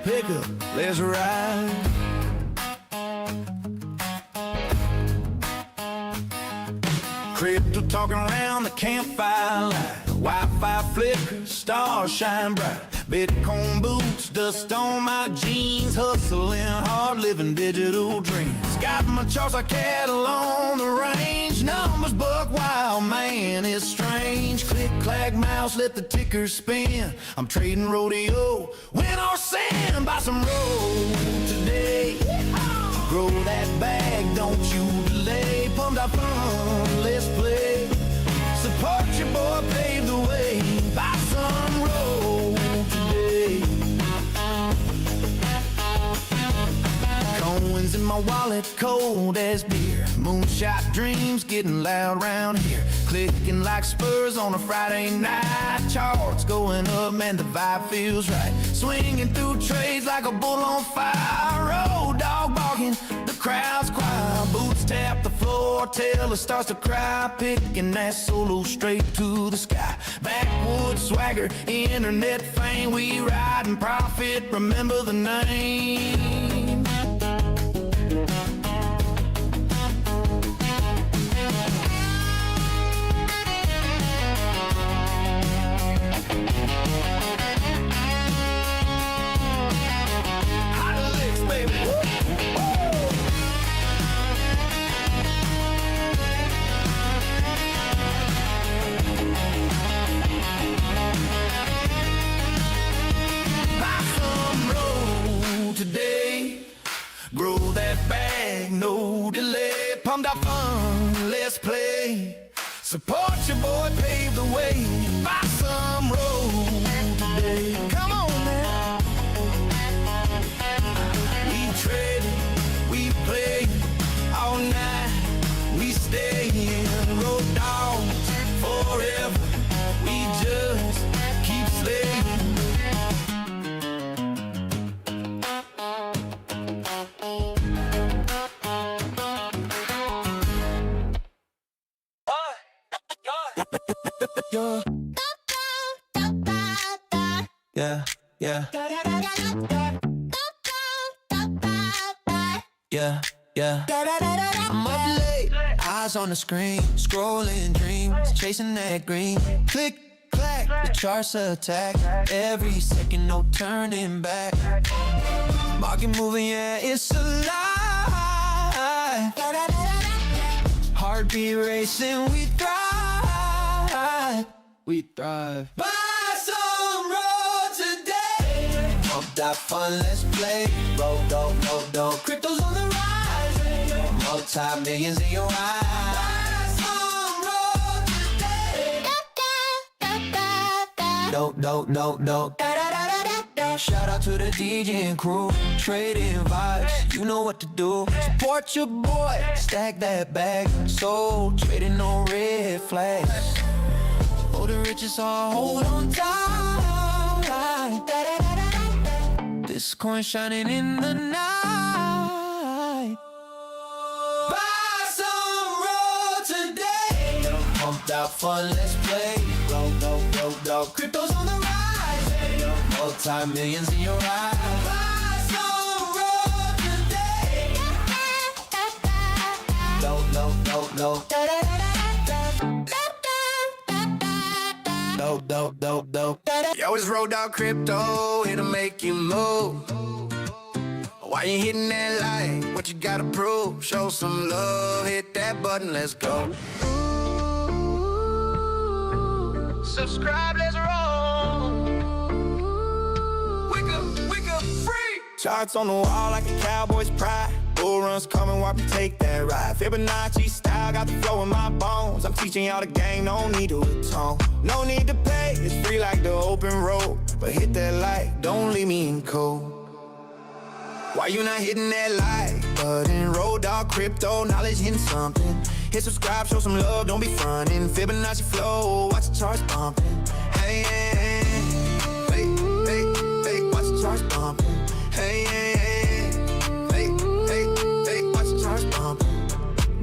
pickup, let's ride. Crypto talking around the campfire light. Wi-Fi flickers, stars shine bright. Bitcoin boots, dust on my jeans. Hustling hard, living digital dreams. Got my charts like cattle on the range. Numbers buck wild, man, it's strange. Click, clack, mouse, let the ticker spin. I'm trading rodeo, win or sin. Buy some roll today. Grow that bag, don't you delay. Pumped up fun, let's play. Support your boy, pave the way. Buy some roll today. Coins in my wallet, cold as beer. Moonshot dreams getting loud round here. Clicking like Spurs on a Friday night. Charts going up, man, the vibe feels right. Swinging through trades like a bull on fire. Road dog barking, the crowd's quiet. Boots tap the floor, Taylor starts to cry. Picking that solo straight to the sky. Backwoods swagger, internet fame. We ride and profit, remember the name. Grow that bag, no delay. Pumped up fun, let's play. Support your boy, pave the way. Buy some roll today. Come on now. We trade, we play all night. We stay in road dogs forever. We just keep slaying. Yeah, yeah. Yeah, yeah. I'm up late, eyes on the screen, scrolling dreams, chasing that green. Click, clack, the charts attack. Every second, no turning back. Market moving, yeah, it's alive. Heartbeat racing, we thrive. We thrive. Buy some roll today. Pump that fun, let's play. Roll, dope. Crypto's on the rise. Multi-millions in your eyes. Buy some roll today. Dope. Shout out to the Degens crew, trading vibes, you know what to do. Support your boy, stack that bag. Sold, trading on red flags. Oh, the riches are hold on tight. This coin shining in the night. Buy some roll today. Pumped out fun, let's play. Roll. Crypto's on the rise. Multi-millions in your eyes. Buy some roll today. Dope. Yo, it's Road Dog Crypto, here to make you move. Why you hitting that like? What you gotta prove? Show some love, hit that button, let's go. Subscribe, let's roll. Wake up, free. Charts on the wall like a cowboy's pride. Bull runs coming, watch me take that ride. Fibonacci style, got the flow in my bones. I'm teaching y'all the game, no need to atone. No need to pay, it's free like the open road. But hit that like, don't leave me in cold. Why you not hitting that like button? Road Dog Crypto, knowledge hitting something. Hit subscribe, show some love, don't be frontin'. Fibonacci flow, watch the charts bumping. Hey, watch the charts bumping. Hey, watch the charts bumping.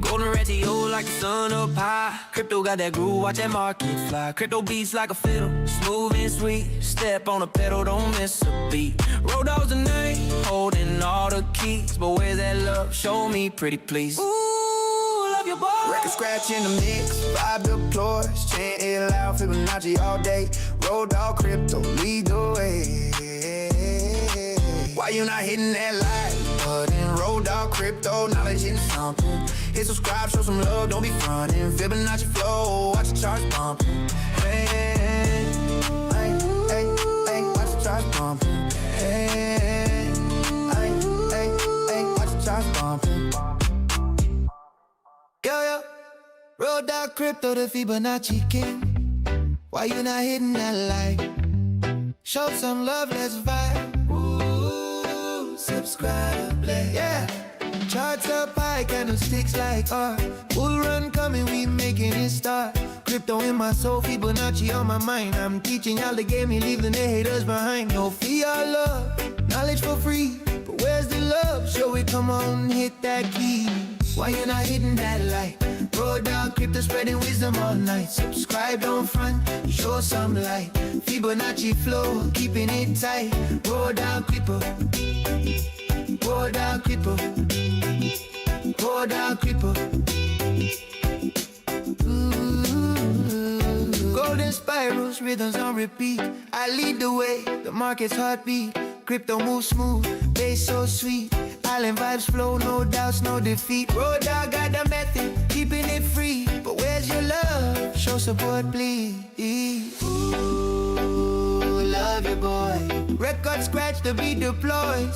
Golden red to like the sun up high. Crypto got that groove, watch that market fly. Crypto beats like a fiddle, smooth and sweet. Step on the pedal, don't miss a beat. Road dogs the name, holding all the keys. But where's that love? Show me pretty please. Ooh, love your boy. Record scratch in the mix, vibe deploys. Chant it loud, Fibonacci all day. Road dog crypto, lead the way. Why you not hitting that like button? Road dog crypto, knowledge in something. Hit subscribe, show some love, don't be frontin'. Fibonacci flow, watch the charts bumpin'. Hey, hey, hey, hey, watch the charts bumpin'. Hey, hey, hey, hey, watch the charts bumpin'. Yo, yo, road dog crypto, the Fibonacci king. Why you not hitting that like? Show some love, let's vibe. Subscribe, play. Yeah, charts up high, candlesticks like art. Bull run coming, we making it start. Crypto in my soul, Fibonacci on my mind. I'm teaching y'all the game, you leaving the haters behind. No fee or love, knowledge for free. But where's the love? Show it, come on, hit that key. Why you not hitting that light? Road dog crypto, spreading wisdom all night. Subscribe, don't front, show some light. Fibonacci flow, keeping it tight. Road dog crypto. Go down, Crytpo. Go down, Crytpo. Golden spirals, rhythms on repeat. I lead the way, the market's heartbeat. Crypto moves smooth, bass so sweet. Island vibes flow, no doubts, no defeat. Road dog got the method, keeping it free. But where's your love? Show support, please. Love your boy. Record scratch, the beat deploys.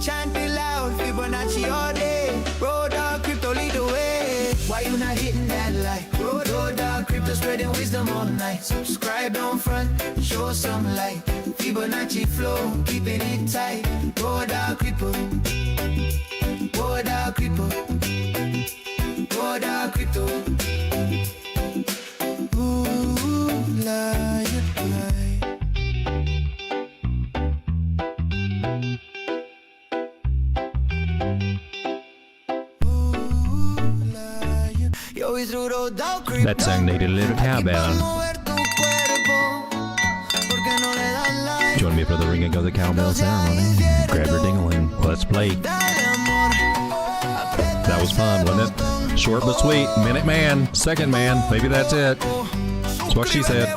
Chant it loud, Fibonacci all day. Road dog crypto, lead the way. Why you not hitting that light? Road dog crypto, spreading wisdom all night. Subscribe, don't front, show some light. Fibonacci flow, keeping it tight. Road dog crypto. Road dog crypto. Road dog crypto. Ooh, lie, lie. That song needed a little cowbell. Join me for the ringing of the cowbell ceremony. Grab your ding-a-ling. Let's play. That was fun, wasn't it? Short but sweet. Minute man. Second man. Maybe that's it. That's what she said.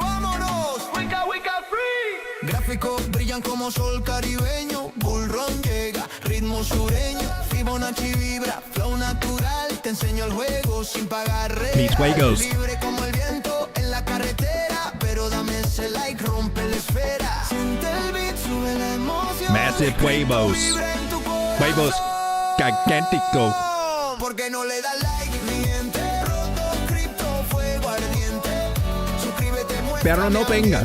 Gráficos brillan como sol caribeño. Bullrun llega, ritmo sureño. Fibonacci vibra, flow natural. Te enseño el juego sin pagar renta. Libre como el viento en la carretera. Pero dame ese like, rompe la esfera. Siente el beat, sube la emoción. Massive huevos. Huevos gigantico. Porque no le da like, mi gente. Roto, cripto, fuego ardiente. Suscríbete, muestra. Pero no venga.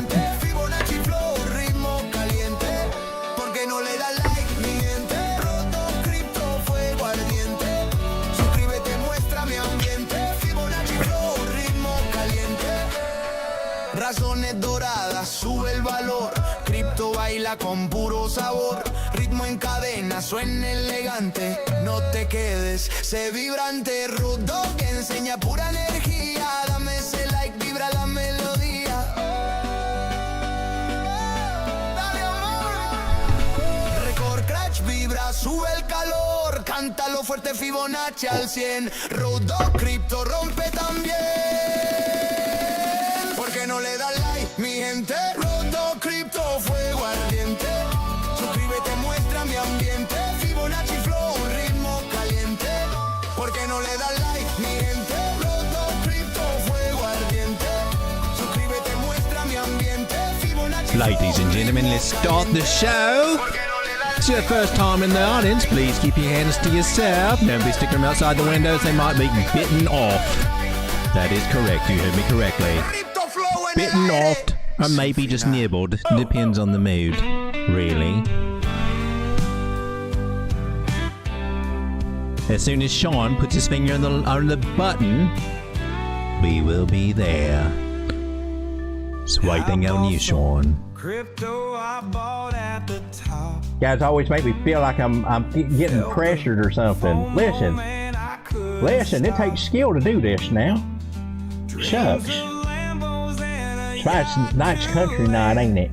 Razones doradas, sube el valor. Cripto baila con puro sabor. Ritmo en cadena, suena elegante. No te quedes, sé vibrante. Rudo que enseña pura energía. Dame ese like, vibra la melodía. Dale amor. Record crash, vibra, sube el calor. Cántalo fuerte, Fibonacci al 100. Rudo, cripto, rompe también. Porque no le da like, mi gente. Roto, cripto, fuego ardiente. Suscríbete, muestra mi ambiente. Fibonacci flow, ritmo caliente. Porque no le da like, mi gente. Roto, cripto, fuego ardiente. Suscríbete, muestra mi ambiente. Fibonacci. Ladies and gentlemen, let's start the show. It's your first time in the audience. Please keep your hands to yourself. Don't be sticking them outside the windows. They might be bitten off. That is correct. You heard me correctly. Bitten off, or maybe just nibbled. Depends on the mood, really. As soon as Sean puts his finger on the button, we will be there. It's waiting on you, Sean. Guys always make me feel like I'm getting pressured or something. Listen, Listen, it takes skill to do this now. Shucks. It's nice country night, ain't it?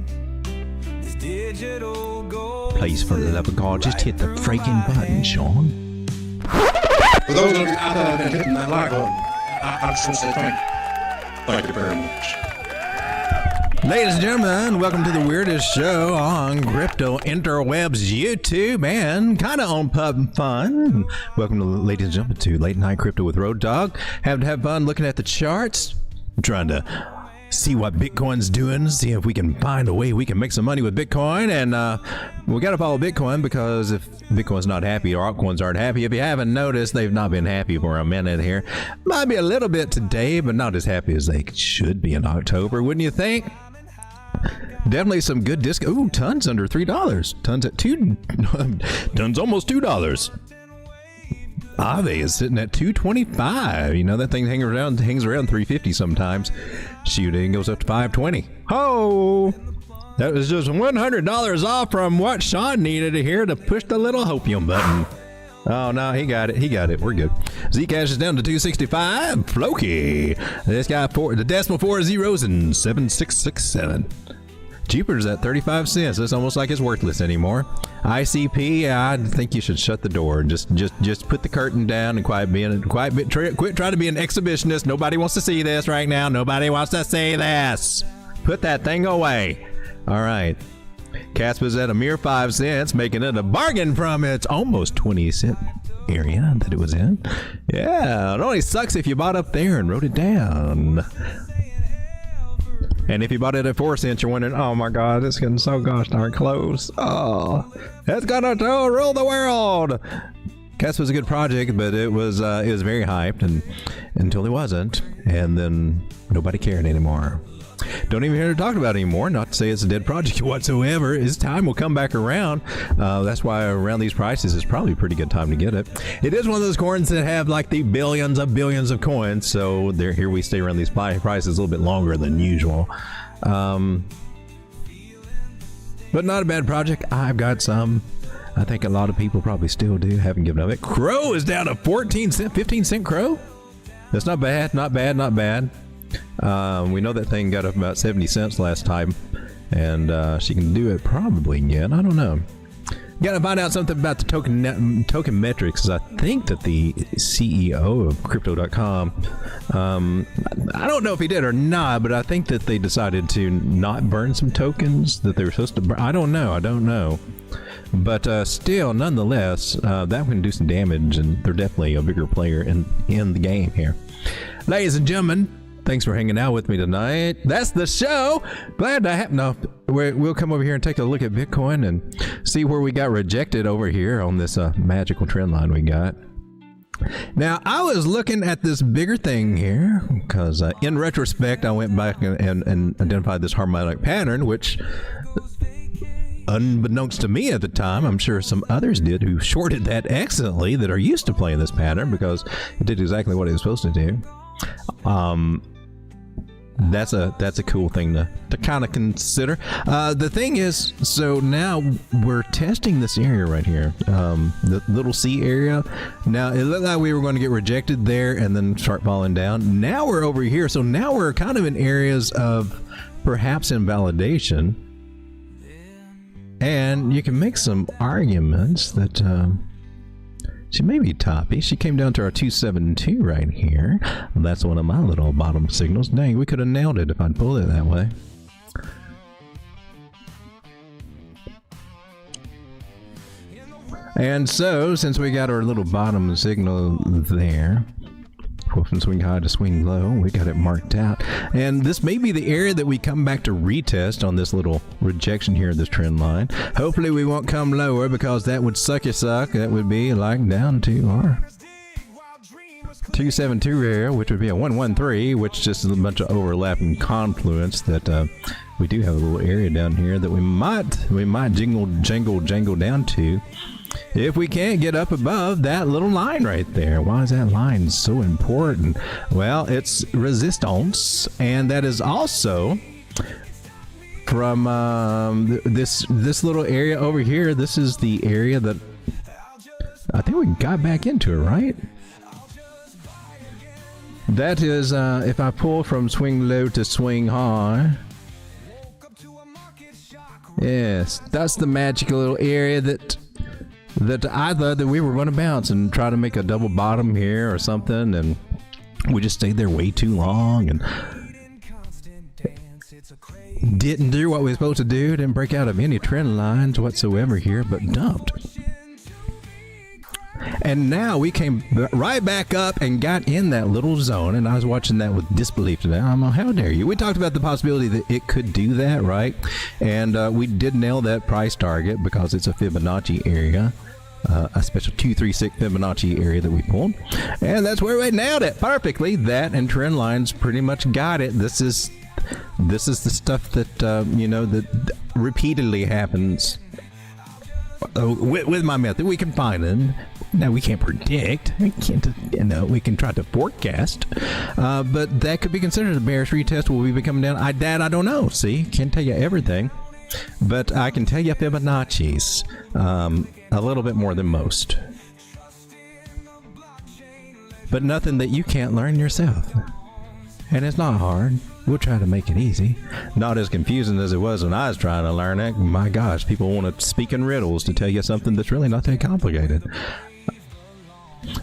Please, for the love of God, just hit the freaking button, Sean. For those of you out there that have been hitting that like button, I just want to say thank you. Thank you very much. Ladies and gentlemen, welcome to the weirdest show on crypto interwebs YouTube and kind of on pub fun. Welcome to, ladies and gentlemen, to Late Night Crypto with Road Dogg. Have fun looking at the charts, trying to see what Bitcoin's doing, see if we can find a way we can make some money with Bitcoin. And we got to follow Bitcoin, because if Bitcoin's not happy or altcoins aren't happy, if you haven't noticed, they've not been happy for a minute here. Might be a little bit today, but not as happy as they should be in October, wouldn't you think? Definitely some good disc. Ooh, tons under $3. Tons at tons almost $2. Aave is sitting at $225. You know, that thing hangs around $350 sometimes. Shoot, it goes up to $520. Oh, that was just $100 off from what Sean needed here to push the little hopium button. Oh no, he got it. We're good. Zcash is down to 265. Floki. This guy the decimal 4 zeros and 7667. Jupiter's at 35 cents. It's almost like it's worthless anymore. ICP, I think you should shut the door. Just put the curtain down and quit trying to be an exhibitionist. Nobody wants to see this right now. Nobody wants to see this. Put that thing away. All right. Caspa's at a mere 5 cents, making it a bargain from its almost 20-cent area that it was in. Yeah, it only sucks if you bought up there and wrote it down. And if you bought it at 4 cents, you're wondering, oh my God, it's getting so gosh darn close. Oh, it's gonna rule the world. Caspa's a good project, but it was very hyped until it wasn't, and then nobody cared anymore. Don't even hear it talked about anymore. Not to say it's a dead project whatsoever. Its time will come back around. That's why around these prices is probably a pretty good time to get it. It is one of those coins that have like the billions of coins. So here we stay around these prices a little bit longer than usual. But not a bad project. I've got some. I think a lot of people probably still do. Haven't given up it. Crow is down to 14 cent, 15 cent Crow. That's not bad. Not bad. Not bad. We know that thing got up about 70 cents last time, and she can do it probably again. I don't know. Got to find out something about the Tokenmetrics. I think that the CEO of Crypto.com, I don't know if he did or not, but I think that they decided to not burn some tokens that they were supposed to burn. I don't know. But still, nonetheless, that can do some damage, and they're definitely a bigger player in the game here. Ladies and gentlemen, thanks for hanging out with me tonight. That's the show. Glad to have. No, we'll come over here and take a look at Bitcoin and see where we got rejected over here on this magical trend line we got. Now, I was looking at this bigger thing here because in retrospect, I went back and identified this harmonic pattern, which, unbeknownst to me at the time, I'm sure some others did who shorted that excellently, that are used to playing this pattern because it did exactly what it was supposed to do. That's a cool thing to kind of consider. The thing is, so now we're testing this area right here, the little C area. Now it looked like we were going to get rejected there and then start falling down. Now we're over here, so now we're kind of in areas of perhaps invalidation, and you can make some arguments that she may be toppy. She came down to our 272 right here. That's one of my little bottom signals. Dang, we could have nailed it if I'd pulled it that way. And so, since we got our little bottom signal there, from swing high to swing low, we got it marked out. And this may be the area that we come back to retest on this little rejection here of this trend line. Hopefully we won't come lower, because that would suck. That would be like down to our 272 area, which would be a 113, which just is a bunch of overlapping confluence that we do have a little area down here that we might jangle down to. If we can't get up above that little line right there. Why is that line so important? Well, it's resistance, and that is also from this little area over here. This is the area that I think we got back into it, right? That is, if I pull from swing low to swing high. Yes, that's the magical little area that I thought that we were going to bounce and try to make a double bottom here or something, and we just stayed there way too long and didn't do what we were supposed to do. Didn't break out of any trend lines whatsoever here, but dumped. And now we came right back up and got in that little zone, and I was watching that with disbelief today. I'm like, how dare you? We talked about the possibility that it could do that, right? And we did nail that price target because it's a Fibonacci area, a special 236 Fibonacci area that we pulled. And that's where we nailed it perfectly. That and trend lines pretty much got it. This is the stuff that, you know, that repeatedly happens with my method. We can find it. Now, we can't predict. We can't, you know, we can try to forecast. But that could be considered a bearish retest. Will we be coming down? I don't know. See, can't tell you everything. But I can tell you Fibonacci's a little bit more than most. But nothing that you can't learn yourself. And it's not hard. We'll try to make it easy. Not as confusing as it was when I was trying to learn it. My gosh, people want to speak in riddles to tell you something that's really not that complicated.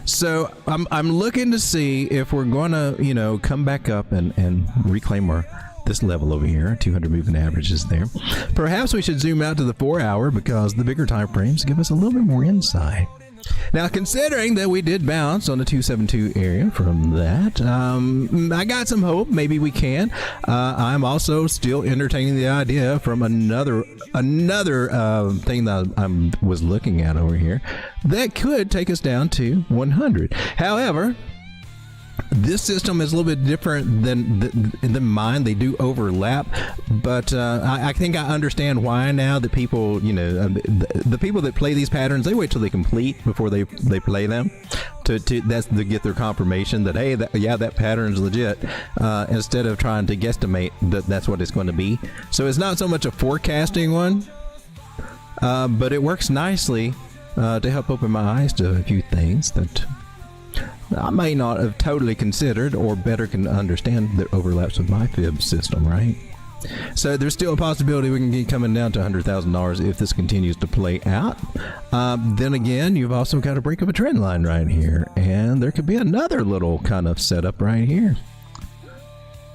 So I'm looking to see if we're going to, you know, come back up and reclaim this level over here. 200 moving average is there. Perhaps we should zoom out to the 4 hour because the bigger time frames give us a little bit more insight. Now, considering that we did bounce on the 272 area from that, I got some hope. Maybe we can. I'm also still entertaining the idea from another thing that I was looking at over here that could take us down to 100. However, this system is a little bit different than mine. They do overlap, but I think I understand why now that people, you know, the people that play these patterns, they wait till they complete before they play them to get their confirmation that, hey, that pattern's legit, instead of trying to guesstimate that's what it's going to be. So it's not so much a forecasting one, but it works nicely to help open my eyes to a few things that I may not have totally considered or better can understand that overlaps with my fib system, right? So there's still a possibility we can get coming down to $100,000 if this continues to play out. Then again, you've also got a break of a trend line right here, and there could be another little kind of setup right here.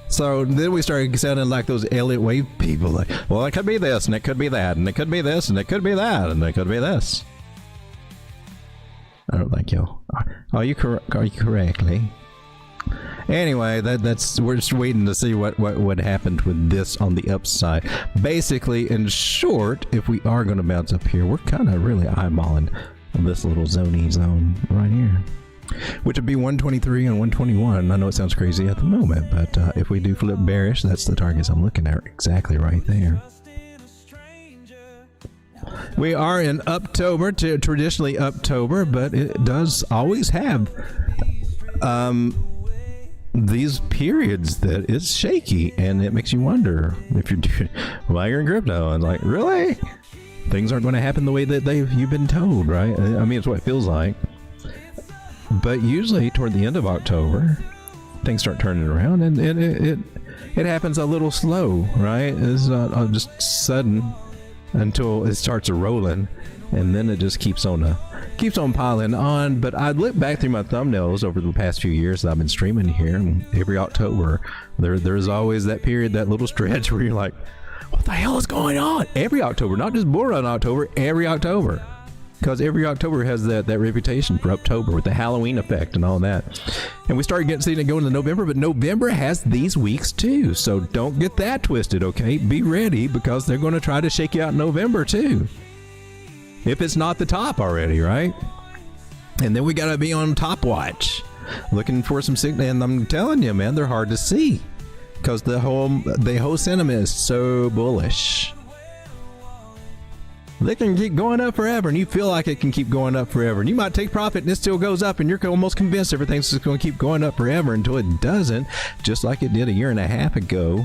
So then we started sounding like those Elliott Wave people, like, well, it could be this, and it could be that, and it could be this, and it could be that, and it could be this. I don't think y'all. Are you correctly? Anyway, that's we're just waiting to see what happened with this on the upside. Basically, in short, if we are going to bounce up here, we're kind of really eyeballing this little zone right here, which would be 123 and 121. I know it sounds crazy at the moment, but if we do flip bearish, that's the targets I'm looking at exactly right there. We are in October, traditionally October, but it does always have these periods that it's shaky, and it makes you wonder if you're doing while you're in crypto. And like, really, things aren't going to happen the way that you've been told, right? I mean, it's what it feels like. But usually, toward the end of October, things start turning around, and it happens a little slow, right? It's not just sudden until it starts rolling, and then it just keeps on piling on. But I look back through my thumbnails over the past few years that I've been streaming here, and every October there's always that period, that little stretch where you're like, what the hell is going on? Every October, not just bull run October, every October, because every October has that reputation for October with the Halloween effect and all that. And we started seeing it going into November, but November has these weeks too, so don't get that twisted, okay? Be ready, because they're going to try to shake you out in November too, if it's not the top already, right? And then we got to be on top watch, looking for some signal. And I'm telling you, man, they're hard to see because the whole sentiment is so bullish. They can keep going up forever, and you feel like it can keep going up forever. And you might take profit, and it still goes up, and you're almost convinced everything's just going to keep going up forever until it doesn't, just like it did a year and a half ago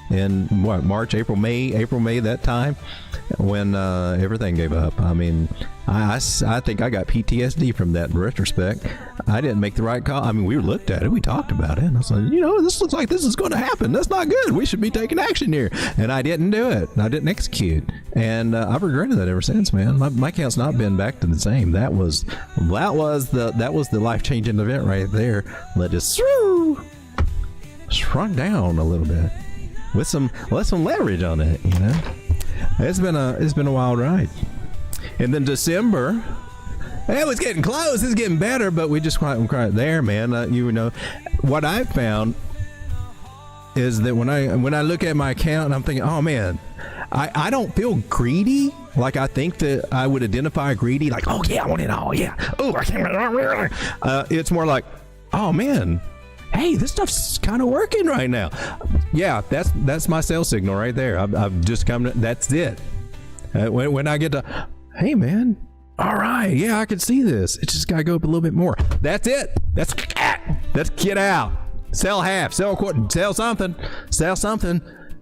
in what, March, April, May, that time when everything gave up. I mean, I think I got PTSD from that in retrospect. I didn't make the right call. I mean, we looked at it, we talked about it, and I was like, this looks like this is going to happen. That's not good. We should be taking action here. And I didn't do it. I didn't execute. And I've regretted that ever since, man. My account's not been back to the same. That was the life-changing event right there. Let us shrunk down a little bit with some leverage on it. It's been a wild ride. And then December, it was getting close. It's getting better, but we just quite there, man. What I found is that when I look at my account, and I'm thinking, oh man, I don't feel greedy. Like I think that I would identify greedy, like, oh yeah, I want it all, yeah. Oh, I can't. It's more like, oh man, hey, this stuff's kind of working right now. Yeah, that's my sales signal right there. I've just come to, that's it. When I get to, hey man, all right, yeah, I can see this. It just got to go up a little bit more. That's it. Let's get out. Sell half, sell a quarter, sell something.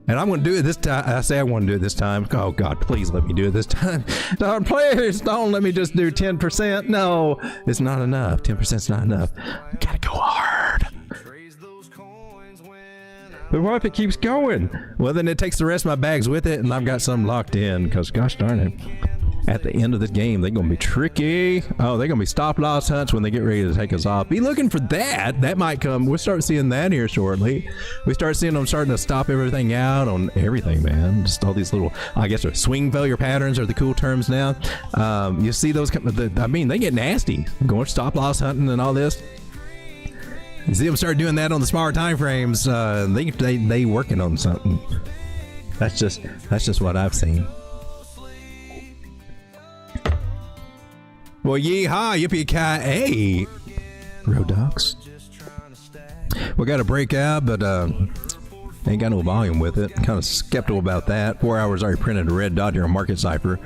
And I'm going to do it this time. I say I want to do it this time. Oh God, please let me do it this time. Don't, please don't let me just do 10%. No, it's not enough. 10%'s not enough. I gotta go hard. But what if it keeps going? Well, then it takes the rest of my bags with it, and I've got some locked in, because gosh darn it, at the end of this game, they're going to be tricky. Oh, they're going to be stop-loss hunts when they get ready to take us off. Be looking for that. That might come. We'll start seeing that here shortly. We start seeing them starting to stop everything out on everything, man. Just all these little, I guess, swing failure patterns are the cool terms now. You see those, I mean, they get nasty. Going stop-loss hunting and all this. You see them start doing that on the smaller time frames. They working on something. That's just what I've seen. Well, yeehaw, yippee-ki-yay, Road Dogs. We got a breakout, but ain't got no volume with it. Kind of skeptical about that. 4 hours already printed a red dot here on Market Cipher.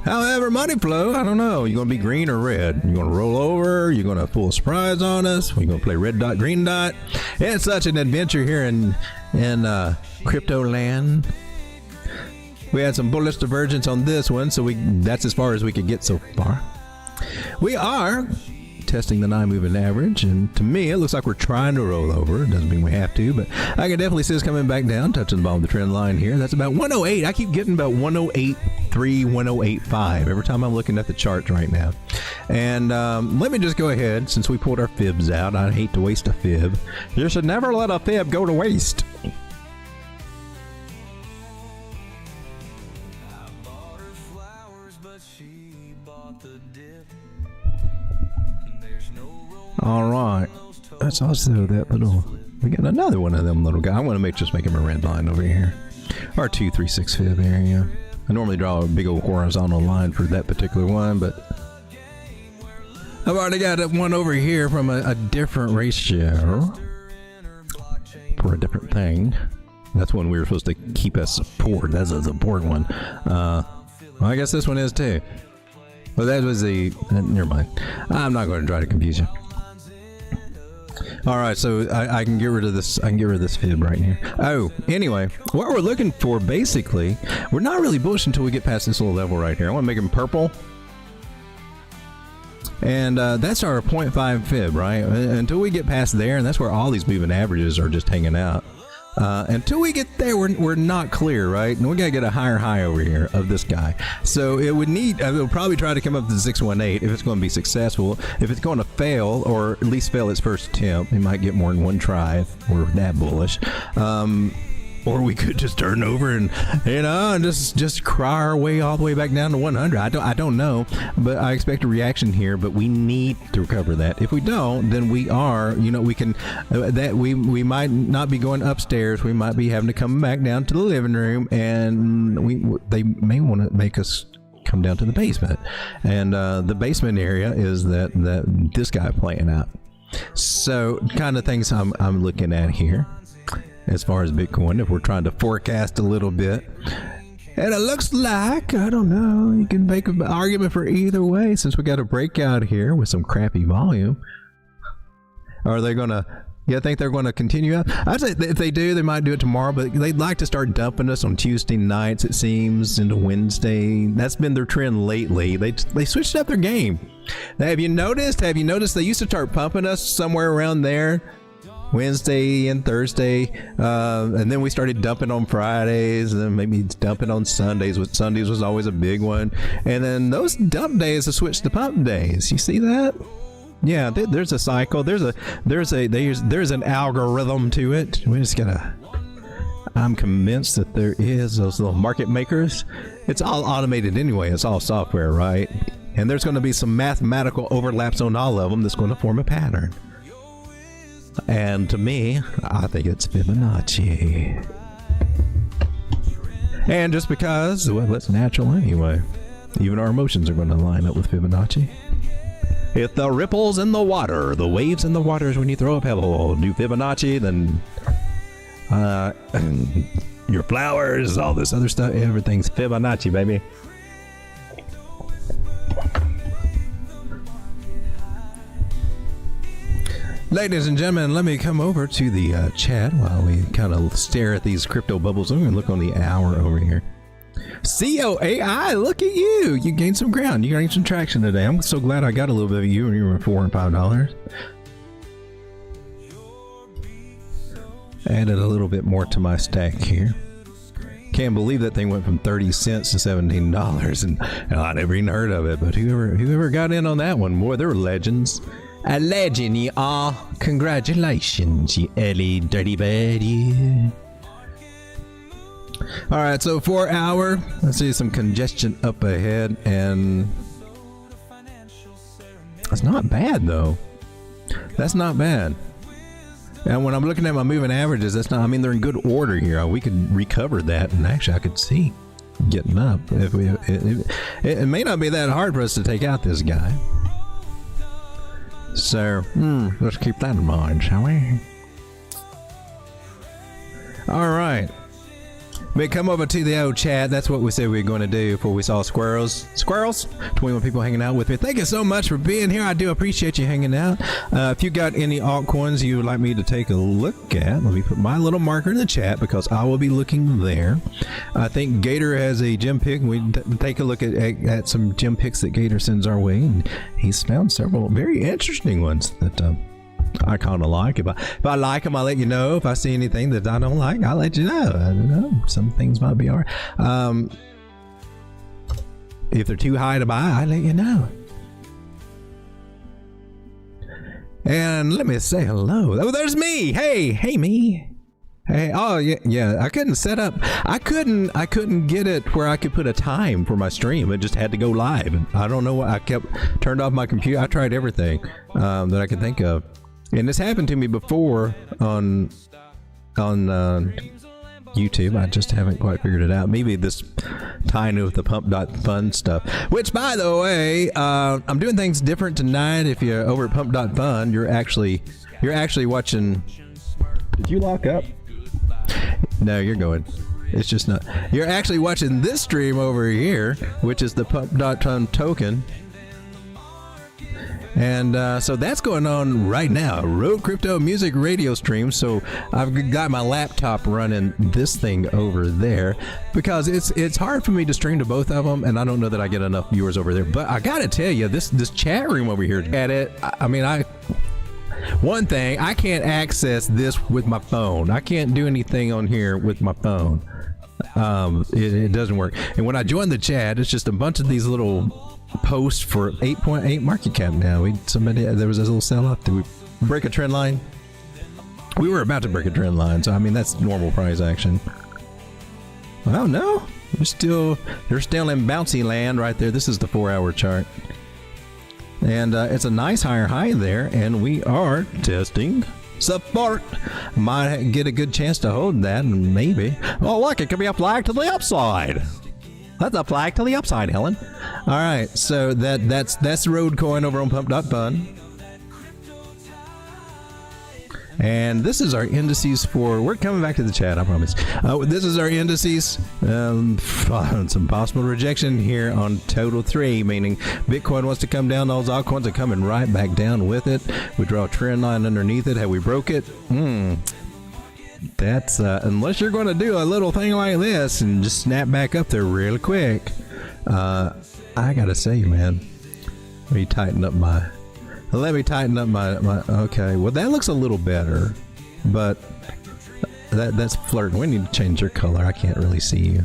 However, money flow, I don't know. You going to be green or red? You going to roll over? You going to pull a surprise on us? We going to play red dot, green dot? It's such an adventure here in crypto land. We had some bullish divergence on this one, so that's as far as we could get so far. We are testing the 9-moving average, and to me it looks like we're trying to roll over. It doesn't mean we have to, but I can definitely see us coming back down, touching the bottom of the trend line here. That's about 108. I keep getting about 108.3, 108.5 every time I'm looking at the chart right now. And let me just go ahead, since we pulled our fibs out. I hate to waste a fib. You should never let a fib go to waste. All right, that's also that little. We got another one of them little guys. I want to just make him a red line over here, or 236 fib area. I normally draw a big old horizontal line for that particular one, but I've already got one over here from a different ratio for a different thing. That's one we were supposed to keep as support. That's a support one. Well, I guess this one is too. Well, that was never mind. I'm not going to try to confuse you. All right, so I can get rid of this. I can get rid of this fib right here. Oh, anyway, what we're looking for, basically, we're not really bullish until we get past this little level right here. I want to make them purple. And that's our 0.5 fib, right? Until we get past there, and that's where all these moving averages are just hanging out. Until we get there, we're not clear, right? And we gotta get a higher high over here of this guy. So it would need, we'll probably try to come up to 618 if it's going to be successful. If it's going to fail, or at least fail its first attempt, we might get more than one try if we're that bullish. Or we could just turn over and, and just cry our way all the way back down to 100. I don't know, but I expect a reaction here, but we need to recover that. If we don't, then we are, we can, we might not be going upstairs. We might be having to come back down to the living room, and they may want to make us come down to the basement. And the basement area is that this guy playing out. So kind of things I'm looking at here. As far as Bitcoin, if we're trying to forecast a little bit. And it looks like, I don't know, you can make an argument for either way, since we got a breakout here with some crappy volume. Are they gonna You think they're going to continue up? I'd say if they do, they might do it tomorrow, but they'd like to start dumping us on Tuesday nights, it seems, into Wednesday. That's been their trend lately. They switched up their game. Now, have you noticed they used to start pumping us somewhere around there, Wednesday and Thursday, and then we started dumping on Fridays, and then maybe dumping on Sundays. Sundays was always a big one, and then those dump days have switched to pump days. You see that? Yeah, there's a cycle. There's an algorithm to it. We just gotta. I'm convinced that there is those little market makers. It's all automated anyway. It's all software, right? And there's going to be some mathematical overlaps on all of them that's going to form a pattern. And to me, I think it's Fibonacci. And just because, well, that's natural anyway. Even our emotions are going to line up with Fibonacci. If the ripples in the water, the waves in the waters when you throw a pebble do Fibonacci, then your flowers, all this other stuff, everything's Fibonacci, baby. Ladies and gentlemen, let me come over to the chat while we kind of stare at these crypto bubbles. I'm going to look on the hour over here. COAI, look at you. You gained some ground. You gained some traction today. I'm so glad I got a little bit of you when you were $4 and $5. Added a little bit more to my stack here. Can't believe that thing went from 30 cents to $17, and I never even heard of it. But whoever got in on that one, boy, they were legends. A legend, you are. Congratulations, you early dirty birdie. All right, so 4 hour. Let's see some congestion up ahead, and that's not bad though. That's not bad. And when I'm looking at my moving averages, that's not. I mean, they're in good order here. We could recover that, and actually, I could see getting up. If we, it may not be that hard for us to take out this guy. So let's keep that in mind, shall we? All right. We come over to the old chat. That's what we said we were going to do before we saw squirrels. Squirrels? 21 people hanging out with me. Thank you so much for being here. I do appreciate you hanging out. If you got any altcoins you would like me to take a look at, let me put my little marker in the chat because I will be looking there. I think Gator has a gem pick. We take a look at some gem picks that Gator sends our way, and he's found several very interesting ones that I kind of like. If I like them, I'll let you know. If I see anything that I don't like, I'll let you know. I don't know. Some things might be all right. If they're too high to buy, I'll let you know. And let me say hello. Oh, there's me. Hey, me. Hey, oh yeah. I couldn't set up. I couldn't get it where I could put a time for my stream. It just had to go live. And I don't know what. I kept turned off my computer. I tried everything that I could think of. And this happened to me before on YouTube. I just haven't quite figured it out. Maybe this tying with the pump.fun stuff. Which, by the way, I'm doing things different tonight. If you're over at pump.fun, you're actually watching. Did you lock up? No, you're going. It's just not. You're actually watching this stream over here, which is the pump.fun token. And so that's going on right now. Road Crypto Music Radio stream. So I've got my laptop running this thing over there because it's hard for me to stream to both of them, and I don't know that I get enough viewers over there. But I gotta tell you, this chat room over here, at it. I mean, one thing, I can't access this with my phone. I can't do anything on here with my phone. It doesn't work. And when I join the chat, it's just a bunch of these little post for 8.8 market cap now. There was a little sell-off. Did we break a trend line? We were about to break a trend line, so I mean that's normal price action. Oh no, they're still in bouncy land right there. This is the 4 hour chart, and it's a nice higher high there, and we are testing support. Might get a good chance to hold that, and maybe. Oh look, it could be a flag to the upside. That's a flag to the upside, Helen. All right, so that's the road coin over on pump.fun. And this is our indices for, we're coming back to the chat, I promise. This is our indices. Some possible rejection here on total 3, meaning Bitcoin wants to come down. Those altcoins are coming right back down with it. We draw a trend line underneath it. Have we broke it? That's, unless you're going to do a little thing like this and just snap back up there really quick. I got to say, man, let me tighten up my... okay, well that looks a little better, but that's flirting. We need to change your color. I can't really see you.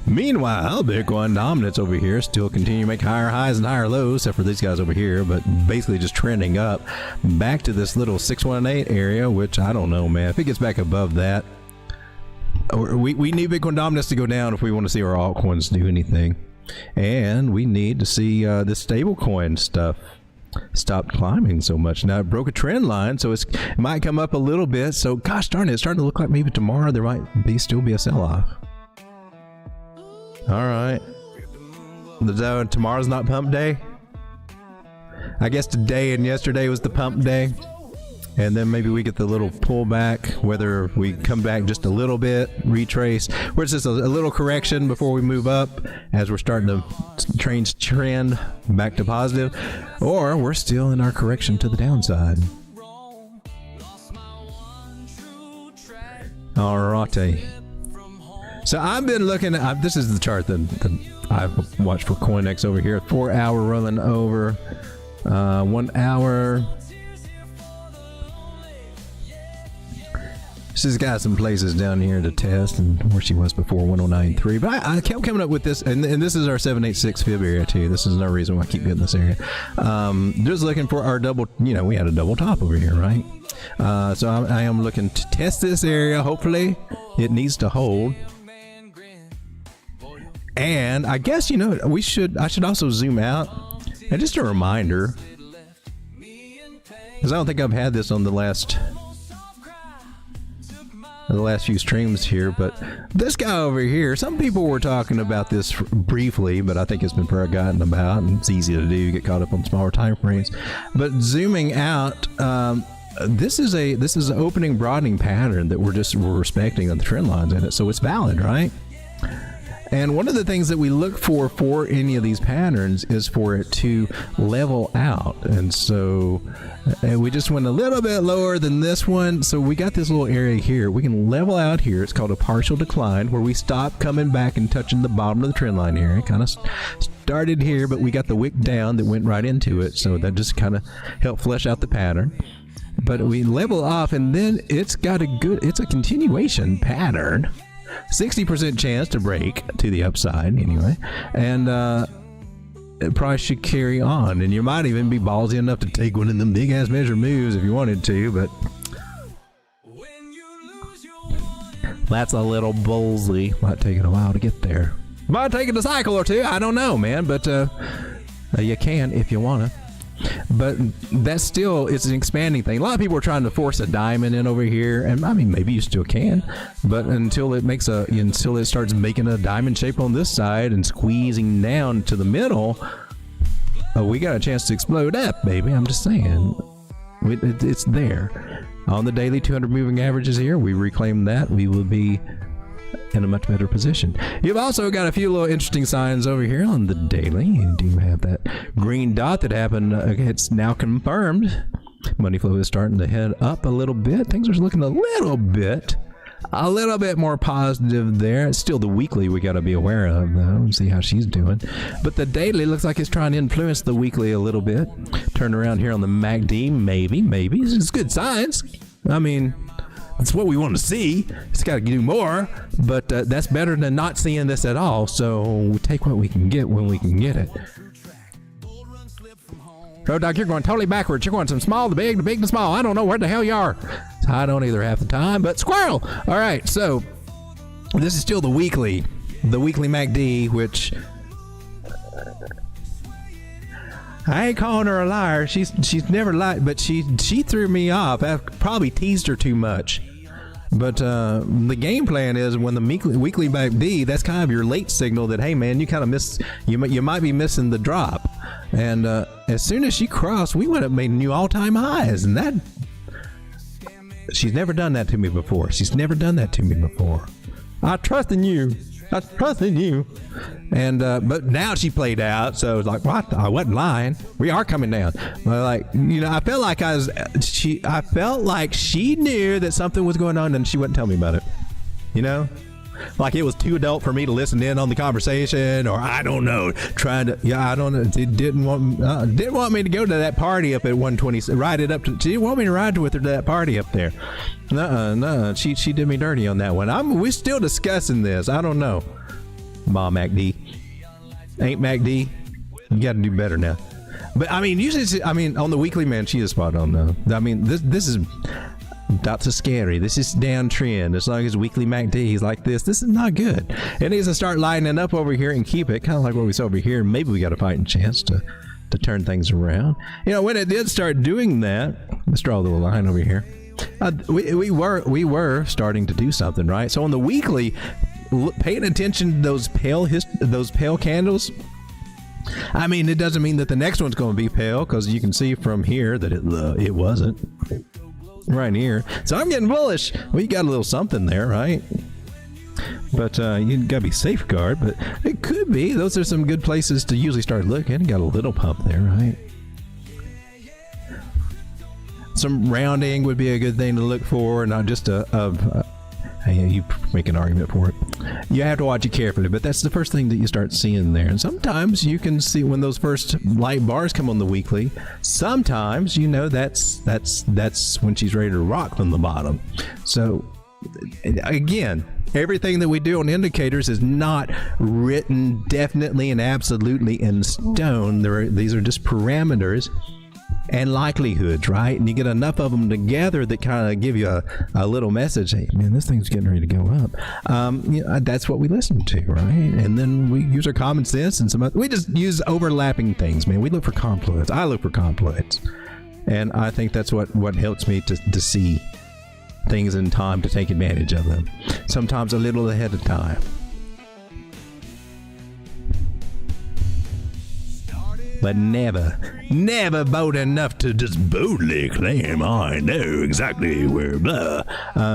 Meanwhile, Bitcoin dominance over here still continue to make higher highs and higher lows, except for these guys over here, but basically just trending up back to this little 618 area, which I don't know, man. If it gets back above that, we need Bitcoin dominance to go down if we want to see our altcoins do anything. And we need to see this stablecoin stuff stop climbing so much. Now it broke a trend line, so it might come up a little bit. So gosh darn it, it's starting to look like maybe tomorrow there might still be a sell-off. All right. Tomorrow's not pump day. I guess today and yesterday was the pump day. And then maybe we get the little pullback, whether we come back just a little bit, retrace, where it's just a little correction before we move up as we're starting to trend back to positive, or we're still in our correction to the downside. Alrighty. So I've been looking at, this is the chart that I've watched for CoinEx over here, 4 hour rolling over, 1 hour. She's got some places down here to test, and where she was before, 109.3. But I kept coming up with this, and this is our 786 fib area too. This is another reason why I keep getting this area. Just looking for our double, we had a double top over here, right? So I am looking to test this area. Hopefully it needs to hold. And I guess, I should also zoom out. And just a reminder, because I don't think I've had this on the last few streams here, but this guy over here, some people were talking about this briefly, but I think it's been forgotten about, and it's easy to do, get caught up on smaller time frames. But zooming out, this is an opening broadening pattern that we're respecting on the trend lines in it, so it's valid, right? And one of the things that we look for any of these patterns is for it to level out. And so we just went a little bit lower than this one. So we got this little area here. We can level out here. It's called a partial decline, where we stop coming back and touching the bottom of the trend line here. It kind of started here, but we got the wick down that went right into it. So that just kind of helped flesh out the pattern. But we level off, and then it's a continuation pattern. 60% chance to break to the upside anyway, and it probably should carry on, and you might even be ballsy enough to take one of them big ass measure moves if you wanted to, but that's a little ballsy. Might take it a while to get there. Might take it a cycle or two, I don't know, man, but you can if you want to. But that's still, it's an expanding thing. A lot of people are trying to force a diamond in over here, and I mean, maybe you still can, but until it starts making a diamond shape on this side and squeezing down to the middle, we got a chance to explode up, baby. I'm just saying, it's there on the daily 200 moving averages here. We reclaim that, we will be in a much better position. You've also got a few little interesting signs over here on the daily. You do have that green dot that happened. It's now confirmed. Money flow is starting to head up a little bit. Things are looking a little bit more positive there. It's still the weekly we got to be aware of, though. See how she's doing. But the daily looks like it's trying to influence the weekly a little bit. Turn around here on the MACD, maybe. It's good signs. I mean, it's what we want to see. It's got to do more, but that's better than not seeing this at all. So we take what we can get when we can get it. Road Dog, you're going totally backwards. You're going from small to big to small. I don't know where the hell you are. I don't either half the time, but squirrel. All right, so this is still the weekly MACD, which I ain't calling her a liar. She's never lied, but she threw me off. I probably teased her too much. But the game plan is when the weekly MACD, that's kind of your late signal that, hey man, you kind of miss, you might be missing the drop, and as soon as she crossed, we went up and made new all-time highs, and that she's never done that to me before. I trust in you. And but now she played out, so it's like, what? I wasn't lying. We are coming down. But like, I felt like I felt like she knew that something was going on, and she wouldn't tell me about it. Like it was too adult for me to listen in on the conversation, or I don't know, I don't know. She didn't want me to go to that party up at 120. She didn't want me to ride with her to that party up there. No. She did me dirty on that one. We're still discussing this. I don't know. Mom MacD. Ain't MacD. You got to do better now. But I mean, usually, on the weekly, man, she is spot on though. I mean, this is. That's a scary. This is downtrend. As long as weekly MACD is like this is not good. It needs to start lining up over here and keep it kind of like what we saw over here. Maybe we got a fighting chance to turn things around. When it did start doing that, let's draw a little line over here. We were starting to do something, right? So on the weekly, paying attention to those pale candles. I mean, it doesn't mean that the next one's going to be pale, because you can see from here that it wasn't. Right here. So I'm getting bullish. Well, you got a little something there, right? But you gotta be safeguard. But it could be. Those are some good places to usually start looking. You got a little pump there, right? Some rounding would be a good thing to look for, not just hey, you make an argument for it. You have to watch it carefully, but that's the first thing that you start seeing there. And sometimes you can see when those first light bars come on the weekly. Sometimes that's when she's ready to rock from the bottom. So again, everything that we do on indicators is not written definitely and absolutely in stone. These are just parameters and likelihoods, right? And you get enough of them together that kind of give you a little message. Hey, man, this thing's getting ready to go up. That's what we listen to, right? And then we use our common sense and we just use overlapping things, man. We look for confluence. I look for confluence, and I think that's what helps me to see things in time to take advantage of them. Sometimes a little ahead of time. But never bold enough to just boldly claim I know exactly where blah. I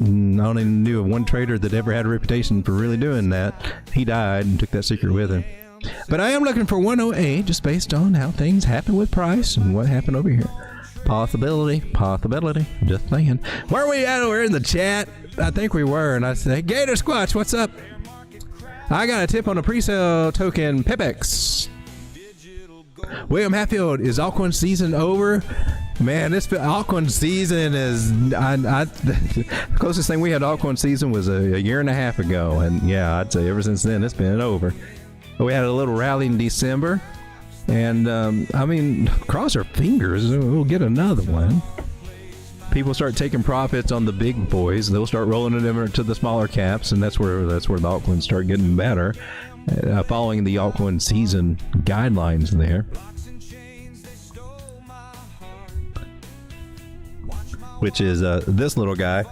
only knew of one trader that ever had a reputation for really doing that. He died and took that secret with him. But I am looking for 108 just based on how things happen with price and what happened over here. Possibility. Just saying. Where are we at over in the chat? I think we were, and I said, hey, Gator Squatch, what's up? I got a tip on a pre-sale token, Pipex. William Hatfield, is altcoin season over? Man, this altcoin season is the closest thing we had to altcoin season was a year and a half ago, and yeah, I'd say ever since then it's been over. But we had a little rally in December, and I mean, cross our fingers, we'll get another one. People start taking profits on the big boys, they'll start rolling it over to the smaller caps, and that's where the altcoins start getting better. Following the altcoin season guidelines there, which is this little guy,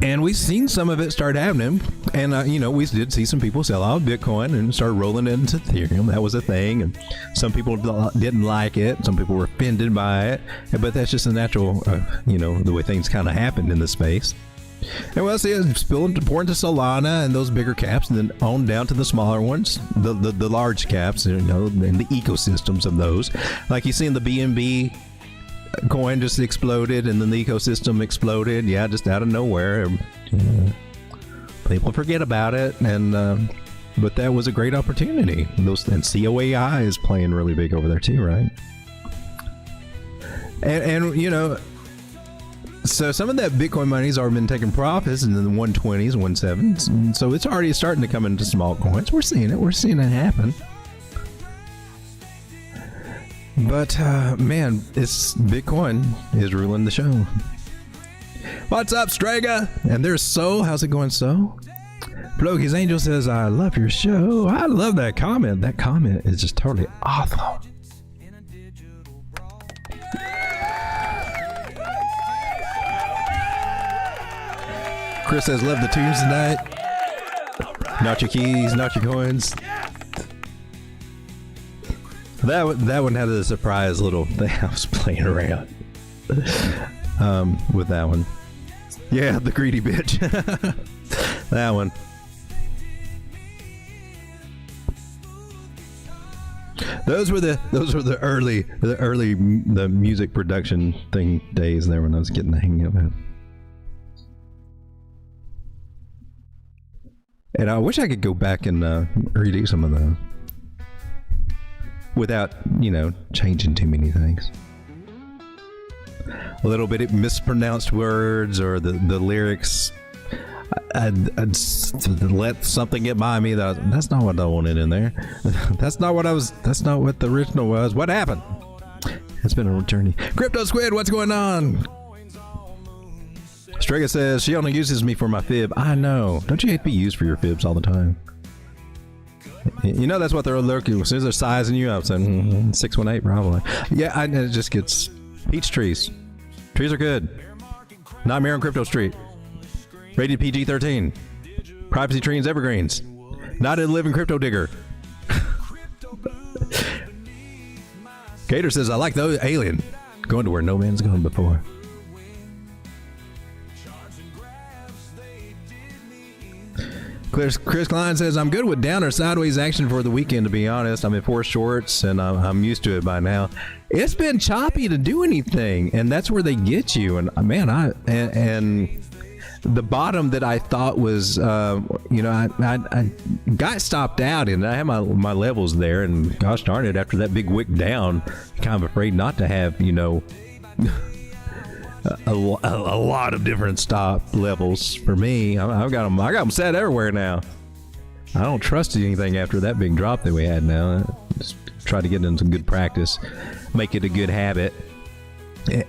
and we've seen some of it start happening, and we did see some people sell out Bitcoin and start rolling it into Ethereum. That was a thing, and some people didn't like it, some people were offended by it, but that's just a natural the way things kind of happened in the space. And we'll see it spilling pour into Solana and those bigger caps, and then on down to the smaller ones, the large caps, and the ecosystems of those. Like you see in the BNB coin just exploded, and then the ecosystem exploded. Yeah, just out of nowhere. People forget about it, and but that was a great opportunity. And COAI is playing really big over there too, right? And so some of that Bitcoin money's already been taking profits in the 120s, 17s, so it's already starting to come into small coins. We're seeing it happen. But man, it's Bitcoin is ruling the show. What's up, Strega? And there's So. How's it going, So? Bloki's Angel says, I love your show. I love that comment. That comment is just totally awesome. Chris says, love the tunes tonight. Not your keys, not your coins. That one had a surprise little thing. I was playing around with that one. Yeah, the greedy bitch. That one. Those were the early music production thing days there when I was getting the hang of it. And I wish I could go back and redo some of those without, changing too many things. A little bit of mispronounced words or the lyrics. I'd let something get by me that's not what I wanted in there. That's not what the original was. What happened? It's been a journey. Crypto Squid, what's going on? Strega says she only uses me for my fib. I know. Don't you hate to be used for your fibs all the time? That's what they're looking. As soon as they're sizing you up, saying 618 probably. Yeah, it just gets peach trees. Trees are good. Nightmare on Crypto Street. Rated PG-13. Privacy Trees Evergreens. Not a living crypto digger. Gator says, I like those alien. Going to where no man's gone before. Chris Klein says, I'm good with down or sideways action for the weekend, to be honest. I'm in 4 shorts, and I'm used to it by now. It's been choppy to do anything, and that's where they get you. And, man, and the bottom that I thought was, I got stopped out, and I had my levels there, and gosh darn it, after that big wick down, kind of afraid not to have, a lot of different stop levels for me. I got them set everywhere now. I don't trust anything after that big drop that we had now. Just try to get in some good practice, make it a good habit,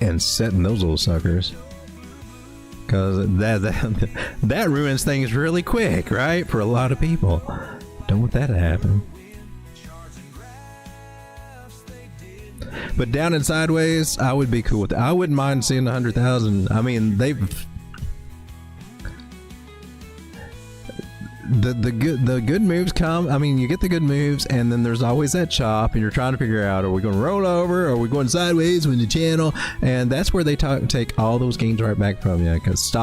and setting those little suckers. Because that ruins things really quick, right? For a lot of people. Don't want that to happen. But down and sideways, I would be cool with it. I wouldn't mind seeing 100,000. I mean, the good moves come. I mean, you get the good moves, and then there's always that chop, and you're trying to figure out: are we going to roll over? Or are we going sideways with the channel? And that's where they take all those gains right back from you. Because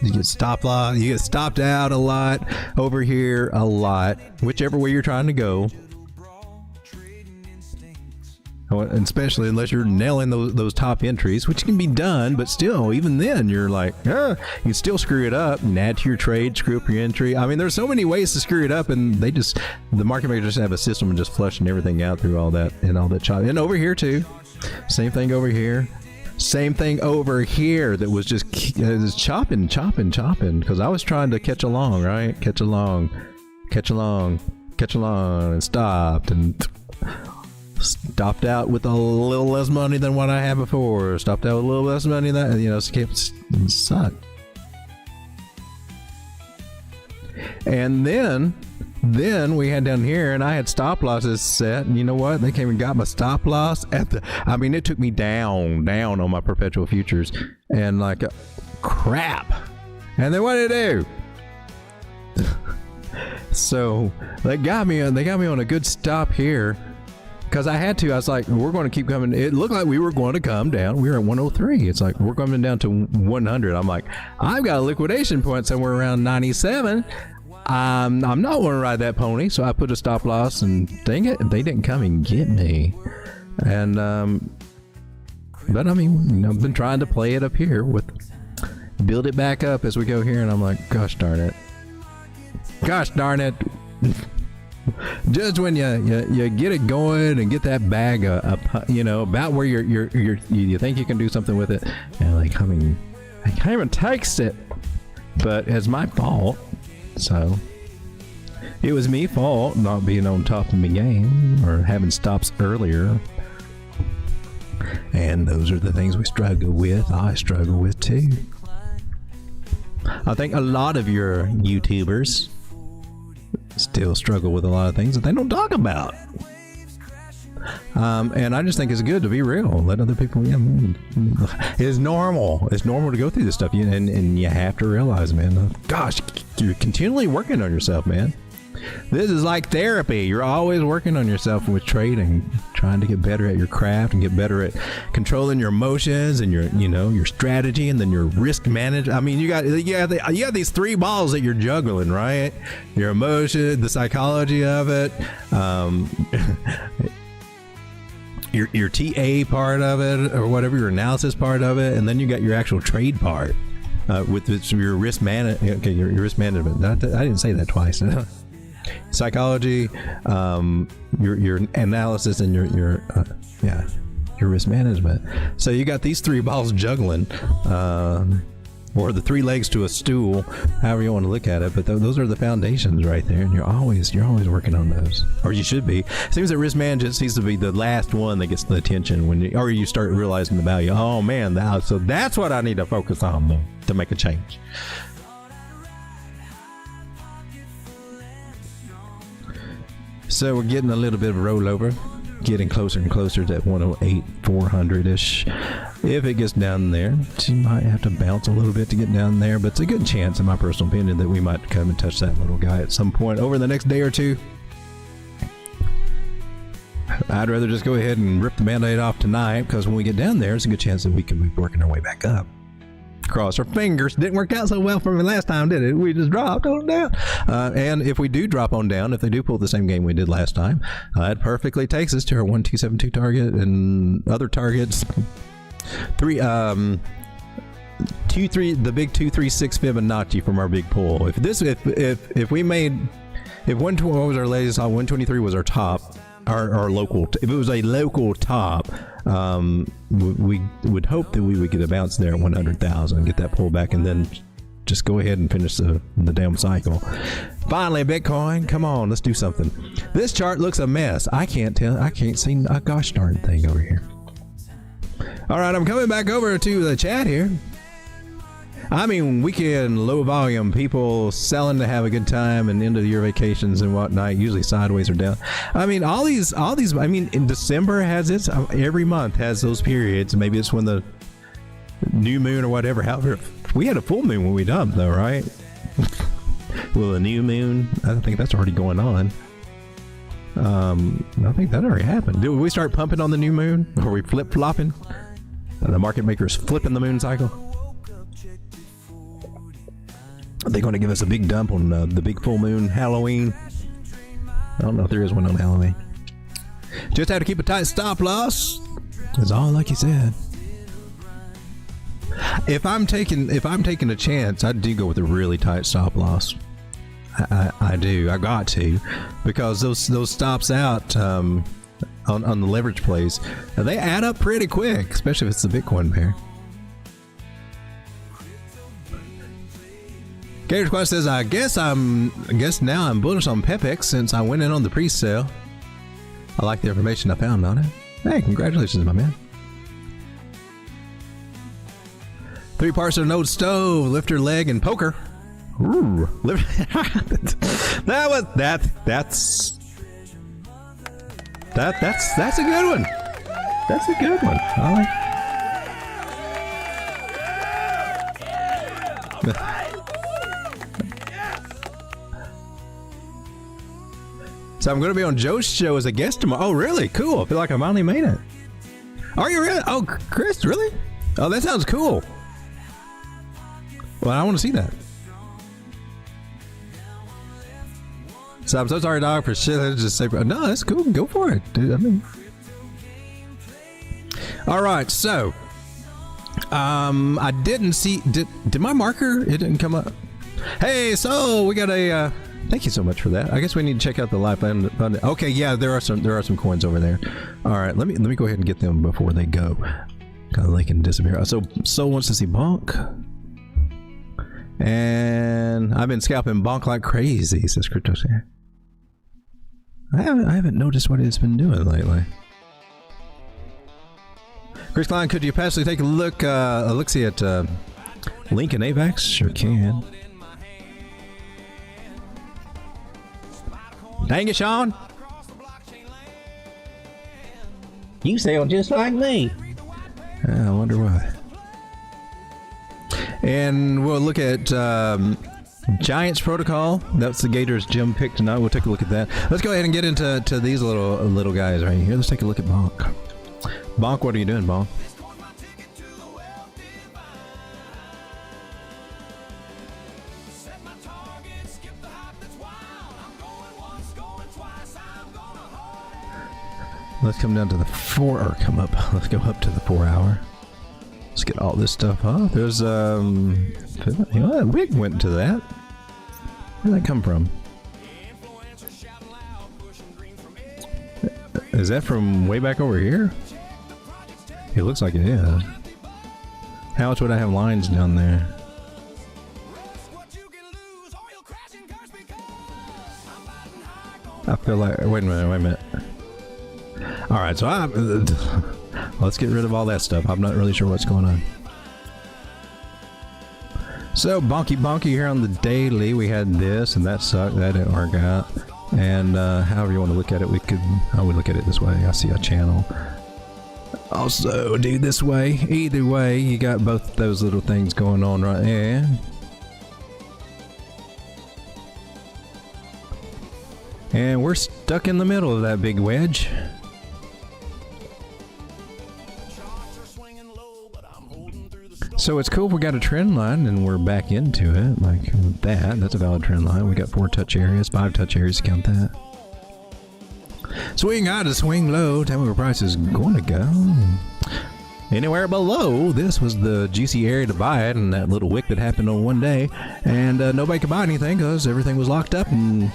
you get stop loss, you get stopped out a lot over here, a lot, whichever way you're trying to go. And especially unless you're nailing those top entries, which can be done, but still, even then, you're like, you can still screw it up and add to your trade, screw up your entry. I mean, there's so many ways to screw it up, and the market makers just have a system of just flushing everything out through all that and all that chop. And over here too, same thing over here. Same thing over here that was just chopping, because I was trying to catch along, right? Catch along, and stopped, and stopped out with a little less money than what I had before. Stopped out with a little less money than, sucked. And then we had down here, and I had stop losses set, and you know what? They came and got my stop loss it took me down on my perpetual futures, and like, crap. And then what did they do? So they got me on a good stop here. Because I had to. I was like, we're going to keep coming. It looked like we were going to come down. We were at 103. It's like, we're coming down to 100. I'm like, I've got a liquidation point somewhere around 97. I'm not going to ride that pony. So I put a stop loss, and dang it, they didn't come and get me. And, but I mean, I've been trying to play it up here build it back up as we go here. And I'm like, gosh darn it. Just when you get it going and get that bag about where you think you can do something with it, and like, I mean, I can't even taste it, but it's my fault. So it was me fault not being on top of my game or having stops earlier. And those are the things we struggle with. I struggle with too. I think a lot of your YouTubers still struggle with a lot of things that they don't talk about. And I just think it's good to be real. Let other people, it's normal. It's normal to go through this stuff. And you have to realize, man, gosh, you're continually working on yourself, man. This is like therapy. You're always working on yourself with trading, trying to get better at your craft and get better at controlling your emotions and your strategy, and then your risk management. I mean, you got these three balls that you're juggling, right? Your emotion, the psychology of it, your TA part of it, or whatever, your analysis part of it, and then you got your actual trade part with your risk management. Okay, your risk management. I didn't say that twice. Psychology, your analysis, and your risk management. So you got these three balls juggling, or the three legs to a stool, however you want to look at it. But those are the foundations right there, and you're always working on those, or you should be. It seems that risk management seems to be the last one that gets the attention when you start realizing the value. Oh man, so that's what I need to focus on though, to make a change. So we're getting a little bit of a rollover, getting closer and closer to that 108, 400-ish. If it gets down there, you might have to bounce a little bit to get down there, but it's a good chance, in my personal opinion, that we might come and touch that little guy at some point over the next day or two. I'd rather just go ahead and rip the Band-Aid off tonight, because when we get down there, it's a good chance that we can be working our way back up. Cross our fingers. Didn't work out so well for me last time, did it? We just dropped on down. And if we do drop on down, if they do pull the same game we did last time, it perfectly takes us to our 1272 target and other targets. The big 236 Fibonacci from our big pull. If we made, if 120 was our latest, 123 was our top. Our local, if it was a local top, we would hope that we would get a bounce there at 100,000 and get that pullback, and then just go ahead and finish the damn cycle. Finally, Bitcoin, come on, let's do something. This chart looks a mess. I can't see a gosh darn thing over here. All right, I'm coming back over to the chat here. I mean, weekend, low volume, people selling to have a good time and end of the year vacations and whatnot, usually sideways or down. I mean, all these, I mean, in December has its, every month has those periods. Maybe it's when the new moon or whatever. However, we had a full moon when we dumped though, right? Well, a new moon, I think that's already going on. I think that already happened. Did we start pumping on the new moon? Or we flip-flopping? The market makers flipping the moon cycle? Are they going to give us a big dump on the big full moon Halloween? I don't know if there is one on Halloween. Just have to keep a tight stop loss. That's all, like you said. If I'm taking a chance, I do go with a really tight stop loss. I do. I got to, because those stops out on the leverage plays, they add up pretty quick, especially if it's the Bitcoin pair. Gator's Quest says, I guess now I'm bullish on PepX since I went in on the pre-sale. I like the information I found on it. Hey, congratulations, my man. 3 parts of a node stove, lifter, leg, and poker. Ooh, that's a good one. That's a good one. I like. So I'm going to be on Joe's show as a guest tomorrow. Oh, really? Cool. I feel like I finally made it. Are you really? Oh, Chris, really? Oh, that sounds cool. Well, I want to see that. So I'm so sorry, dog, for shit. I just say, no, that's cool. Go for it, dude. I mean, all right. So, I didn't see. Did my marker? It didn't come up. Hey, so we got a. Thank you so much for that. I guess we need to check out the live fund. Okay, yeah, there are some coins over there. All right, let me go ahead and get them before they go. Kind of they can disappear. So wants to see Bonk. And I've been scalping Bonk like crazy, says Crypto. I haven't noticed what it's been doing lately. Chris Klein, could you possibly take a look-see at Link and AVAX? Sure can. Dang it, Sean. You sound just like me. I wonder why. And we'll look at Giants Protocol. That's the Gators Jim pick tonight. We'll take a look at that. Let's go ahead and get into these little guys right here. Let's take a look at Bonk. Bonk, what are you doing, Bonk? Let's come down to the 4 or come up. Let's go up to the 4 hour. Let's get all this stuff up. There's you know, that wig went into that. Where'd that come from? Is that from way back over here? It looks like it is. How much would I have lines down there? I feel like, wait a minute. All right, so let's get rid of all that stuff. I'm not really sure what's going on. So bonky here on the daily, we had this, and that sucked. That didn't work out. And however you want to look at it, I would look at it this way. I see a channel. Also, do this way. Either way, you got both those little things going on right there. And we're stuck in the middle of that big wedge. So it's cool we got a trend line and we're back into it like that. That's a valid trend line. We got 4 touch areas, 5 touch areas to count that. Swing high to swing low. Tell me where price is going to go. Anywhere below, this was the juicy area to buy it, and that little wick that happened on one day. And nobody could buy anything because everything was locked up and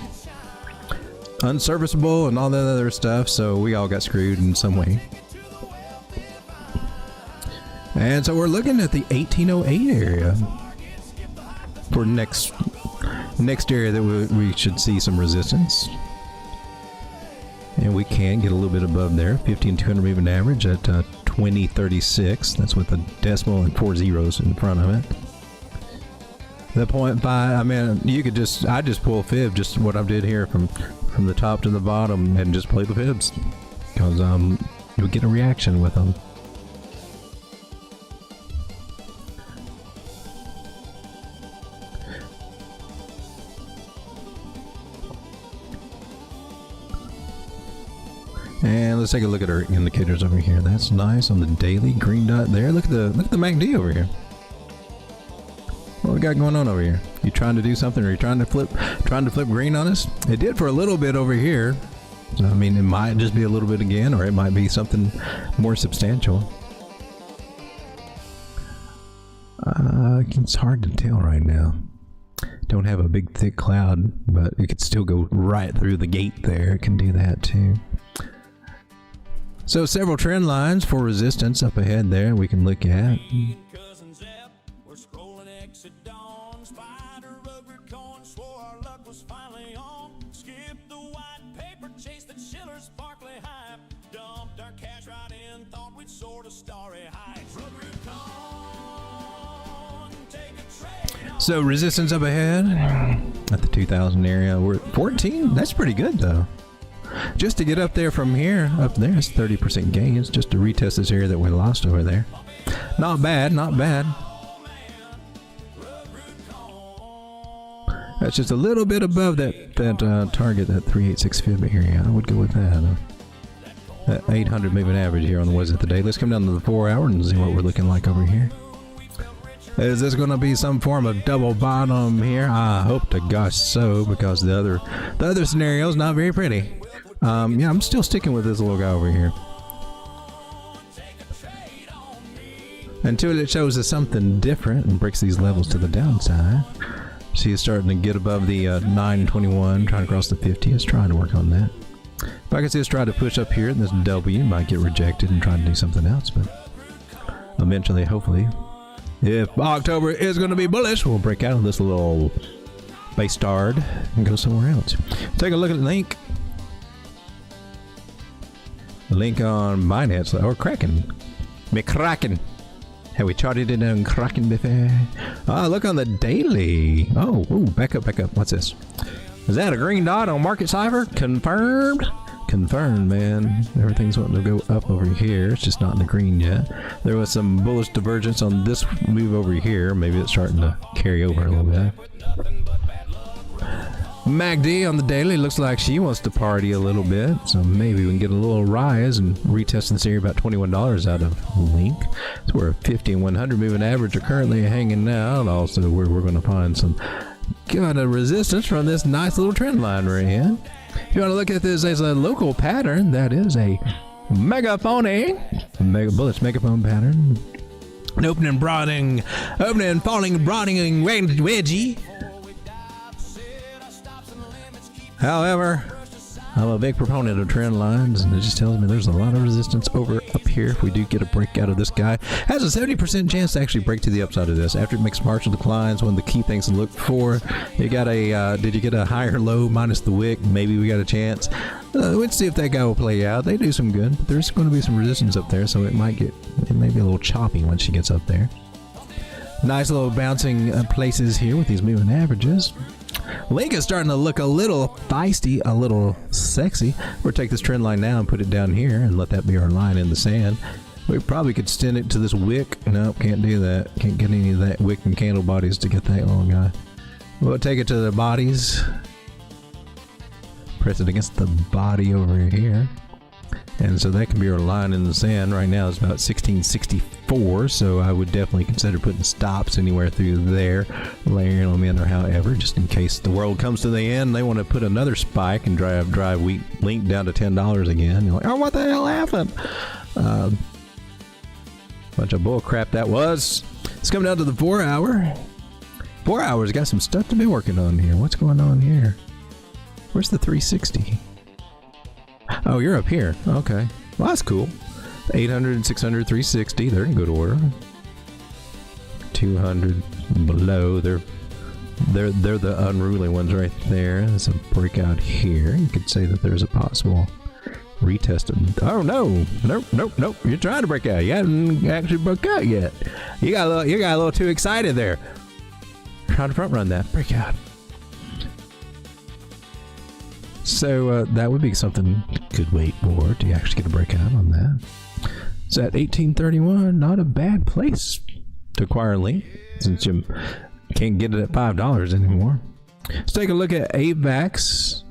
unserviceable and all that other stuff. So we all got screwed in some way. And so we're looking at the 1808 area for next area that we should see some resistance. And we can get a little bit above there. 15-200 moving average at 2036. That's with a decimal and 4 zeros in front of it. The 0.5, I mean, I just pull fib, just what I did here from the top to the bottom, and just play the fibs. Because you'll get a reaction with them. And let's take a look at our indicators over here. That's nice on the daily green dot there. Look at the MACD over here. What we got going on over here? You trying to do something, or you trying to flip green on us? It did for a little bit over here. So, I mean, it might just be a little bit again, or it might be something more substantial. It's hard to tell right now. Don't have a big thick cloud, but it could still go right through the gate there. It can do that too. So several trend lines for resistance up ahead there we can look at. So resistance up ahead at the 2000 area. We're at 14. That's pretty good though. Just to get up there from here, up there, it's 30% gains just to retest this area that we lost over there. Not bad, not bad. That's just a little bit above that target, that 386 fib area. I would go with that. That 800 moving average here on the was it the day. Let's come down to the 4 hour and see what we're looking like over here. Is this going to be some form of double bottom here? I hope to gosh so, because the other scenario is not very pretty. Yeah, I'm still sticking with this little guy over here until it shows us something different and breaks these levels to the downside. See, it's starting to get above the 921, trying to cross the 50. It's trying to work on that. If I can see us try to push up here, this W might get rejected and try to do something else, but eventually, hopefully, if October is going to be bullish, we'll break out of this little base stard and go somewhere else. Take a look at the link. The link on Binance or Kraken. McCracken. Have we charted it on Kraken before? Ah, look on the daily. Oh, ooh, back up. What's this? Is that a green dot on Market Cipher? Confirmed. confirmed, man. Everything's wanting to go up over here. It's just not in the green yet. There was some bullish divergence on this move over here. Maybe it's starting to carry over a little bit. MACD on the daily looks like she wants to party a little bit, so maybe we can get a little rise and retest this area about $21 out of Link. So we're 50 and 100 moving average are currently hanging out. Also, we're going to find some kind of resistance from this nice little trend line we're in. If you want to look at this as a local pattern, that is a bullish megaphone pattern. An opening, falling, broadening wedgie. However, I'm a big proponent of trend lines, and it just tells me there's a lot of resistance over up here. If we do get a break out of this guy, has a 70% chance to actually break to the upside of this. After it makes partial declines, one of the key things to look for. You got a, did you get a higher low minus the wick? Maybe we got a chance. Let's see if that guy will play out. They do some good, but there's going to be some resistance up there, so it may be a little choppy once she gets up there. Nice little bouncing places here with these moving averages. Link is starting to look a little feisty, a little sexy. We'll take this trend line now and put it down here and let that be our line in the sand. We probably could extend it to this wick. Nope, can't do that. Can't get any of that wick and candle bodies to get that little guy. We'll take it to the bodies. Press it against the body over here. And so that can be our line in the sand. Right now it's about 1664, so I would definitely consider putting stops anywhere through there, layering them in or however, just in case the world comes to the end and they want to put another spike and drive Link down to $10 again. You're like, oh, what the hell happened? Bunch of bull crap that was. It's coming down to the 4 hour. 4 hours got some stuff to be working on here. What's going on here? Where's the 360? Oh, you're up here. Okay. Well, that's cool. 800, 600, 360. They're in good order. 200 below. They're the unruly ones right there. There's a breakout here. You could say that there's a possible retest of. Oh no! Nope. You're trying to break out. You haven't actually broke out yet. You got a little too excited there. Trying to front run that breakout. So that would be something you could wait for to actually get a breakout on that. So at 1831, not a bad place to acquire Link, since you can't get it at $5 anymore. Let's take a look at AVAX.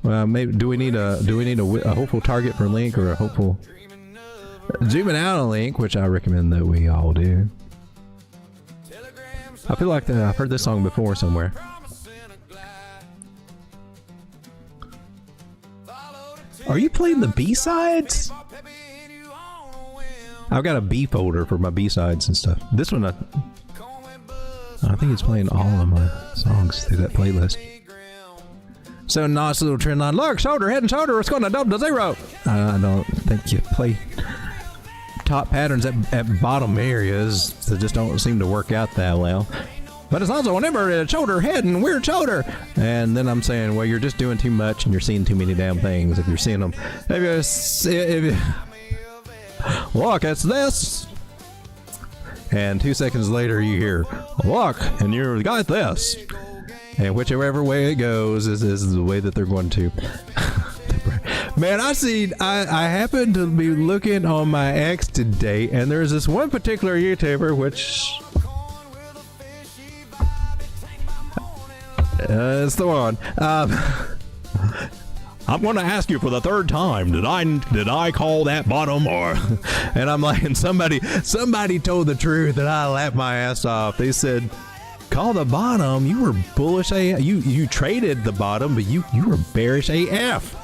Well, maybe do we need a hopeful target for Link, or a hopeful zooming out on Link, which I recommend that we all do. I feel like I've heard this song before somewhere. Are you playing the B-sides? I've got a B folder for my B-sides and stuff. This one, I think it's playing all of my songs through that playlist. So nice little trend line. Look, shoulder, head and shoulder. It's going to double to zero. I don't think you play top patterns at bottom areas that just don't seem to work out that well. But it's also whenever a shoulder, head, and weird shoulder. And then I'm saying, well, you're just doing too much and you're seeing too many damn things. If you're seeing them, look, it's this. And 2 seconds later, you hear, look, and you got this. And whichever way it goes is the way that they're going to. Man, I happened to be looking on my X today, and there's this one particular YouTuber, which... it's the one. I'm going to ask you for the third time. Did I call that bottom, or? And I'm like, and somebody told the truth, and I laughed my ass off. They said, call the bottom. You were bullish AF. You traded the bottom, but you were bearish AF.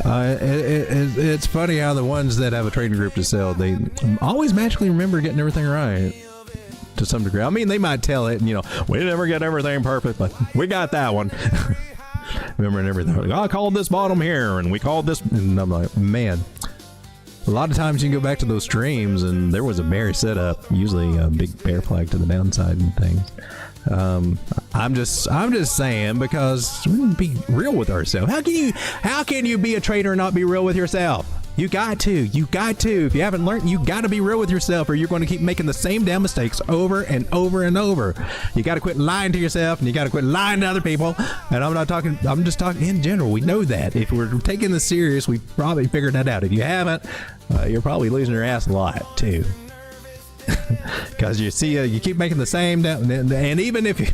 It's funny how the ones that have a trading group to sell, they always magically remember getting everything right. To some degree. I mean, they might tell it, and we never get everything perfect, but we got that one. Remembering everything. Like, I called this bottom here, and we called this, and I'm like, man. A lot of times you can go back to those streams, and there was a bearish setup, usually a big bear flag to the downside and things. I'm just saying, because we need to be real with ourselves. How can you be a trader and not be real with yourself? You got to. If you haven't learned, you got to be real with yourself, or you're going to keep making the same damn mistakes over and over and over. You got to quit lying to yourself, and you got to quit lying to other people. And I'm just talking in general. We know that. If we're taking this serious, we probably figured that out. If you haven't, you're probably losing your ass a lot too. Because you see, you keep making the same, and even if you,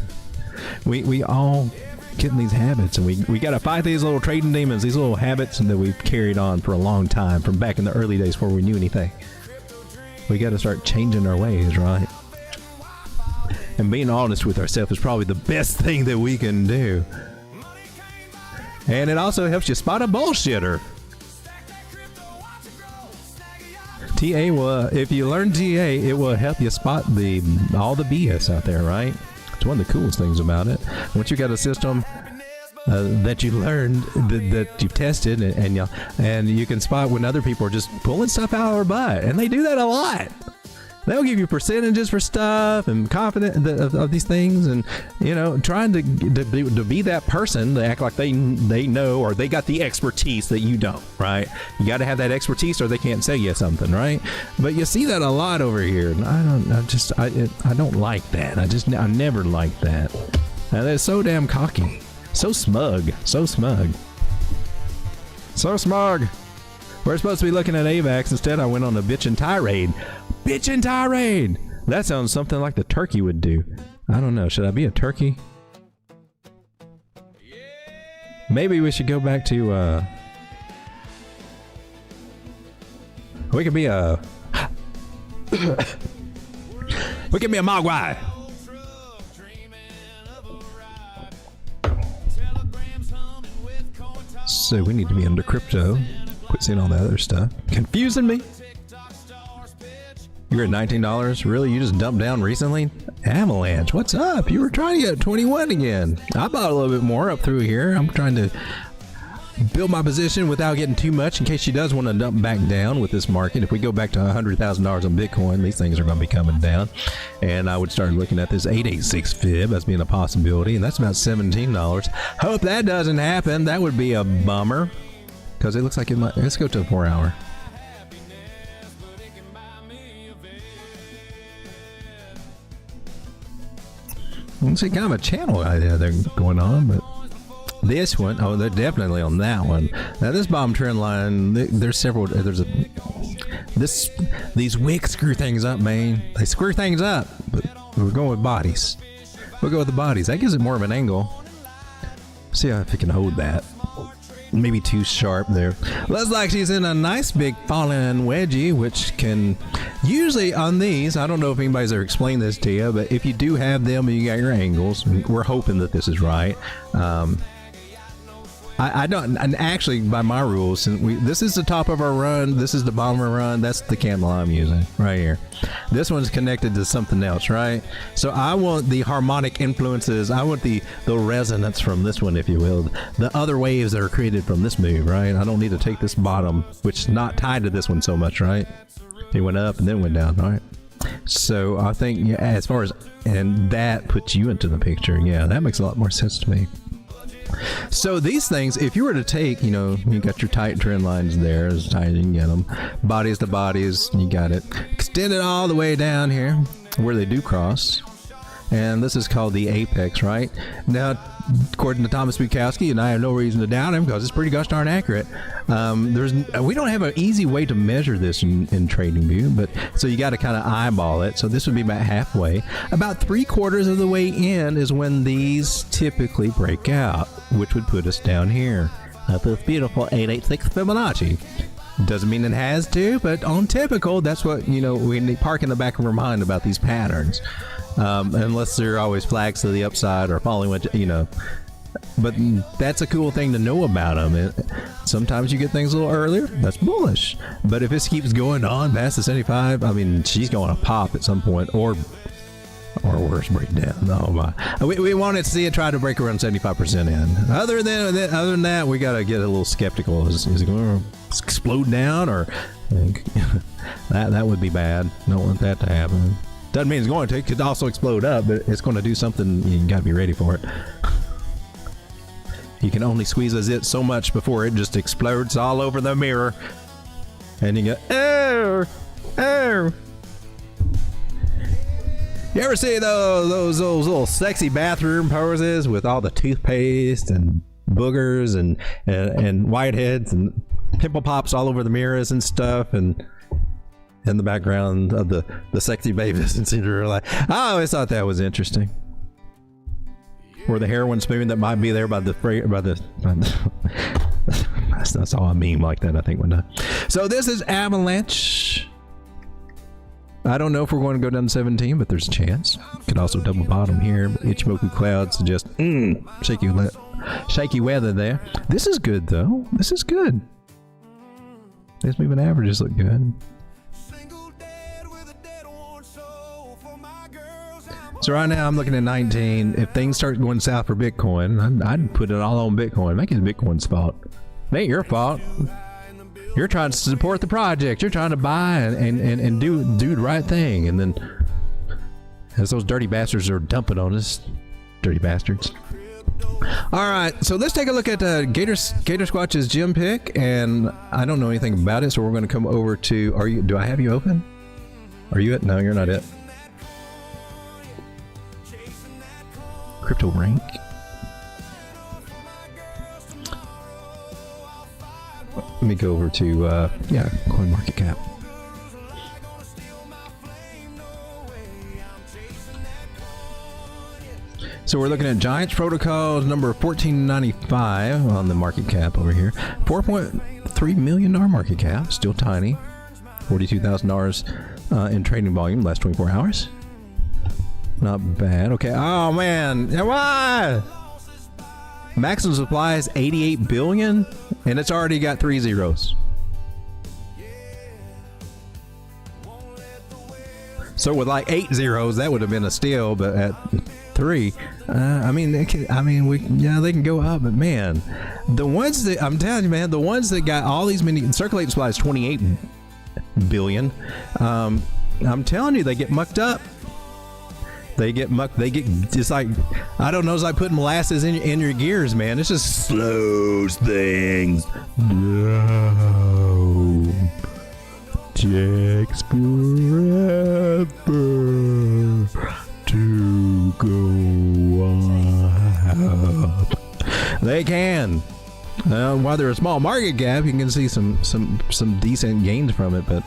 we all get in these habits, and we got to fight these little trading demons, these little habits, and that we've carried on for a long time, from back in the early days before we knew anything. We got to start changing our ways, right? And being honest with ourselves is probably the best thing that we can do. And it also helps you spot a bullshitter. TA will, if you learn TA, it will help you spot all the BS out there, right? It's one of the coolest things about it. Once you got a system that you learned, that you've tested, and you can spot when other people are just pulling stuff out of their butt, and they do that a lot. They'll give you percentages for stuff and confident of these things, and trying to be that person, to act like they know, or they got the expertise that you don't, right? You got to have that expertise, or they can't sell you something, right? But you see that a lot over here, and I don't like that. I never liked that. And they're so damn cocky, so smug. We're supposed to be looking at AVAX. Instead, I went on a bitchin' tirade. That sounds something like the turkey would do. I don't know. Should I be a turkey? Maybe we should go back to, we could be a mogwai. So we need to be under crypto. Quit seeing all that other stuff. Confusing me. You're at $19? Really? You just dumped down recently? Avalanche, what's up? You were trying to get 21 again. I bought a little bit more up through here. I'm trying to build my position without getting too much, in case she does want to dump back down with this market. If we go back to $100,000 on Bitcoin, these things are going to be coming down. And I would start looking at this 886 fib as being a possibility, and that's about $17. Hope that doesn't happen. That would be a bummer, because it looks like it might. Let's go to a 4 hour. Let's see, kind of a channel idea they're going on, but this one, oh, they're definitely on that one. Now this bottom trend line, there's several. These wicks screw things up, man. They screw things up, but we're going with bodies. We'll go with the bodies. That gives it more of an angle. See if it can hold that. Maybe too sharp there. Looks like she's in a nice big falling wedgie, which can usually on these, I don't know if anybody's ever explained this to you, but if you do have them and you got your angles, we're hoping that this is right. I don't, and actually by my rules, this is the top of our run, this is the bottom of our run, that's the candle I'm using right here. This one's connected to something else, right? So I want the harmonic influences, I want the resonance from this one, if you will, the other waves that are created from this move, right? I don't need to take this bottom, which is not tied to this one so much, right? It went up and then went down, right? So I think, yeah, as far as, and that puts you into the picture, yeah, that makes a lot more sense to me. So these things, if you were to take, you got your tight trend lines there, as tight as you can get them, bodies to bodies, you got it, extend it all the way down here where they do cross, and this is called the apex, right? Now, according to Thomas Bukowski, and I have no reason to doubt him because it's pretty gosh darn accurate, we don't have an easy way to measure this in TradingView, but so you got to kind of eyeball it. So this would be about halfway. About 3/4 of the way in is when these typically break out, which would put us down here at this beautiful 886 Fibonacci. Doesn't mean it has to, but on typical, that's what we park in the back of our mind about these patterns. Unless there are always flags to the upside or falling, but that's a cool thing to know about them. Sometimes you get things a little earlier, that's bullish. But if this keeps going on past the 75, I mean, she's going to pop at some point, or worse, break down. Oh my! We wanted to see it try to break around 75% in. Other than that, we got to get a little skeptical. Is it going to explode down, or that would be bad. Don't want that to happen. Doesn't mean it's going to. It could also explode up, but it's going to do something. You got to be ready for it. You can only squeeze a zit so much before it just explodes all over the mirror. And you go, oh, oh. You ever see those little sexy bathroom poses with all the toothpaste and boogers and whiteheads and pimple pops all over the mirrors and stuff, and in the background of the sexy babies and Cinderella? I always thought that was interesting. Or the heroin spoon that might be there by the I saw a meme like that, I think, one time. So this is Avalanche. I don't know if we're going to go down to 17, but there's a chance. Could also double bottom here. But Ichimoku Cloud suggests shaky weather there. This is good, though. This is good. These moving averages look good. So right now I'm looking at 19. If things start going south for Bitcoin, I'd put it all on Bitcoin. Make it Bitcoin's fault. It ain't your fault. You're trying to support the project. You're trying to buy and do the right thing. And then as those dirty bastards are dumping on us, dirty bastards. All right, so let's take a look at Gator Squatch's gym pick, and I don't know anything about it, so we're going to come over to. Do I have you open? Are you it? No, you're not it. Crypto rank. Let me go over to CoinMarketCap. So we're looking at Giants Protocols number 1495 on the market cap over here. $4.3 million market cap, still tiny. $42,000 in trading volume last 24 hours. Not bad. Okay. Oh man, why? Maximum supply is 88 billion, and it's already got 3 zeros. So with like 8 zeros, that would have been a steal, but at 3, they can go up, but man, the ones that I'm telling you, man, the ones that got all these many circulating supply is 28 billion. I'm telling you, they get mucked up. They get just like, I don't know, it's like putting molasses in your gears, man. It just slows things down. Takes forever to go up. They can. While they're a small market cap, you can see some decent gains from it, but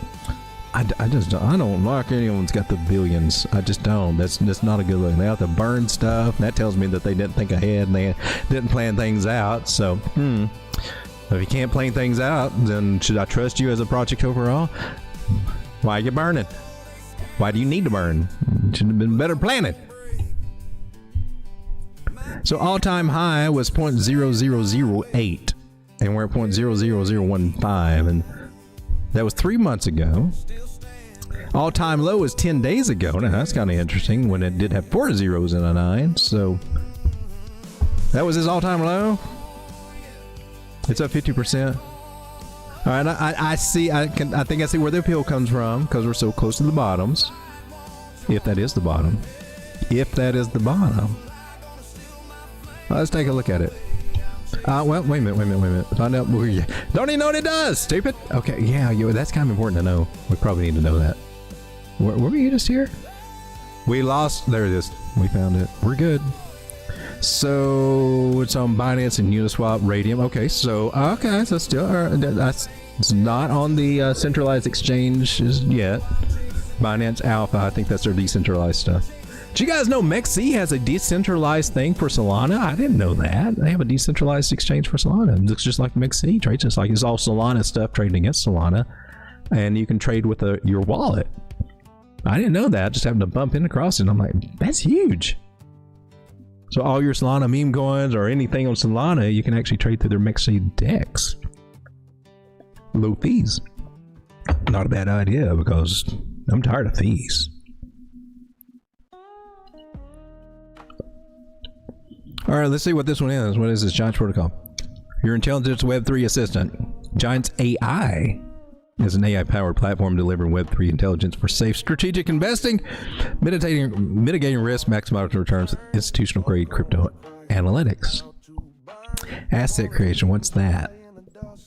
I don't like anyone's got the billions. I just don't. That's not a good look. They have to burn stuff. That tells me that they didn't think ahead and they didn't plan things out. So, if you can't plan things out, then should I trust you as a project overall? Why are you burning? Why do you need to burn? Should have been better planning. So all-time high was 0.0008, and we're at 0.00015, and that was 3 months ago. All-time low was 10 days ago. Now that's kind of interesting when it did have 4 zeros and a 9. So that was his all-time low. It's up 50%. All right, I see. I think I see where the appeal comes from because we're so close to the bottoms. If that is the bottom. If that is the bottom. Let's take a look at it. Well, wait a minute. Find out where you don't even know what it does, stupid. Okay, yeah, that's kind of important to know. We probably need to know that. Where were you just here? We lost. There it is. We found it. We're good. So it's on Binance and Uniswap, Radium. Okay, so still it's not on the centralized exchanges yet. Binance Alpha, I think that's their decentralized stuff. Did you guys know MEXC has a decentralized thing for Solana? I didn't know that. They have a decentralized exchange for Solana. It looks just like MEXC trades, just like it's all Solana stuff trading against Solana, and you can trade with your wallet. I didn't know that. Just happened to bump in across it. And I'm like, that's huge. So all your Solana meme coins or anything on Solana, you can actually trade through their MEXC DEX. Low fees. Not a bad idea because I'm tired of fees. All right, let's see what this one is. What is this? Giants Protocol. Your intelligence Web3 assistant. Giants AI is an AI-powered platform delivering Web3 intelligence for safe strategic investing, mitigating risk, maximizing returns with institutional-grade crypto analytics. Asset creation, what's that?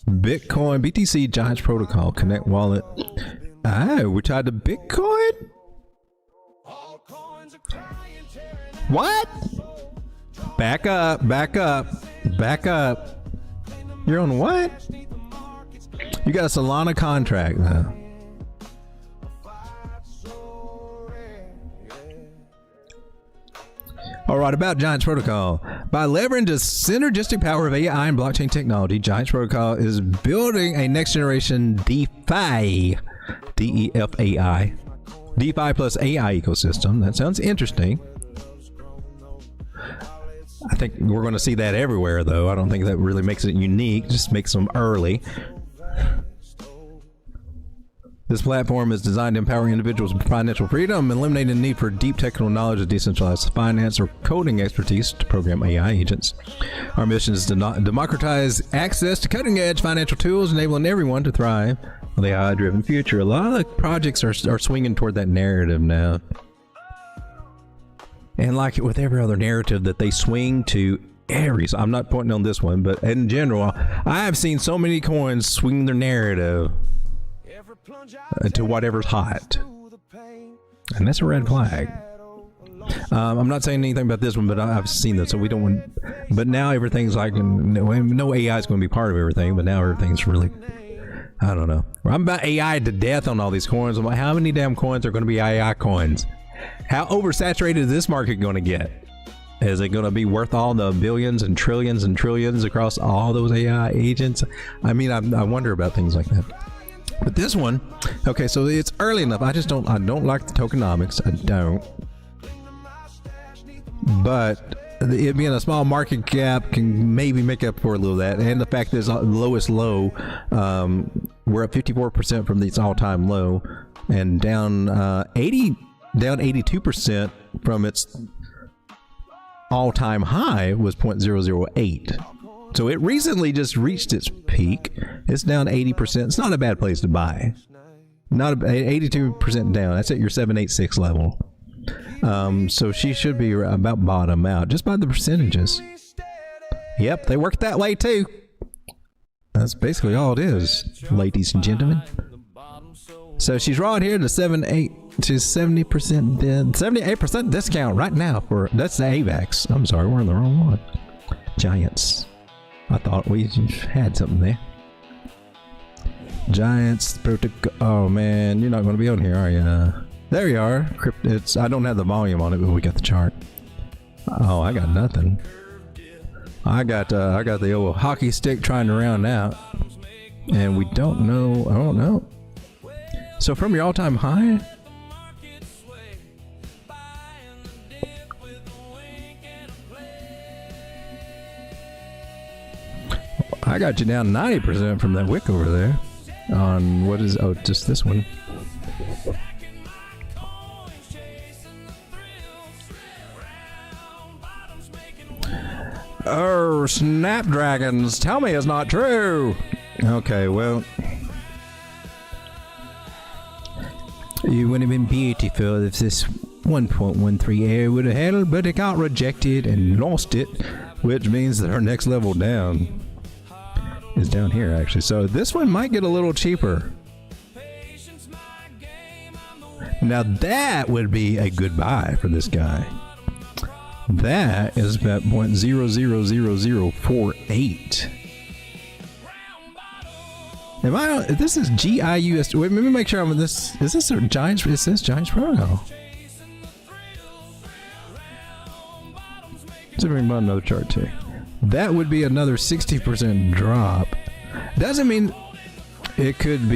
Bitcoin, BTC, Giants Protocol, Connect Wallet. Oh, we're tied to Bitcoin? What? Back up, back up, back up. You're on what? You got a Solana contract now. All right, about Giants Protocol. By leveraging the synergistic power of AI and blockchain technology, Giants Protocol is building a next-generation DeFi, D-E-F-A-I, DeFi plus AI ecosystem. That sounds interesting. I think we're going to see that everywhere, though. I don't think that really makes it unique, just makes them early. This platform is designed to empower individuals with financial freedom, eliminating the need for deep technical knowledge of decentralized finance or coding expertise to program AI agents. Our mission is to democratize access to cutting-edge financial tools, enabling everyone to thrive with an AI-driven future. A lot of the projects are swinging toward that narrative now. And like with every other narrative that they swing to, I'm not pointing on this one, but in general, I have seen so many coins swing their narrative to whatever's hot, and that's a red flag. I'm not saying anything about this one, but I've seen this, so we don't want. But now everything's like no AI is going to be part of everything, but now everything's really, I don't know. I'm about AI to death on all these coins. I'm like, how many damn coins are going to be AI coins? How oversaturated is this market going to get? Is it going to be worth all the billions and trillions across all those AI agents? I mean, I wonder about things like that. But this one, okay, so it's early enough. I don't like the tokenomics. I don't. But it being a small market cap can maybe make up for a little of that. And the fact that it's the lowest low, we're up 54% from its all-time low, and down 82% from its all-time high was 0.008. So it recently just reached its peak. It's down 80%. It's not a bad place to buy. Not 82% down. That's at your 786 level. So she should be about bottom out just by the percentages. Yep, they work that way too. That's basically all it is, ladies and gentlemen. So she's right here to 70% then 78% discount right now for that's the AVAX. I'm sorry, we're in the wrong one. Giants. I thought we had something there. Giants Protocol. Oh man, you're not going to be on here, are you? There you are. I don't have the volume on it, but we got the chart. Oh, I got nothing. I got the old hockey stick trying to round out, and we don't know. I don't know. So from your all-time high. I got you down 90% from that wick over there on what is, oh, just this one. Oh, snapdragons, tell me it's not true. Okay, well, it would have been beautiful if this 1.13 air would have handled, but it got rejected and lost it, which means that our next level down is down here actually. So this one might get a little cheaper. Now that would be a good buy for this guy. That is about 0.000048. Am I on, this is GIUS. Wait, let me make sure I'm on this. Is this a Giants? It says Giants Protocol. Let's bring about another chart too. That would be another 60% drop. Doesn't mean it could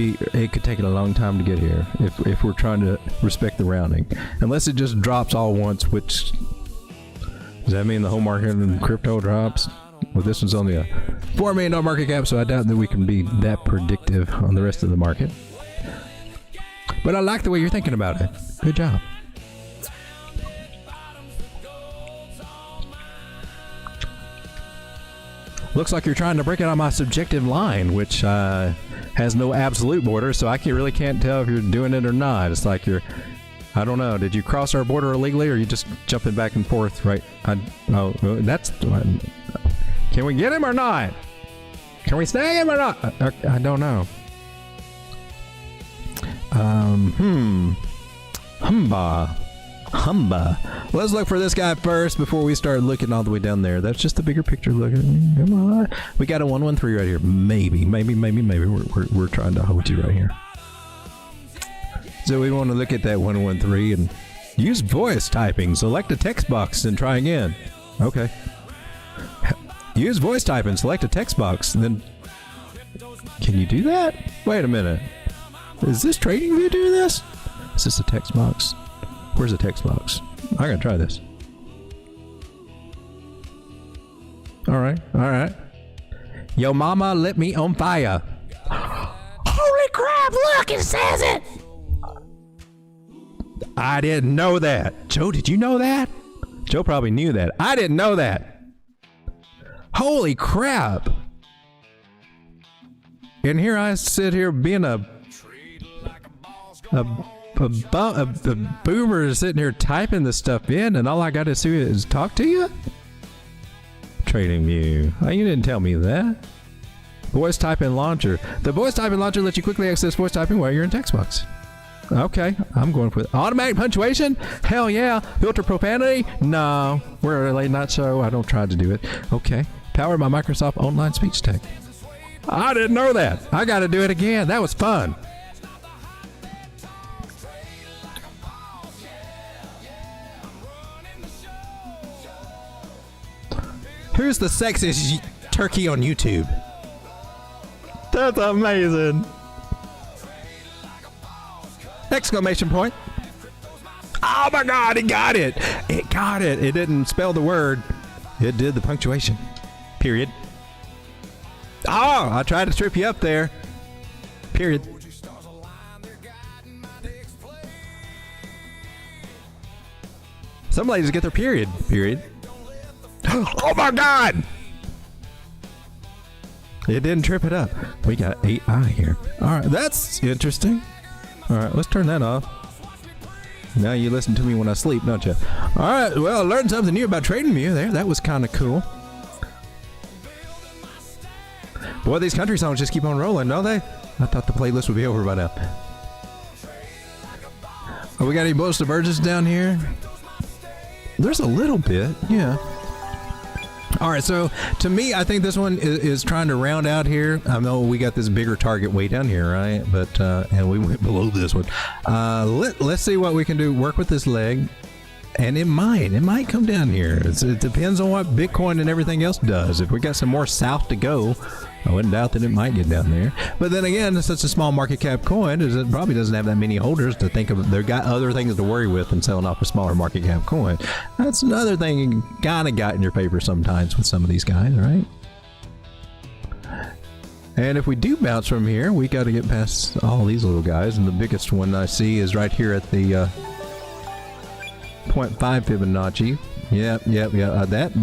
take it a long time to get here if we're trying to respect the rounding. Unless it just drops all once, which does that mean the whole market in crypto drops? Well, this one's only a $4 million market cap, so I doubt that we can be that predictive on the rest of the market. But I like the way you're thinking about it. Good job. Looks like you're trying to break it on my subjective line, which has no absolute border, so I really can't tell if you're doing it or not. It's like you're, I don't know, did you cross our border illegally, or are you just jumping back and forth, right? Oh, that's, can we get him or not? Can we snag him or not? I don't know. Humba. Let's look for this guy first before we start looking all the way down there. That's just the bigger picture. Look at me. Come on. We got a 113 right here. Maybe. We're trying to hold you right here. So we want to look at that 113 and use voice typing. Select a text box and try again. Okay. Use voice typing. Select a text box. Then can you do that? Wait a minute. Is this TradingView doing this? Is this a text box? Where's the text box? I'm gonna try this. All right. Yo mama lit me on fire. Holy crap, look, it says it. I didn't know that. Joe, did you know that? Joe probably knew that. I didn't know that. Holy crap. And here I sit here being a boomer is sitting here typing this stuff in, and all I got to do is talk to you? TradingView. Oh, you didn't tell me that. Voice typing launcher. The voice typing launcher lets you quickly access voice typing while you're in text box. Okay, I'm going for automatic punctuation. Hell yeah. Filter profanity? No, we're really not so. I don't try to do it. Okay. Powered by Microsoft Online Speech Tech. I didn't know that. I got to do it again. That was fun. Who's the sexiest turkey on YouTube? That's amazing. Exclamation point. Oh my God, it got it. It got it. It didn't spell the word. It did the punctuation. Period. Oh, I tried to trip you up there. Period. Some ladies get their period. Period. Oh my God! It didn't trip it up. We got AI here. Alright, that's interesting. Alright, let's turn that off. Now you listen to me when I sleep, don't you? Alright, well, I learned something new about TradingView there. That was kind of cool. Boy, these country songs just keep on rolling, don't they? I thought the playlist would be over by now. Oh, we got any Bullish Divergence down here? There's a little bit, yeah. All right, so to me, I think this one is trying to round out here. I know we got this bigger target way down here, right? But and we went below this one. Let's see what we can do. Work with this leg, and it might come down here. It depends on what Bitcoin and everything else does. If we got some more south to go, I wouldn't doubt that it might get down there. But then again, it's such a small market cap coin, it probably doesn't have that many holders to think of. They've got other things to worry with than selling off a smaller market cap coin. That's another thing you kind of got in your favor sometimes with some of these guys, right? And if we do bounce from here, we got to get past all these little guys. And the biggest one I see is right here at the 0.5 Fibonacci. Yep. That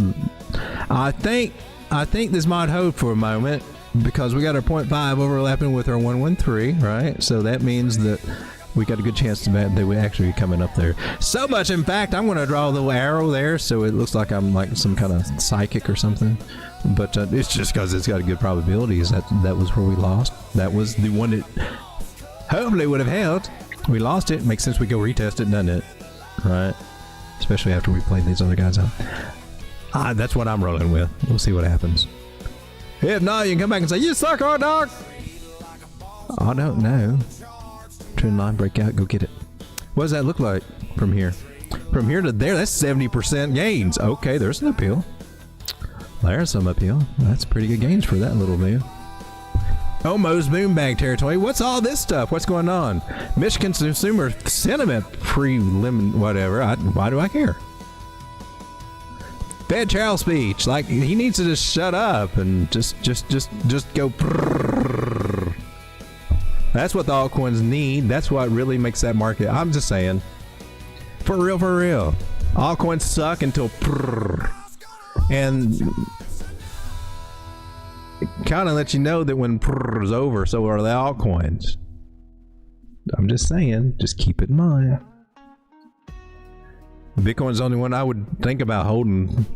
I think this might hold for a moment because we got our 0.5 overlapping with our 113, right? So that means that we got a good chance that we actually be coming up there. So much, in fact, I'm going to draw a little arrow there so it looks like I'm like some kind of psychic or something. But it's just because it's got a good probabilities. That was where we lost. That was the one that hopefully would have held. We lost it. Makes sense we go retest it, doesn't it? Right? Especially after we played these other guys out. That's what I'm rolling with. We'll see what happens. If not, you can come back and say, you suck, hard dog! I don't know. Trend line breakout, go get it. What does that look like from here? From here to there, that's 70% gains. Okay, there's an appeal. There's some appeal. That's pretty good gains for that little move. Almost moonbag territory. What's all this stuff? What's going on? Michigan consumer sentiment prelim whatever. Why do I care? Fed Charles speech. Like, he needs to just shut up and just go. Prrrr. That's what the altcoins need. That's what really makes that market. I'm just saying. For real. Altcoins suck until prrrr. And it kind of lets you know that when prrrr is over, so are the altcoins. I'm just saying. Just keep it in mind. Bitcoin's the only one I would think about holding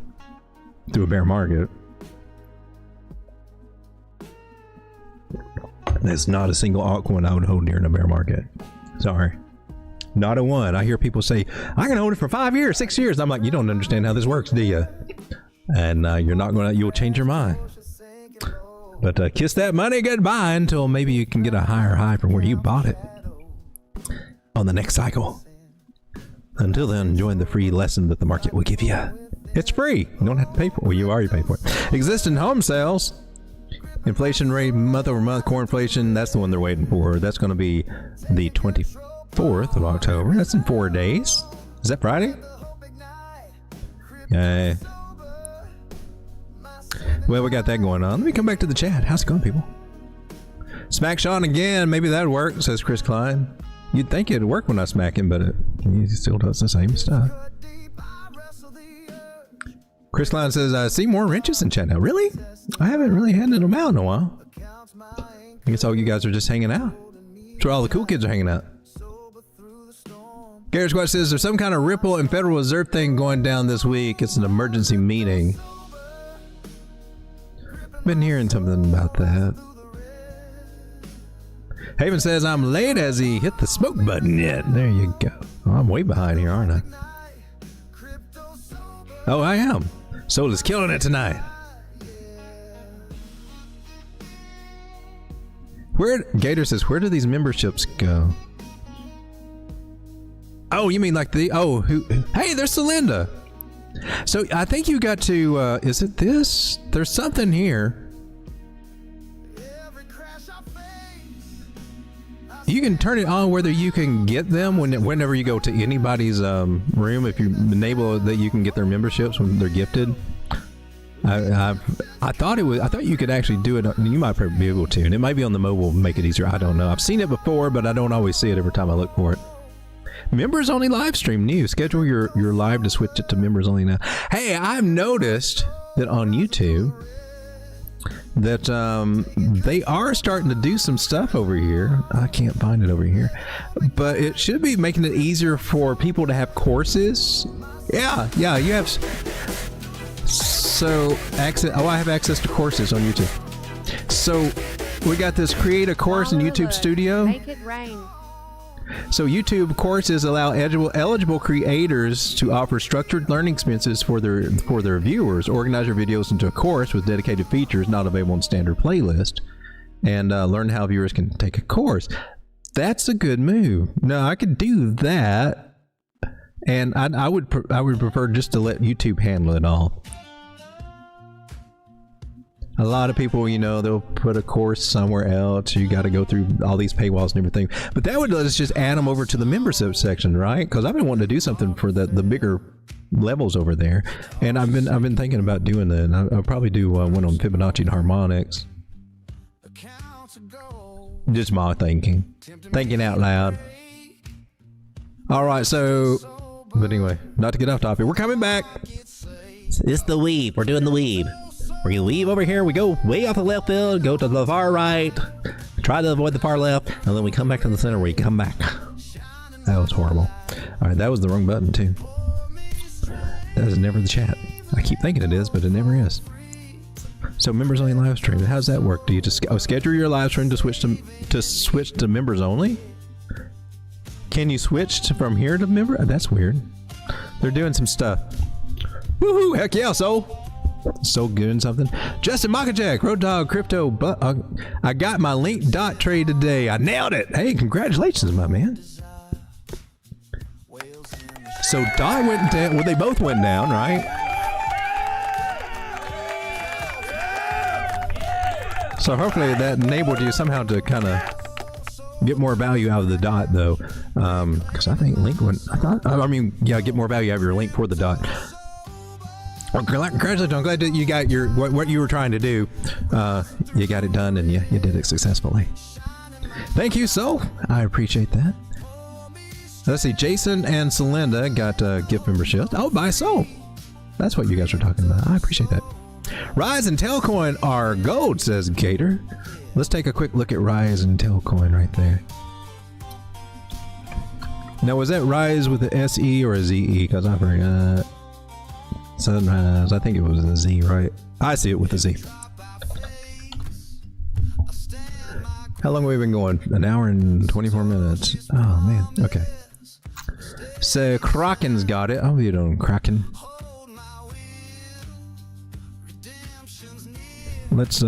through a bear market. There's not a single altcoin I would hold during a bear market. Sorry. Not a one. I hear people say, I can hold it for 5 years, 6 years. I'm like, you don't understand how this works, do you? And you're not going to, you'll change your mind. But kiss that money goodbye until maybe you can get a higher high from where you bought it on the next cycle. Until then, join the free lesson that the market will give you. It's free. You don't have to pay for it. Well, you already pay for it. Existing home sales. Inflation rate, month over month, core inflation. That's the one they're waiting for. That's going to be the 24th of October. That's in 4 days. Is that Friday? Yeah. Well, we got that going on. Let me come back to the chat. How's it going, people? Smack Sean again. Maybe that'd work, says Chris Klein. You'd think it'd work when I smack him, but he still does the same stuff. Chris Klein says, I see more wrenches in chat now. Really? I haven't really handed them out in a while. I guess all you guys are just hanging out. That's where all the cool kids are hanging out. Garrett Squad says, there's some kind of Ripple and Federal Reserve thing going down this week. It's an emergency meeting. Been hearing something about that. Haven says, I'm late as he hit the smoke button yet. There you go. Oh, I'm way behind here, aren't I? Oh, I am. Soul is killing it tonight. Gator says, where do these memberships go? Oh, you mean like the, oh, hey, there's Celinda. So I think you got to, is it this? There's something here. You can turn it on whether you can get them whenever you go to anybody's room. If you enable that, you can get their memberships when they're gifted. I thought you could actually do it. You might probably be able to, and it might be on the mobile, make it easier. I don't know. I've seen it before, but I don't always see it every time I look for it. Members only live stream new. Schedule your live to switch it to members only now. Hey, I've noticed that on YouTube that they are starting to do some stuff over here. I can't find it over here, but it should be making it easier for people to have courses. Yeah, you have so access. Oh, I have access to courses on YouTube. So we got this create a course in YouTube Studio. Make it rain. So YouTube courses allow eligible creators to offer structured learning experiences for their viewers. Organize your videos into a course with dedicated features not available in standard playlist, and learn how viewers can take a course. That's a good move. No, I could do that, and I would prefer just to let YouTube handle it all. A lot of people, you know, they'll put a course somewhere else. You got to go through all these paywalls and everything. But that would let us just add them over to the membership section, right? Because I've been wanting to do something for the bigger levels over there, and I've been thinking about doing that. And I'll probably do one on Fibonacci and harmonics. Just my thinking out loud. All right, so, but anyway, not to get off topic. We're coming back. It's the weave. We're doing the weave. We're going to weave over here. We go way off the left field, go to the far right, try to avoid the far left, and then we come back to the center where you come back. That was horrible. All right, that was the wrong button, too. That is never the chat. I keep thinking it is, but it never is. So members only live stream. How does that work? Do you just schedule your live stream to switch to members only? Can you switch from here to member? That's weird. They're doing some stuff. Woohoo! Heck yeah, so good and something. Justin Makajak, Road Dog, Crypto, but I got my link dot trade today. I nailed it. Hey, congratulations, my man. So dot went down. Well, they both went down, right? So hopefully that enabled you somehow to kind of get more value out of the dot, though, because I think link went. Get more value out of your link for the dot. Well, congratulations! I'm glad that you got your what you were trying to do. You got it done, and you did it successfully. Thank you, Soul. I appreciate that. Let's see. Jason and Celinda got gift memberships. Oh, by Soul. That's what you guys are talking about. I appreciate that. Rise and Tailcoin are gold, says Gator. Let's take a quick look at Rise and Tailcoin right there. Now, was that Rise with the SE or a ZE? Because I forgot. Sunrise, I think it was a Z, right? I see it with a Z. How long have we been going? An hour and 24 minutes. Oh, man. Okay. So, Kraken's got it. I'll be on Kraken. Let's,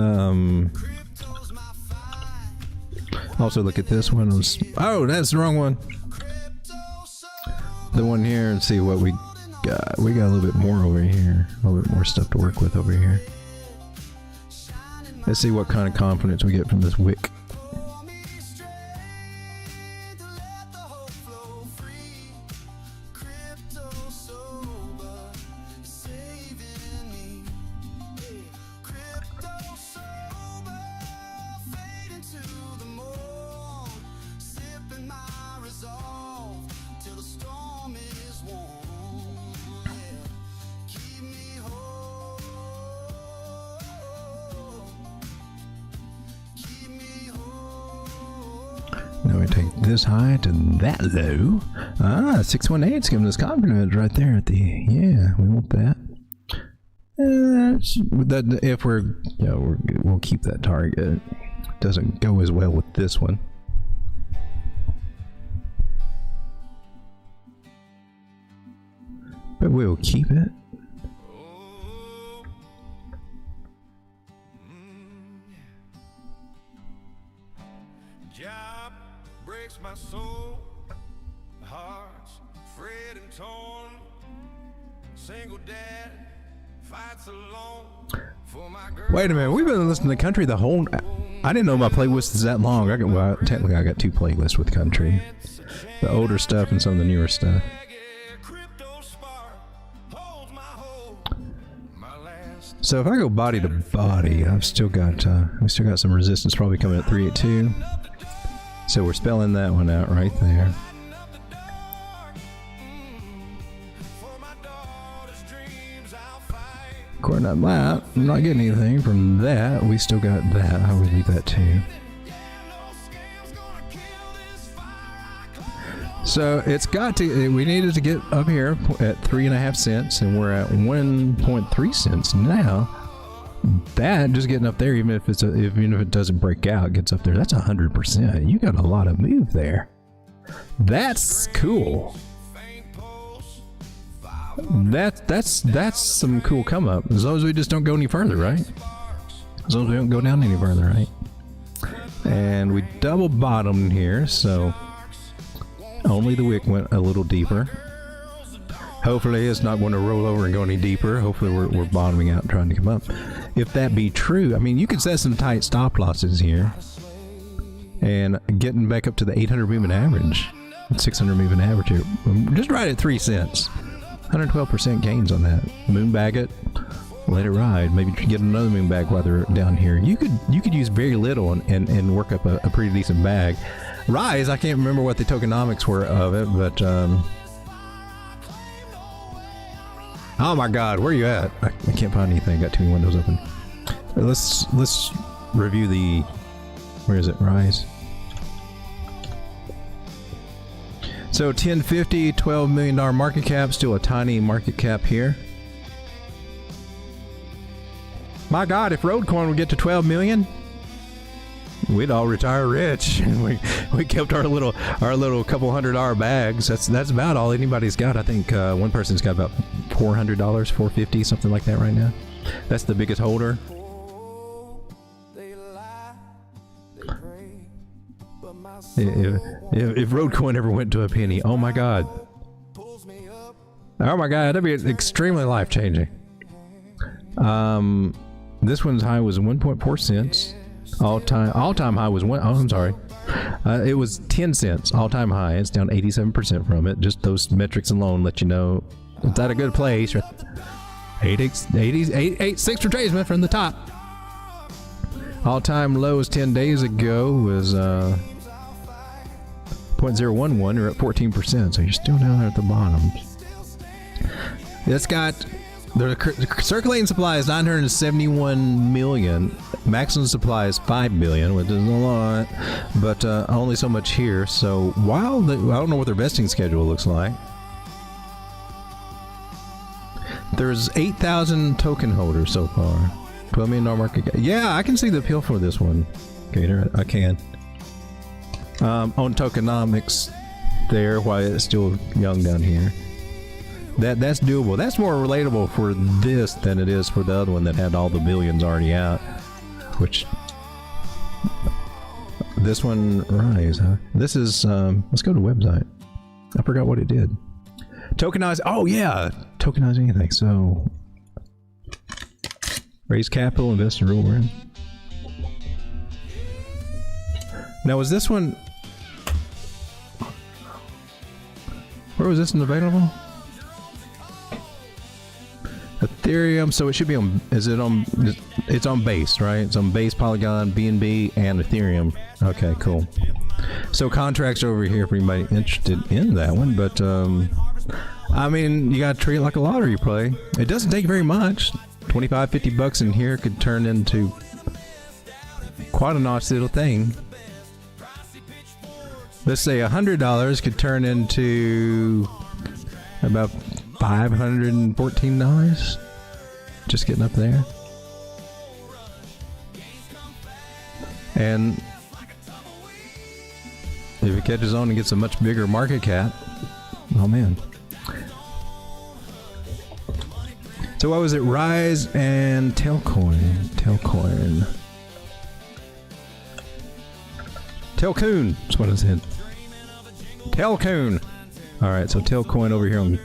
also look at this one. Oh, that's the wrong one. The one here, and see what we got. We got a little bit more over here. A little bit more stuff to work with over here. Let's see what kind of confidence we get from this wick. Now we take this high to that low. 618 is giving us confidence right there at the, yeah, we want that. If we're, we'll keep that target. Doesn't go as well with this one. But we'll keep it. Job breaks my soul, heart's fret and torn. Single dad fights alone for my girl. Wait a minute, we've been listening to country the whole. I didn't know my playlist is that long. Technically, I got 2 playlists with country, the older stuff and some of the newer stuff. So if I go body to body, I've still got we still got some resistance probably coming at 382. So we're spelling that one out right there. According to that, I'm not getting anything from that. We still got that. I would leave that too. So it's got to, we needed to get up here at 3.5 cents, and we're at 1.3 cents now. That just getting up there, even if it doesn't break out, gets up there. That's 100%. You got a lot of move there. That's cool. That's some cool come up. As long as we just don't go any further, right? As long as we don't go down any further, right? And we double bottomed here, so only the wick went a little deeper. Hopefully it's not going to roll over and go any deeper. Hopefully we're bottoming out and trying to come up. If that be true, I mean, you could set some tight stop losses here. And getting back up to the 800 moving average, 600 moving average here, just right at 3 cents. 112% gains on that. Moon bag it, let it ride. Maybe get another moon bag while they're down here. You could use very little and work up a pretty decent bag. Rise, I can't remember what the tokenomics were of it, but oh my God, where are you at? I can't find anything. Got too many windows open. Let's review the. Where is it? Rise. So 1050, $12 million market cap. Still a tiny market cap here. My God, if Roadcoin would get to 12 million, we'd all retire rich. And we kept our little couple $100 bags. That's about all anybody's got. I think one person's got about $400, $450, something like that right now. That's the biggest holder. If Roadcoin ever went to a penny, oh my God. Oh my God, that'd be extremely life-changing. This one's high was 1.4 cents. All-time high was it was 10 cents all-time high. It's down 87% from it. Just those metrics alone let you know it's at a good place. 886 retracement from the top. All-time lows 10 days ago was 0.011. You're at 14%, so you're still down there at the bottom. It's got the circulating supply is 971 million. Maximum supply is 5 billion, which is a lot, but only so much here. So while I don't know what their vesting schedule looks like. There's 8,000 token holders so far. $12 million market cap. Yeah, I can see the appeal for this one, Gator. I can. On tokenomics there, why it's still young down here. That's doable. That's more relatable for this than it is for the other one that had all the billions already out. Which this one rise, huh? This is let's go to the website. I forgot what it did. Tokenize. Oh yeah, tokenize anything. So raise capital, invest in real world. Now was this one? Where was this one available? Ethereum, so it should be on, is it on, it's on Base, right? It's on Base, Polygon, BNB, and Ethereum. Okay, cool. So contracts over here for anybody interested in that one, but I mean, you gotta treat it like a lottery play. It doesn't take very much. 25, 50 bucks in here could turn into quite a nice little thing. Let's say $100 could turn into about $514. Just getting up there. And if it catches on and gets a much bigger market cap, oh man. So what was it? Rise and Telcoin. Telcoon, that's what I said. Telcoon. Alright, so Telcoin over here on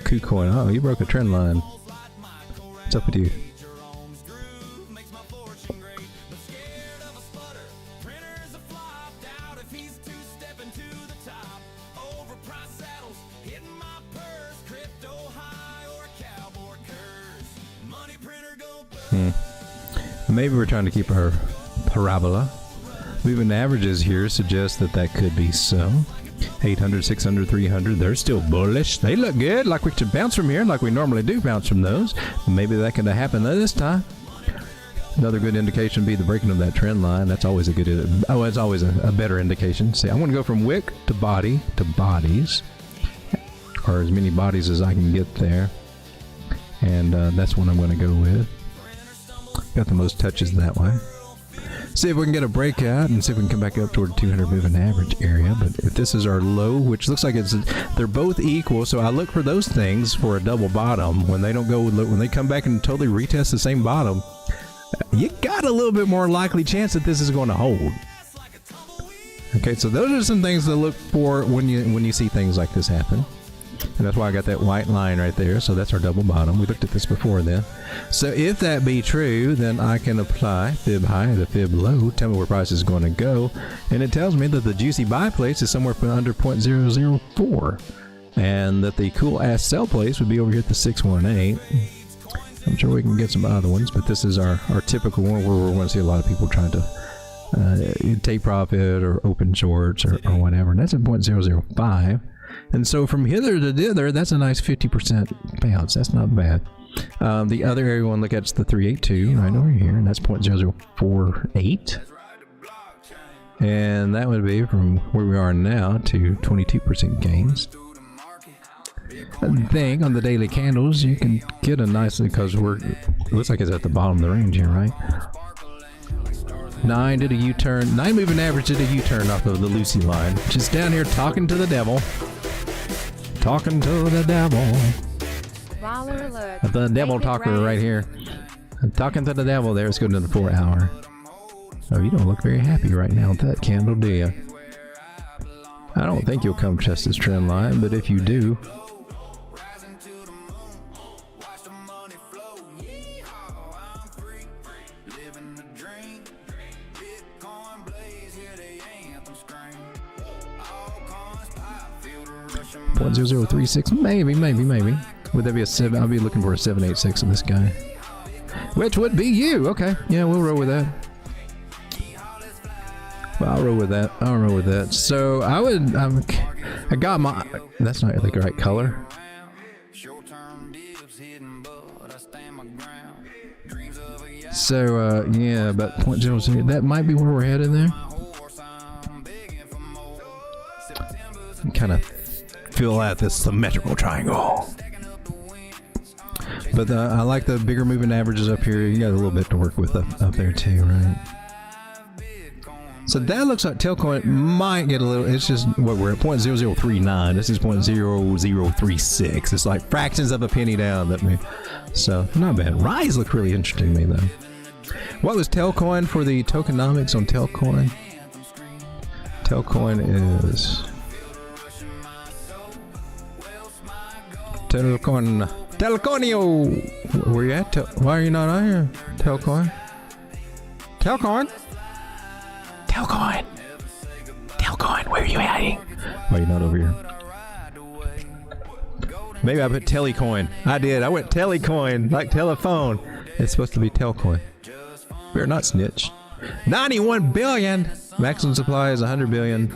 KuCoin. Oh, you broke a trend line. What's up with you? Maybe we're trying to keep our parabola. Moving averages here suggest that that could be so. 800, 600, 300, they're still bullish. They look good, like we should bounce from here, like we normally do bounce from those. Maybe that could happen this time. Another good indication would be the breaking of that trend line. That's always a good, oh, it's always a better indication. See, I want to go from wick to body to bodies, or as many bodies as I can get there. And that's what I'm going to go with. Got the most touches that way. See if we can get a breakout and see if we can come back up toward the 200 moving average area. But if this is our low, which looks like they're both equal, so I look for those things for a double bottom. When they don't go, when they come back and totally retest the same bottom, you got a little bit more likely chance that this is going to hold. Okay, so those are some things to look for when you see things like this happen. And that's why I got that white line right there. So that's our double bottom. We looked at this before then. So if that be true, then I can apply fib high to fib low, tell me where price is going to go. And it tells me that the juicy buy place is somewhere under 0.004. And that the cool ass sell place would be over here at the 618. I'm sure we can get some other ones, but this is our typical one where we're going to see a lot of people trying to take profit or open shorts or whatever. And that's at 0.005. And so from hither to thither, that's a nice 50% bounce. That's not bad. The other area we want to look at is the 382 right over here, and that's 0.0048. And that would be from where we are now to 22% gains. I think on the daily candles, you can get a nice, because it looks like it's at the bottom of the range here, right? 9 did a U-turn. 9 moving average did a U-turn off of the Lucy line. Just down here talking to the devil. Talking to the devil. The devil talker right here. I'm talking to the devil there. Let's go to the 4 hour. Oh, you don't look very happy right now with that candle, do you? I don't think you'll come test this trend line, but if you do, .0036, maybe. Would that be a 7? I'll be looking for a 786 of this guy. Which would be you. Okay. Yeah, we'll roll with that. Well, I'll roll with that. So I would, I got my, that's not the right color. So, yeah, about .00, that might be where we're headed there. Kind of fill out this symmetrical triangle. But I like the bigger moving averages up here. You got a little bit to work with up there too, right? So that looks like Telcoin might get a little. It's just what we're at 0.0039. This is 0.0036. It's like fractions of a penny down. So not bad. Rise looked really interesting to me though. What was Telcoin for the tokenomics on Telcoin? Telcoin is Telconio. Where you at? Why are you not on here? Telcoin. Telcoin. Telcoin. Telcoin. Where are you hiding? Why are you not over here? Maybe I put Telecoin. I did. I went Telecoin, like telephone. It's supposed to be Telcoin. We're not snitch. 91 billion. Maximum supply is 100 billion.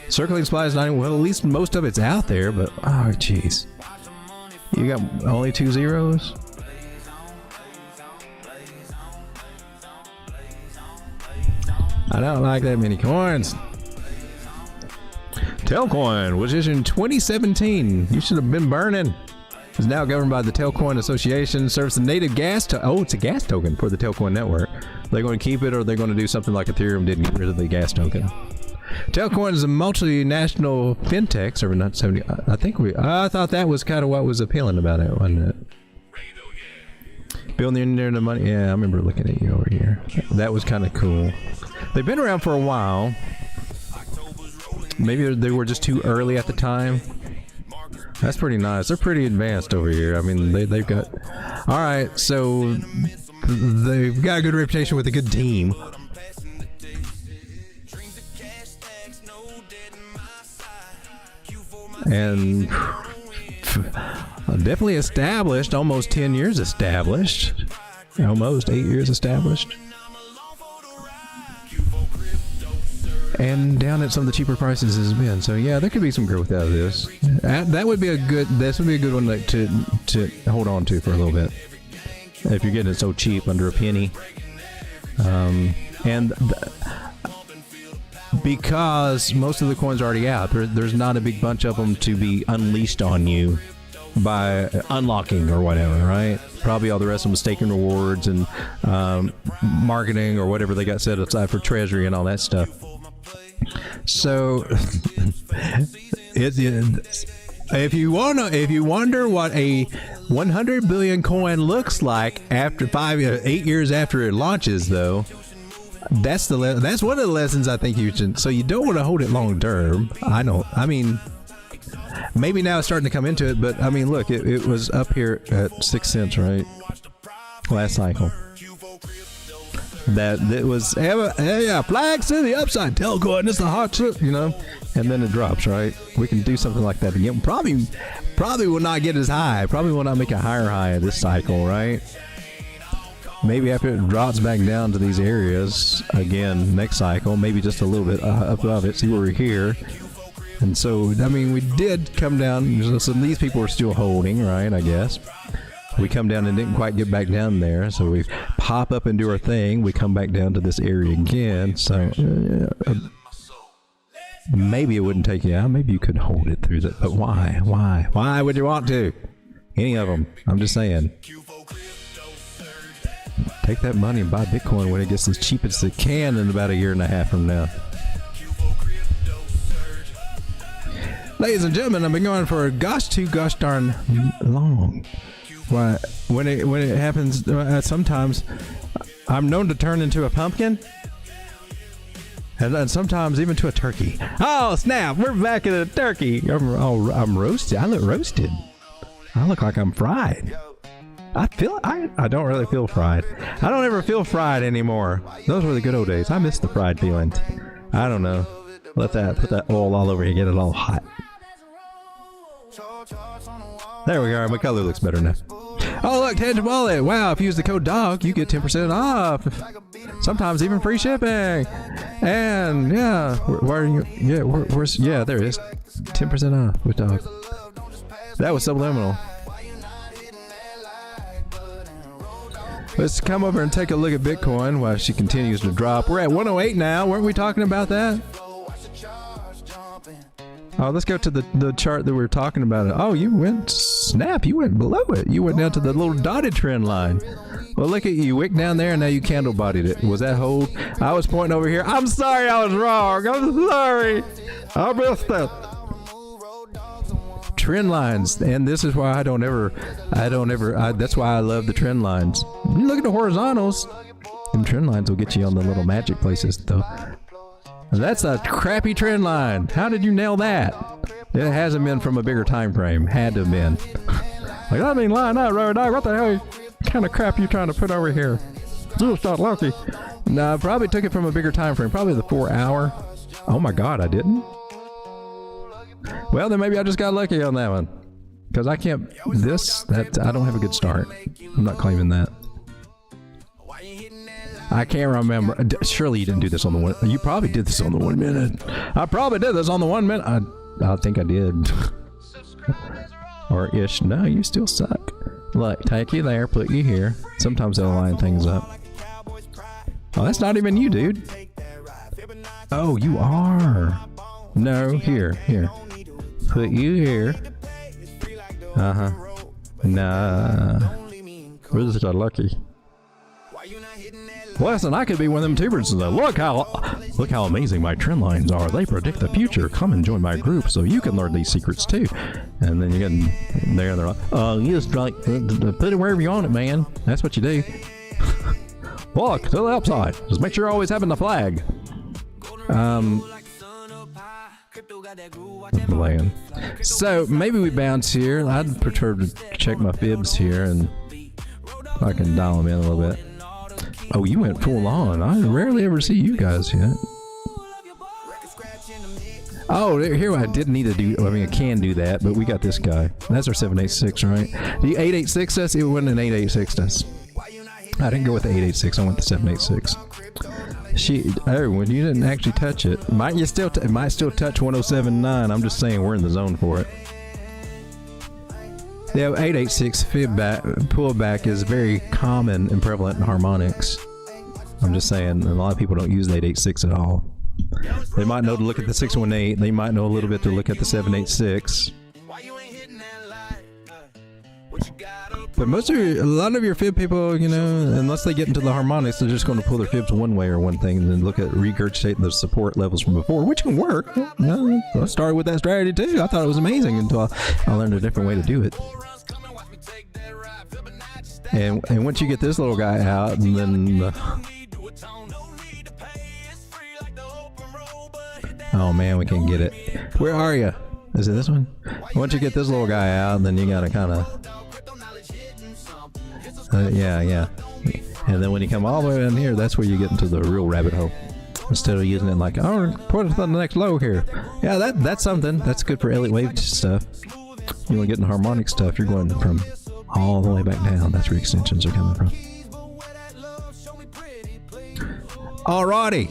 Circulating supply is 90. Well, at least most of it's out there, but oh, jeez. You got only 2 zeros? I don't like that many coins. Telcoin was issued in 2017. You should have been burning. It's now governed by the Telcoin Association. Serves the native gas. It's a gas token for the Telcoin network. They're going to keep it, or they're going to do something like Ethereum did and get rid of the gas token. Telcoin is a multinational fintech serving not 70. I thought that was kind of what was appealing about it, wasn't it? Building the money. Yeah, I remember looking at you over here. That was kind of cool. They've been around for a while. Maybe they were just too early at the time. That's pretty nice. They're pretty advanced over here. I mean, they've got... Alright, so... They've got a good reputation with a good team. And... definitely established. Almost 10 years established. Almost 8 years established. And down at some of the cheaper prices has been. So yeah, there could be some growth out of this. That would be a good. This would be a good one to hold on to for a little bit. If you're getting it so cheap, under a penny. Because most of the coins are already out, there's not a big bunch of them to be unleashed on you by unlocking or whatever, right? Probably all the rest of them staking rewards and marketing or whatever they got set aside for treasury and all that stuff. So, if you wonder what a 100 billion coin looks like after 8 years after it launches, though, that's one of the lessons I think you should. So you don't want to hold it long term. I mean, maybe now it's starting to come into it, but I mean, look, it was up here at 6 cents, right? Last cycle. That it was, yeah, flags to the upside, Telcoin, it's the hot shit, you know, and then it drops, right? We can do something like that again. Probably will not get as high. Probably will not make a higher high this cycle, right? Maybe after it drops back down to these areas again next cycle, maybe just a little bit up above it. See where we're here. And so, I mean, we did come down. So these people are still holding, right? I guess. We come down and didn't quite get back down there, so we pop up and do our thing. We come back down to this area again, so maybe it wouldn't take you out. Maybe you could hold it through that, but why? Why would you want to? Any of them? I'm just saying. Take that money and buy Bitcoin when it gets as cheap as it can in about a year and a half from now. Ladies and gentlemen, I've been going for gosh darn long. Why, when it happens, sometimes I'm known to turn into a pumpkin, and sometimes even to a turkey. Oh snap! We're back at a turkey. I'm roasted. I look roasted. I look like I'm fried. I don't really feel fried. I don't ever feel fried anymore. Those were the good old days. I miss the fried feelings. I don't know. Put that oil all over you, get it all hot. There we are. My color looks better now. Oh look, Tangem Wallet. Wow, if you use the code DOG, you get 10% off. Sometimes even free shipping. And yeah, where are you? Yeah, where's? Yeah, there it is. 10% off with DOG. That was subliminal. Let's come over and take a look at Bitcoin while she continues to drop. We're at 108 now. Weren't we talking about that? Oh, let's go to the chart that we were talking about. Oh, you went snap. You went below it. You went down to the little dotted trend line. Well, look at you. Wick down there, and now you candle bodied it. Was that hold? I was pointing over here. I'm sorry I was wrong. I'm sorry. I missed it. Trend lines, and this is why I don't ever, that's why I love the trend lines. You look at the horizontals. Them trend lines will get you on the little magic places, though. That's a crappy trend line. How did you nail that? It hasn't been from a bigger time frame. Had to have been. Like, I mean, line up, road dog. What the hell kind of crap you trying to put over here? Just not lucky. No, I probably took it from a bigger time frame. Probably the 4 hour. Oh my God, I didn't? Well, then maybe I just got lucky on that one. Because I can't, I don't have a good start. I'm not claiming that. I can't remember. Surely you didn't do this on the one. You probably did this on the 1 minute. I probably did this on the 1 minute. I think I did. Or ish. No, you still suck. Look, take you there, put you here. Sometimes they'll line things up. Oh, that's not even you, dude. Oh, you are. No, here. Put you here. Uh-huh. Nah. We're just lucky. Listen, I could be one of them tubers that look how amazing my trend lines are. They predict the future. Come and join my group so you can learn these secrets too. And then you get there and they're like, oh, you just like put it wherever you want it, man. That's what you do. Look to the upside. Just make sure you're always having the flag. Land. So maybe we bounce here. I'd prefer to check my fibs here and I can dial them in a little bit. Oh, you went full on. I rarely ever see you guys yet. Oh, here I didn't need to do. I mean, I can do that, but we got this guy. That's our 786, right? The 886 us. It wasn't an 886 us. I didn't go with the 886. I went the 786. When you didn't actually touch it, it might still touch 107.9. I'm just saying we're in the zone for it. The 886 fib pullback is very common and prevalent in harmonics. I'm just saying a lot of people don't use the 886 at all. They might know to look at the 618. They might know a little bit to look at the 786. But a lot of your fib people, you know, unless they get into the harmonics, they're just going to pull their fibs one way or one thing and then look at regurgitating the support levels from before, which can work. I started with that strategy too. I thought it was amazing until I learned a different way to do it. And once you get this little guy out, and then oh man, we can't get it. Where are you? Is it this one? Once you get this little guy out, then you gotta kind of yeah. And then when you come all the way in here, that's where you get into the real rabbit hole. Instead of using it like, oh, put it on the next low here. Yeah, that's something. That's good for Elliott wave stuff. You want to get in harmonic stuff, you're going from all the way back down. That's where extensions are coming from. Alrighty,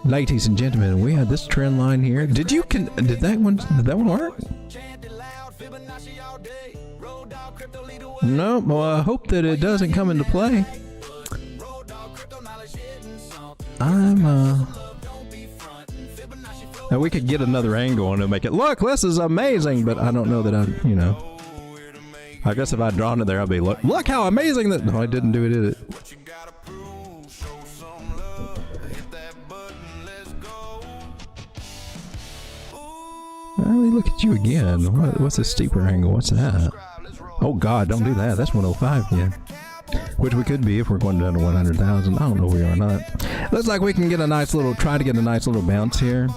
ladies and gentlemen, we had this trend line here. Did that one work? No, well, I hope that it doesn't come into play. Now we could get another angle on it and make it look, this is amazing, but I don't know that I guess if I'd drawn it there, I'd be look how amazing that. No, I didn't do it, did it? Well, look at you again. What's a steeper angle? What's that? Oh God, don't do that. That's 105, yeah. Which we could be if we're going down to 100,000. I don't know if we are or not. Looks like we can try to get a nice little bounce here.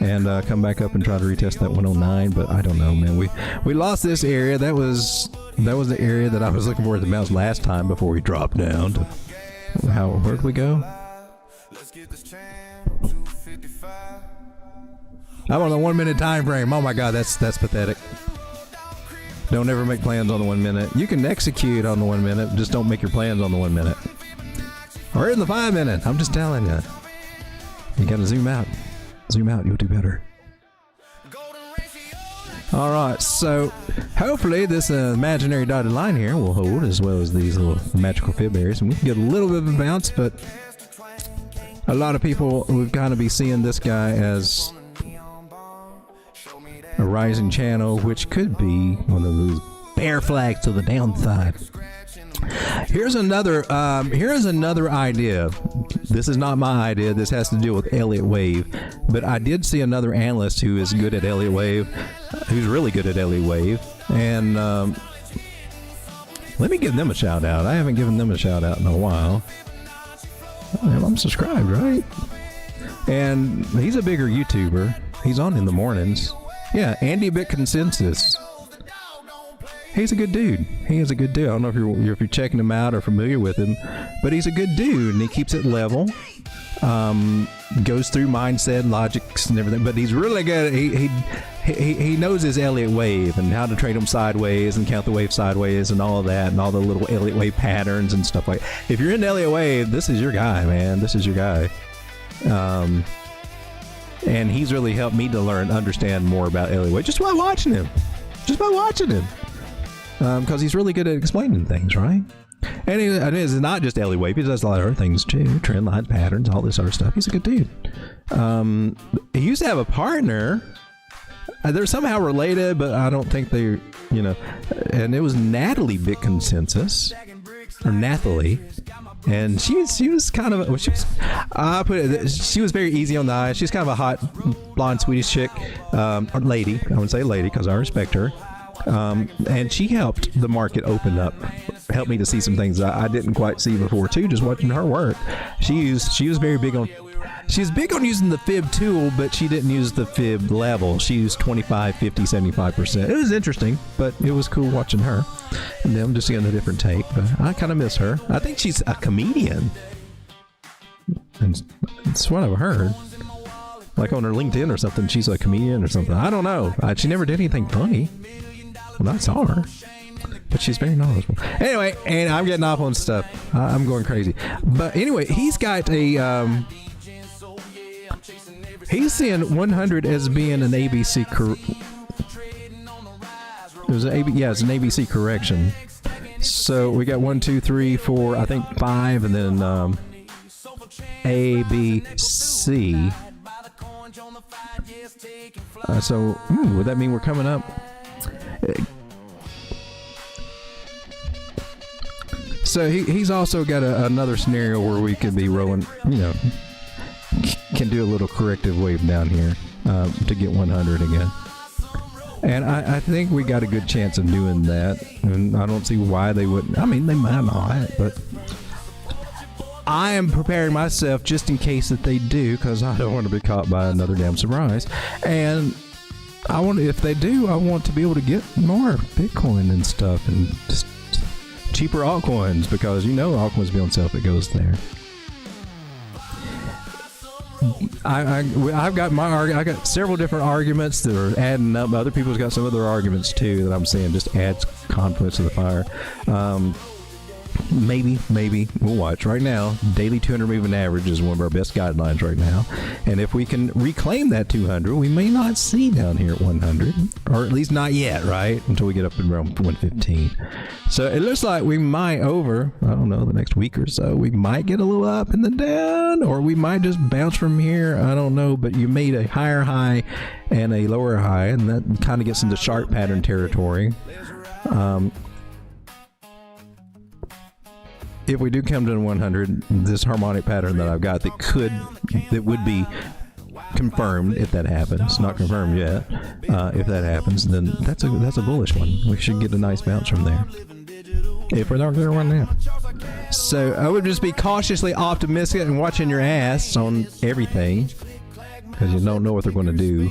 And come back up and try to retest that 109, but I don't know, man. We lost this area. That was the area that I was looking for at the bounce last time before we dropped down to where'd we go? I'm on the 1 minute time frame. Oh my God, that's pathetic. Don't ever make plans on the 1 minute. You can execute on the 1 minute, just don't make your plans on the 1 minute. Or in the 5 minute. I'm just telling you. You gotta zoom out. Zoom out, you'll do better. Alright, so hopefully this imaginary dotted line here will hold, as well as these little magical fib areas, and we can get a little bit of a bounce, but a lot of people would kind of be seeing this guy as a rising channel, which could be one of those bear flags to the downside. Here's another idea. This is not my idea. This has to do with Elliott Wave. But I did see another analyst who is good at Elliott Wave, who's really good at Elliott Wave. And let me give them a shout out. I haven't given them a shout out in a while. I'm subscribed, right? And he's a bigger YouTuber. He's on in the mornings. Yeah, Andy Bit Consensus. He's a good dude. He is a good dude. I don't know if you're checking him out or familiar with him, but he's a good dude, and he keeps it level. Goes through mindset, logics, and everything. But he's really good. He knows his Elliott Wave and how to trade them sideways and count the wave sideways and all of that and all the little Elliott Wave patterns and stuff like that. If you're in Elliott Wave, this is your guy, man. This is your guy. And he's really helped me to understand more about Elliott Wave just by watching him. Because he's really good at explaining things, right? And it's not just Elliott Wave. He does a lot of other things too. Trend line patterns, all this other stuff. He's a good dude. He used to have a partner. They're somehow related, but I don't think they're, and it was Natalie Bit Consensus, or Nathalie. And she was kind of she was very easy on the eye. She's kind of a hot blonde Swedish chick, or lady. I would say lady because I respect her. And she helped the market open up, helped me to see some things I didn't quite see before too. Just watching her work, she was very big on. She's big on using the fib tool, but she didn't use the fib level. She used 25, 50, 75%. It was interesting, but it was cool watching her. And then I'm just getting a different take, but I kind of miss her. I think she's a comedian. And it's what I've heard. Like on her LinkedIn or something, she's a comedian or something. I don't know. She never did anything funny. Well, I saw her. But she's very knowledgeable. Anyway, and I'm getting off on stuff. I'm going crazy. But anyway, he's got a... he's seeing 100 as being an ABC it's an ABC correction. So we got 1, 2, 3, 4, I think 5, and then A, B, C. So would that mean we're coming up? So he's also got another scenario where we could be rolling, can do a little corrective wave down here to get 100 again. And I think we got a good chance of doing that. And I don't see why they wouldn't. I mean, they might not, but I am preparing myself just in case that they do, because I don't want to be caught by another damn surprise. And if they do, I want to be able to get more Bitcoin and stuff and just cheaper altcoins, because altcoins be on sale if it goes there. I've got I got several different arguments that are adding up. Other people's got some other arguments too that I'm saying just adds confidence to the fire. Maybe we'll watch. Right now, daily 200 moving average is one of our best guidelines right now, and if we can reclaim that 200, we may not see down here at 100, or at least not yet, right, until we get up around 115. So it looks like we might the next week or so, we might get a little up and then down, or we might just bounce from here. I don't know, but you made a higher high and a lower high, and that kind of gets into sharp pattern territory. If we do come to 100, this harmonic pattern that I've got that would be confirmed if that happens. Not confirmed yet. If that happens, then that's a bullish one. We should get a nice bounce from there. If we're not going to run now. So I would just be cautiously optimistic and watching your ass on everything, because you don't know what they're going to do.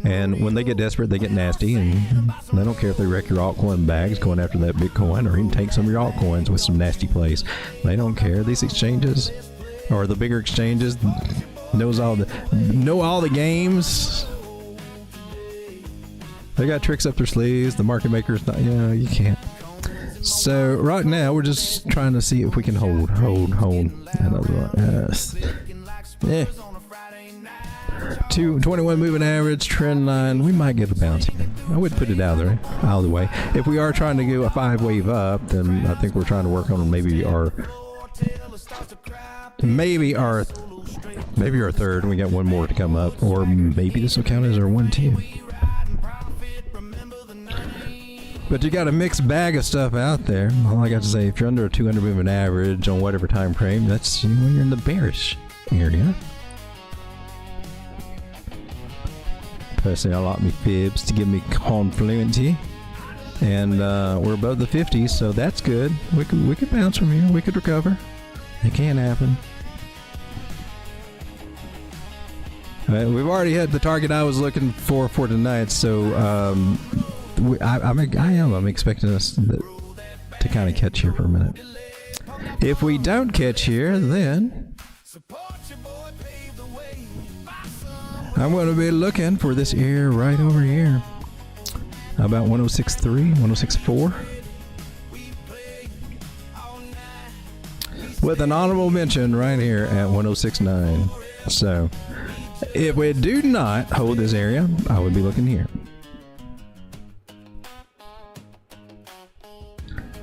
And when they get desperate, they get nasty, and they don't care if they wreck your altcoin bags going after that Bitcoin, or even take some of your altcoins with some nasty plays. They don't care. These exchanges, or the bigger exchanges, know all the games. They got tricks up their sleeves. The market makers, you can't. So right now we're just trying to see if we can hold. Yeah. 221 moving average, trend line. We might get a bounce here. I would put it out of the way. If we are trying to go a 5 wave up, then I think we're trying to work on maybe our third, and we got one more to come up, or maybe this will count as our 1-2. But you got a mixed bag of stuff out there. All I got to say, if you're under a 200 moving average on whatever time frame, that's when you're in the bearish area. Personally, I like me fibs to give me confluency. And we're above the 50s, so that's good. We could bounce from here. We could recover. It can happen. All right, we've already hit the target I was looking for tonight, so I'm expecting us to kind of catch here for a minute. If we don't catch here, then I'm going to be looking for this area right over here. About 106.3, 106.4. With an honorable mention right here at 106.9. So, if we do not hold this area, I would be looking here.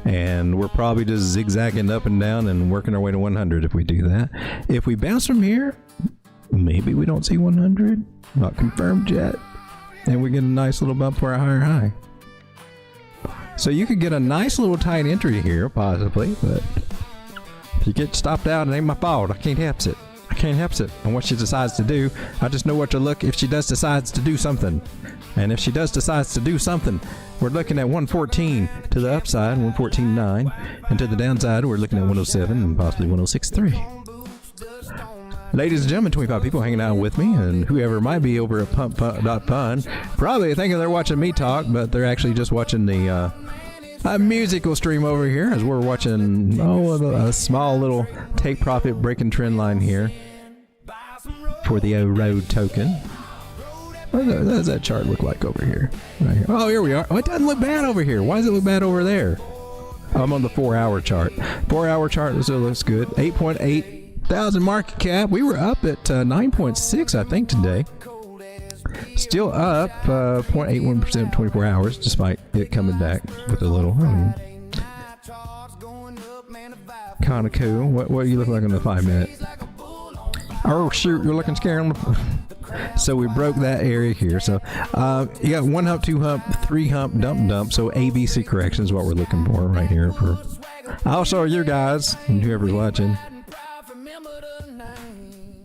And we're probably just zigzagging up and down and working our way to 100 if we do that. If we bounce from here, maybe we don't see 100. Not confirmed yet. And we get a nice little bump for a higher high. So you could get a nice little tight entry here, possibly, but if you get stopped out, it ain't my fault. I can't help it. I can't help it. And what she decides to do, I just know what to look if she does decides to do something. And if she does decides to do something, we're looking at 114 to the upside, 114.9, and to the downside, we're looking at 107 and possibly 106.3. Ladies and gentlemen, 25 people hanging out with me, and whoever might be over at pump.fun, probably thinking they're watching me talk, but they're actually just watching the musical stream over here as we're watching a small little take profit breaking trend line here for the road token. What does that chart look like over here? Right here. Oh, here we are. Oh, it doesn't look bad over here. Why does it look bad over there? I'm on the 4-hour chart. 4-hour chart still looks good. 8.8 thousand market cap. We were up at 9.6, I think, today. Still up 0.81% 24 hours, despite it coming back with a little. Kind of cool. What do you look like on the 5-minute? Oh shoot, you're looking scary. So we broke that area here. So you got 1 hump, 2 hump, 3 hump, dump. So ABC correction is what we're looking for right here. I'll show you guys and whoever's watching.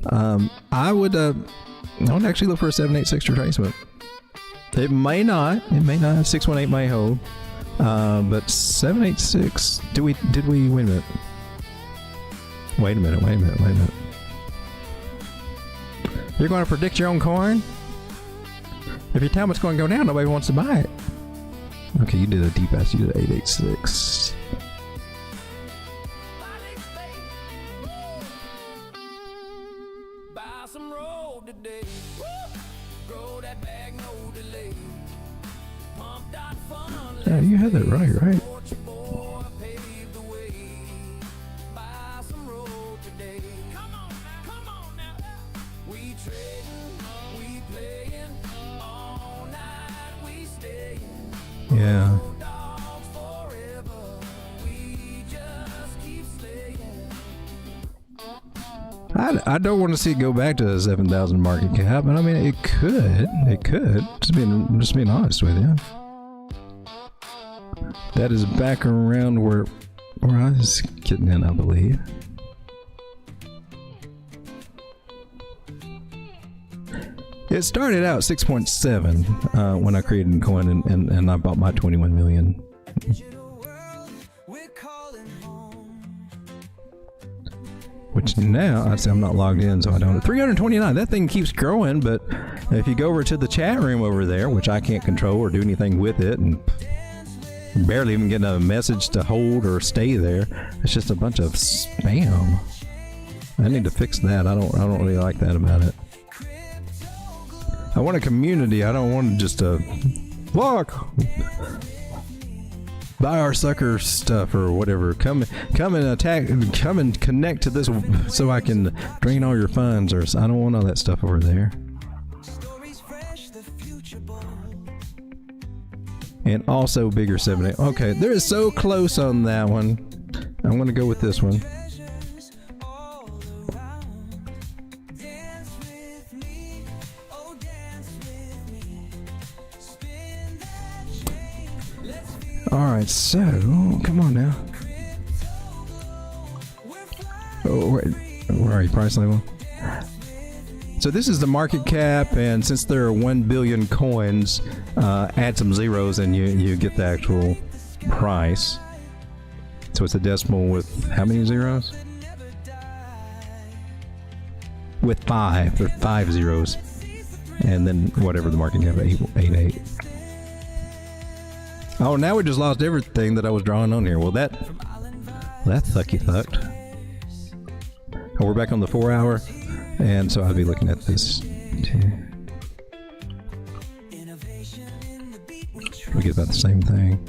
I would actually look for a 786 retracement. It may not. 618 may hold. But 786. Did we wait a minute. You're going to predict your own coin? If you tell them it's going to go down, nobody wants to buy it. Okay, you did a deep ass. You did 886. Yeah, you had that right? Yeah. I don't want to see it go back to the 7,000 market cap, but I mean it could. Just being honest with you. That is back around where I was getting in, I believe. It started out 6.7 when I created a coin and I bought my 21 million. Which now, I say I'm not logged in, so I don't. 329, that thing keeps growing, but if you go over to the chat room over there, which I can't control or do anything with it, and barely even getting a message to hold or stay there, it's just a bunch of spam. I need to fix that. I don't really like that about it. I want a community. I don't want just a look. Buy our sucker stuff or whatever. Come and attack. Come and connect to this so I can drain all your funds. Or I don't want all that stuff over there. And also bigger 7-8. Okay, they're so close on that one. I'm gonna go with this one. All right, so come on now. Oh, wait, where are you? Price level. So this is the market cap, and since there are 1 billion coins, add some zeros and you get the actual price. So it's a decimal with how many zeros? With 5. There are 5 zeros. And then whatever the market cap, 88. Oh, now we just lost everything that I was drawing on here. Well, that's sucky fucked. Oh, we're back on the 4 hour. And so I'll be looking at this too. We get about the same thing.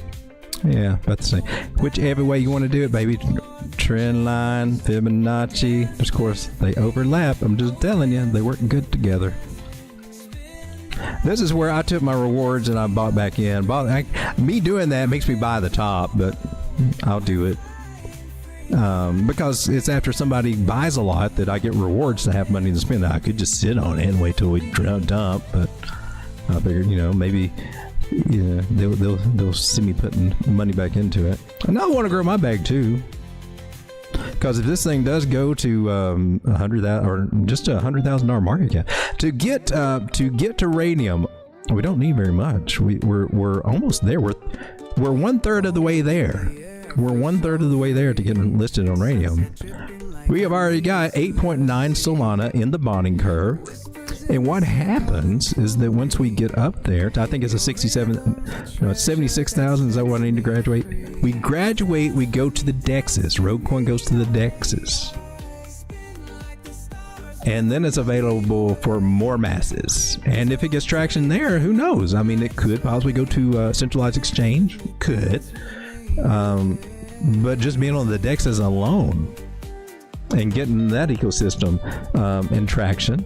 Yeah, about the same. Whichever way you want to do it, baby. Trend line, Fibonacci. Of course, they overlap. I'm just telling you, they work good together. This is where I took my rewards and I bought back in. Me doing that makes me buy the top, but I'll do it. Because it's after somebody buys a lot that I get rewards to have money to spend. I could just sit on it and wait till we dump, but I figured, maybe they'll see me putting money back into it. And I want to grow my bag too, because if this thing does go to $100,000 or just a $100,000 market cap, to get to radium, we don't need very much. We're almost there. We're 1/3 of the way there. We're 1/3 of the way there to get listed on Radium. We have already got 8.9 Solana in the bonding curve. And what happens is that once we get up there, I think it's a 76,000. Is that what I need to graduate? We graduate, we go to the Dexes. Roguecoin goes to the Dexes. And then it's available for more masses. And if it gets traction there, who knows? I mean, it could possibly go to a centralized exchange. Could. But just being on the Dexes alone and getting that ecosystem in traction,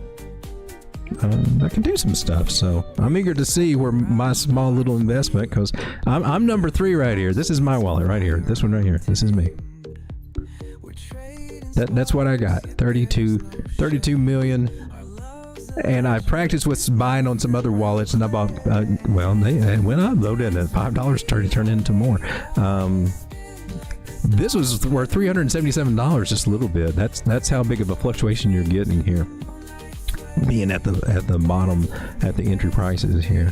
that can do some stuff. So I'm eager to see where my small little investment, because I'm number 3 right here. This is my wallet right here. This one right here. This is me. That's what I got. 32 million. And I practiced with buying on some other wallets, and I bought, they went up though, didn't it? $5 turned into more. This was worth $377, just a little bit. That's how big of a fluctuation you're getting here. Being at the bottom, at the entry prices here.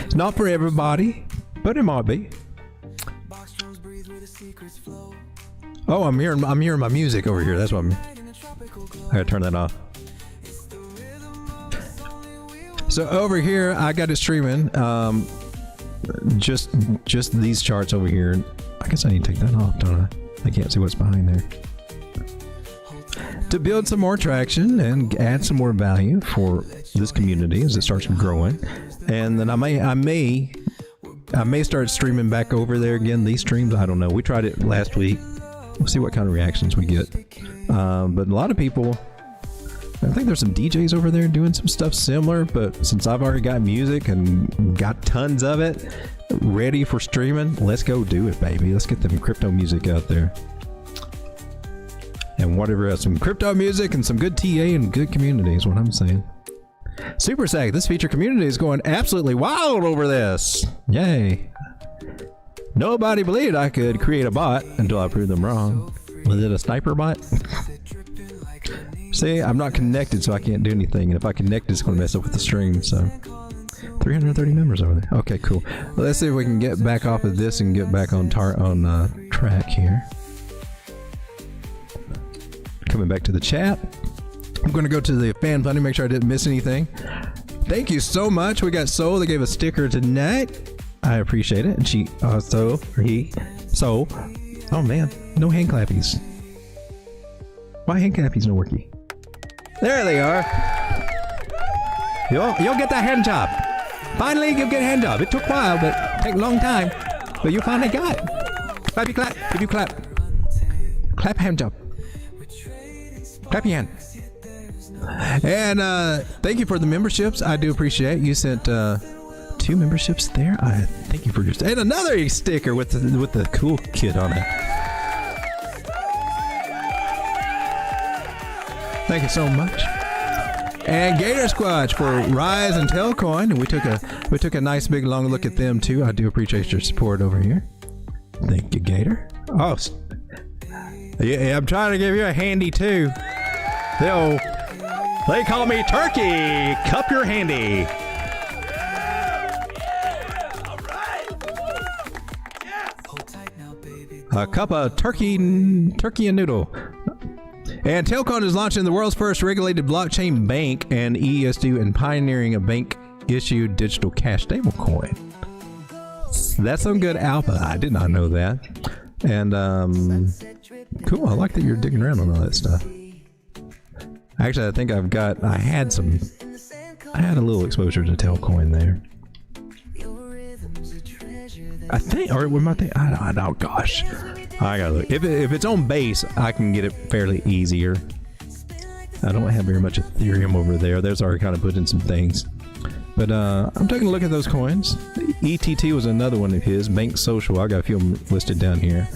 It's not for everybody, but it might be. Oh, I'm hearing my music over here. That's what I gotta turn that off. So over here, I got it streaming. Just these charts over here. I guess I need to take that off, don't I? I can't see what's behind there. To build some more traction and add some more value for this community as it starts growing, and then I may start streaming back over there again. These streams, I don't know. We tried it last week. We'll see what kind of reactions we get. But a lot of people, I think there's some DJs over there doing some stuff similar, but since I've already got music and got tons of it ready for streaming, let's go do it, baby. Let's get them crypto music out there. And whatever else, some crypto music and some good TA and good community is what I'm saying. Super Sag, this feature community is going absolutely wild over this. Yay. Nobody believed I could create a bot until I proved them wrong. Was it a sniper bot? See, I'm not connected, so I can't do anything. And if I connect, it's going to mess up with the stream. So 330 members over there. Okay, cool. Well, let's see if we can get back off of this and get back on track here. Coming back to the chat. I'm going to go to the fan funding, make sure I didn't miss anything. Thank you so much. We got Soul. They gave a sticker tonight. I appreciate it. And she, oh man, no hand clappies. Why hand clappies no worky? There they are. You'll get that hand job. Finally, you'll get a hand job. It took a while, but take a long time. But you finally got it. Clappy clap. If you clap. Clap hand job. Clap your hand. And thank you for the memberships. I do appreciate it. You sent 2 memberships there. I thank you for your and another sticker with the cool kid on it. Thank you so much. And Gator Squatch for Rise and Telcoin. And we took a nice big long look at them too. I do appreciate your support over here. Thank you, Gator. Oh, yeah, I'm trying to give you a handy too. They call me Turkey. Cup your handy. A cup of turkey and noodle. And Telcoin is launching the world's first regulated blockchain bank and ESD and pioneering a bank-issued digital cash stablecoin. That's some good alpha. I did not know that. And cool. I like that you're digging around on all that stuff. Actually, I think I had a little exposure to Telcoin there. I think, or what might they? I don't. Gosh, I gotta look. If it's on base, I can get it fairly easier. I don't have very much Ethereum over there. There's already kind of put in some things, but I'm taking a look at those coins. ETT was another one of his. Bank Social. I got a few of them listed down here.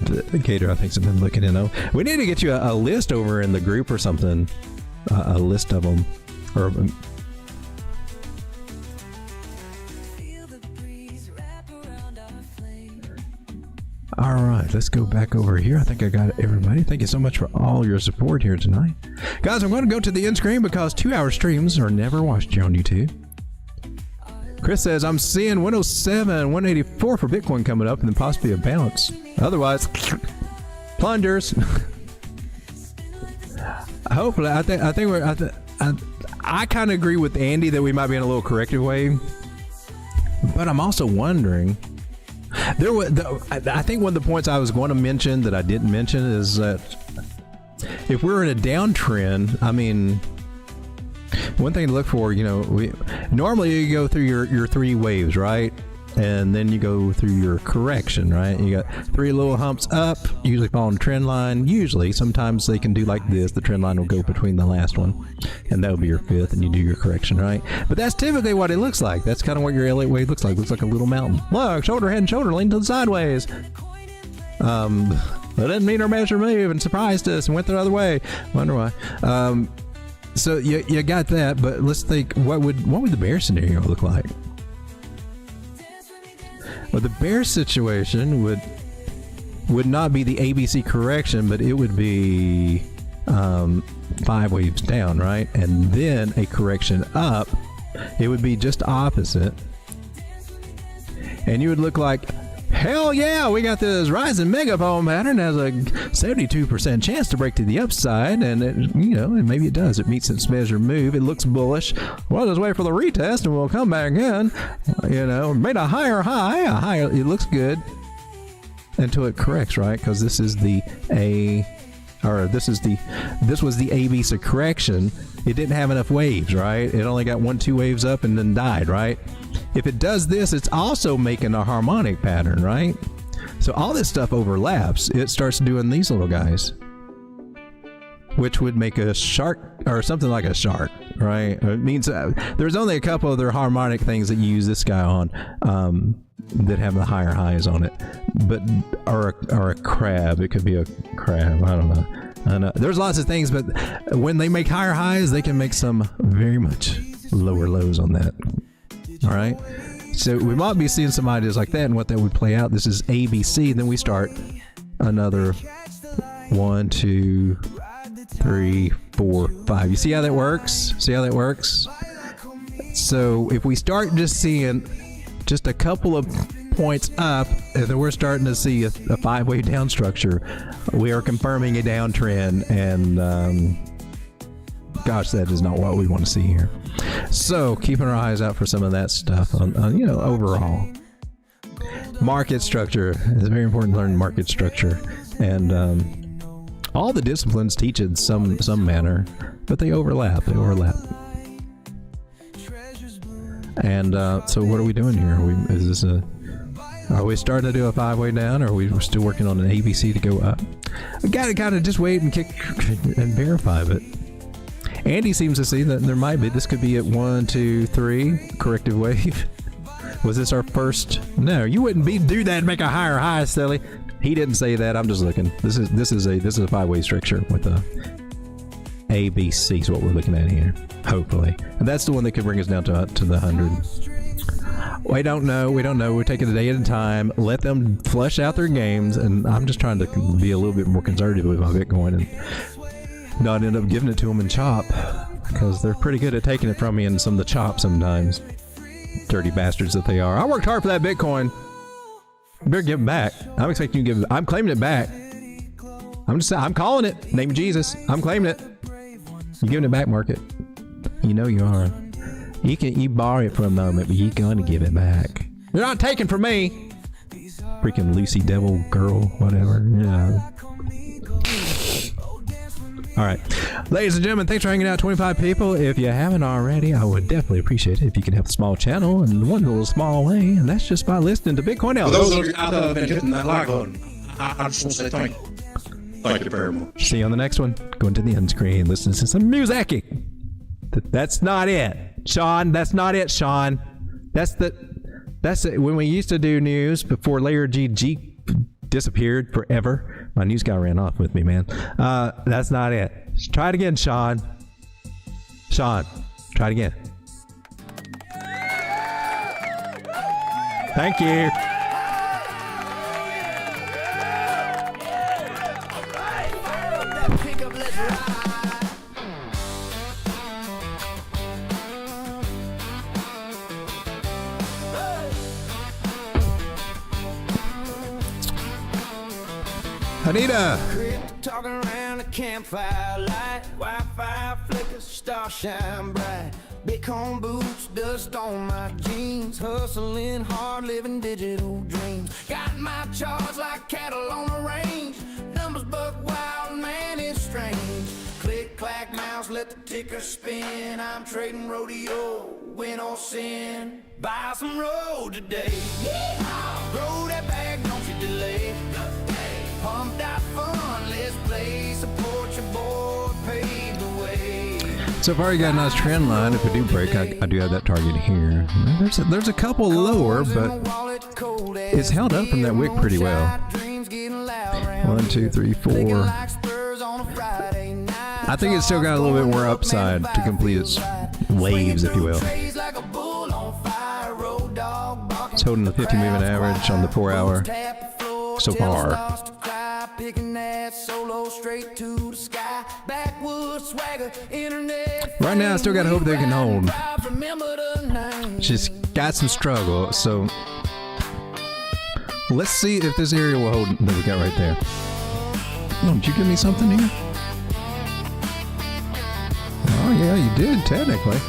The Gator, I think, has been looking in. We need to get you a list over in the group or something. A list of them, or. All right, let's go back over here. I think I got everybody. Thank you so much for all your support here tonight. Guys, I'm going to go to the end screen because 2-hour streams are never watched here on YouTube. Chris says, I'm seeing 107, 184 for Bitcoin coming up and then possibly a bounce. Otherwise, plungers. Hopefully, I kind of agree with Andy that we might be in a little corrective wave. But I'm also wondering, I think one of the points I was going to mention that I didn't mention is that if we're in a downtrend, I mean, one thing to look for, normally you go through your 3 waves, right? And then you go through your correction, right? You got 3 little humps up, usually following trend line. Usually, sometimes they can do like this. The trend line will go between the last one, and that'll be your 5th, and you do your correction, right? But that's typically what it looks like. That's kind of what your Elliott wave looks like. It looks like a little mountain. Look, shoulder, head, and shoulder lean to the sideways. That didn't mean our measure move and surprised us and went the other way. Wonder why. So you got that, but let's think, what would the bear scenario look like? Well, the bear situation would not be the ABC correction, but it would be 5 waves down, right? And then a correction up. It would be just opposite. And you would look like, hell yeah, we got this rising megapole pattern, has a 72% chance to break to the upside, and and maybe it does. It meets its measure move. It looks bullish. Well, just wait for the retest, and we'll come back in. Made a higher high, it looks good until it corrects, right? Because this was the ABC correction. It didn't have enough waves, right? It only got 1-2 waves up and then died, right? If it does this, it's also making a harmonic pattern, right? So all this stuff overlaps. It starts doing these little guys, which would make a shark, or something like a shark, right? It means there's only a couple other harmonic things that you use this guy on that have the higher highs on it, but or a crab. It could be a crab. I don't know. I know. There's lots of things, but when they make higher highs, they can make some very much lower lows on that. All right, so we might be seeing some ideas like that and what that would play out. This is ABC, then we start another 1, 2, 3, 4, 5. You see how that works? So if we start just seeing just a couple of points up, and then we're starting to see a 5-wave down structure, we are confirming a downtrend, and gosh, that is not what we want to see here. So keeping our eyes out for some of that stuff on overall market structure. It's very important to learn market structure, and all the disciplines teach it in some manner, but they overlap. And so what are we doing here? Are we starting to do a 5-way down, or are we still working on an ABC to go up? We got to kind of just wait and kick and verify it. Andy seems to see that there might be. This could be at 1, 2, 3 corrective wave. Was this our first? No, you wouldn't do that and make a higher high, silly. He didn't say that. I'm just looking. This is a 5-way structure with a A, B, C is what we're looking at here. Hopefully, and that's the one that could bring us down to the 100. We don't know. We're taking a day at a time. Let them flush out their games, and I'm just trying to be a little bit more conservative with my Bitcoin and not end up giving it to them in chop, because they're pretty good at taking it from me in some of the chop sometimes. Dirty bastards that they are. I worked hard for that Bitcoin. You better give it back. I'm expecting you to give it. I'm claiming it back. I'm calling it. Name of Jesus. I'm claiming it. You're giving it back, market. You know you are. You borrow it for a moment, but you're gonna give it back. You're not taking from me. Freaking Lucy Devil girl, whatever. Yeah. All right, ladies and gentlemen, thanks for hanging out. 25 people. If you haven't already, I would definitely appreciate it if you can help the small channel in one little small way, and that's just by listening to Bitcoin Out. For those of you out there that have been hitting that like button, I just want to say thank you. Thank you very much. See you on the next one. Go into the end screen, listen to some music. That's not it, Sean. That's not it, Sean. That's it. When we used to do news before Layer GG disappeared forever, my news guy ran off with me, man. That's not it. Just try it again, Sean. Sean, try it again. Thank you. Anita. Talking around a campfire light, Wi-Fi flickers, stars shine bright. Bitcoin boots, dust on my jeans, hustling hard, living digital dreams. Got my charts like cattle on the range, numbers buck wild, man, it's strange. Click, clack, mouse, let the ticker spin. I'm trading rodeo, win or sin. Buy some road today. Grow that bag, don't you delay. Pump that fun, let's play. Support your boy, pave the way. So far, you got a nice trend line. If we do break, I do have that target here. There's a couple lower, but it's held up from that wick pretty well. 1, 2, 3, 4. I think it's still got a little bit more upside to complete its waves, if you will. It's holding the 50 moving average on the 4-hour so far. Right now, I still got hope they can hold. She's got some struggle, so let's see if this area will hold that we got right there. Oh, did you give me something here? Oh yeah, you did, technically.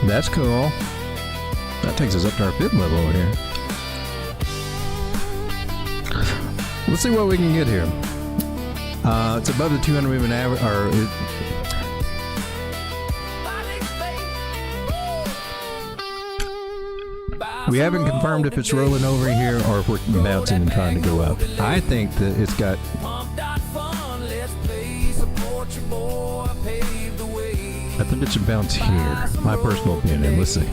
That's cool. That takes us up to our 5th level over here. Let's see what we can get here. It's above the 200 moving average, we haven't confirmed if it's rolling over here or if we're bouncing and trying to go up. I think that it's got. I think it should bounce here. My personal opinion. Let's see.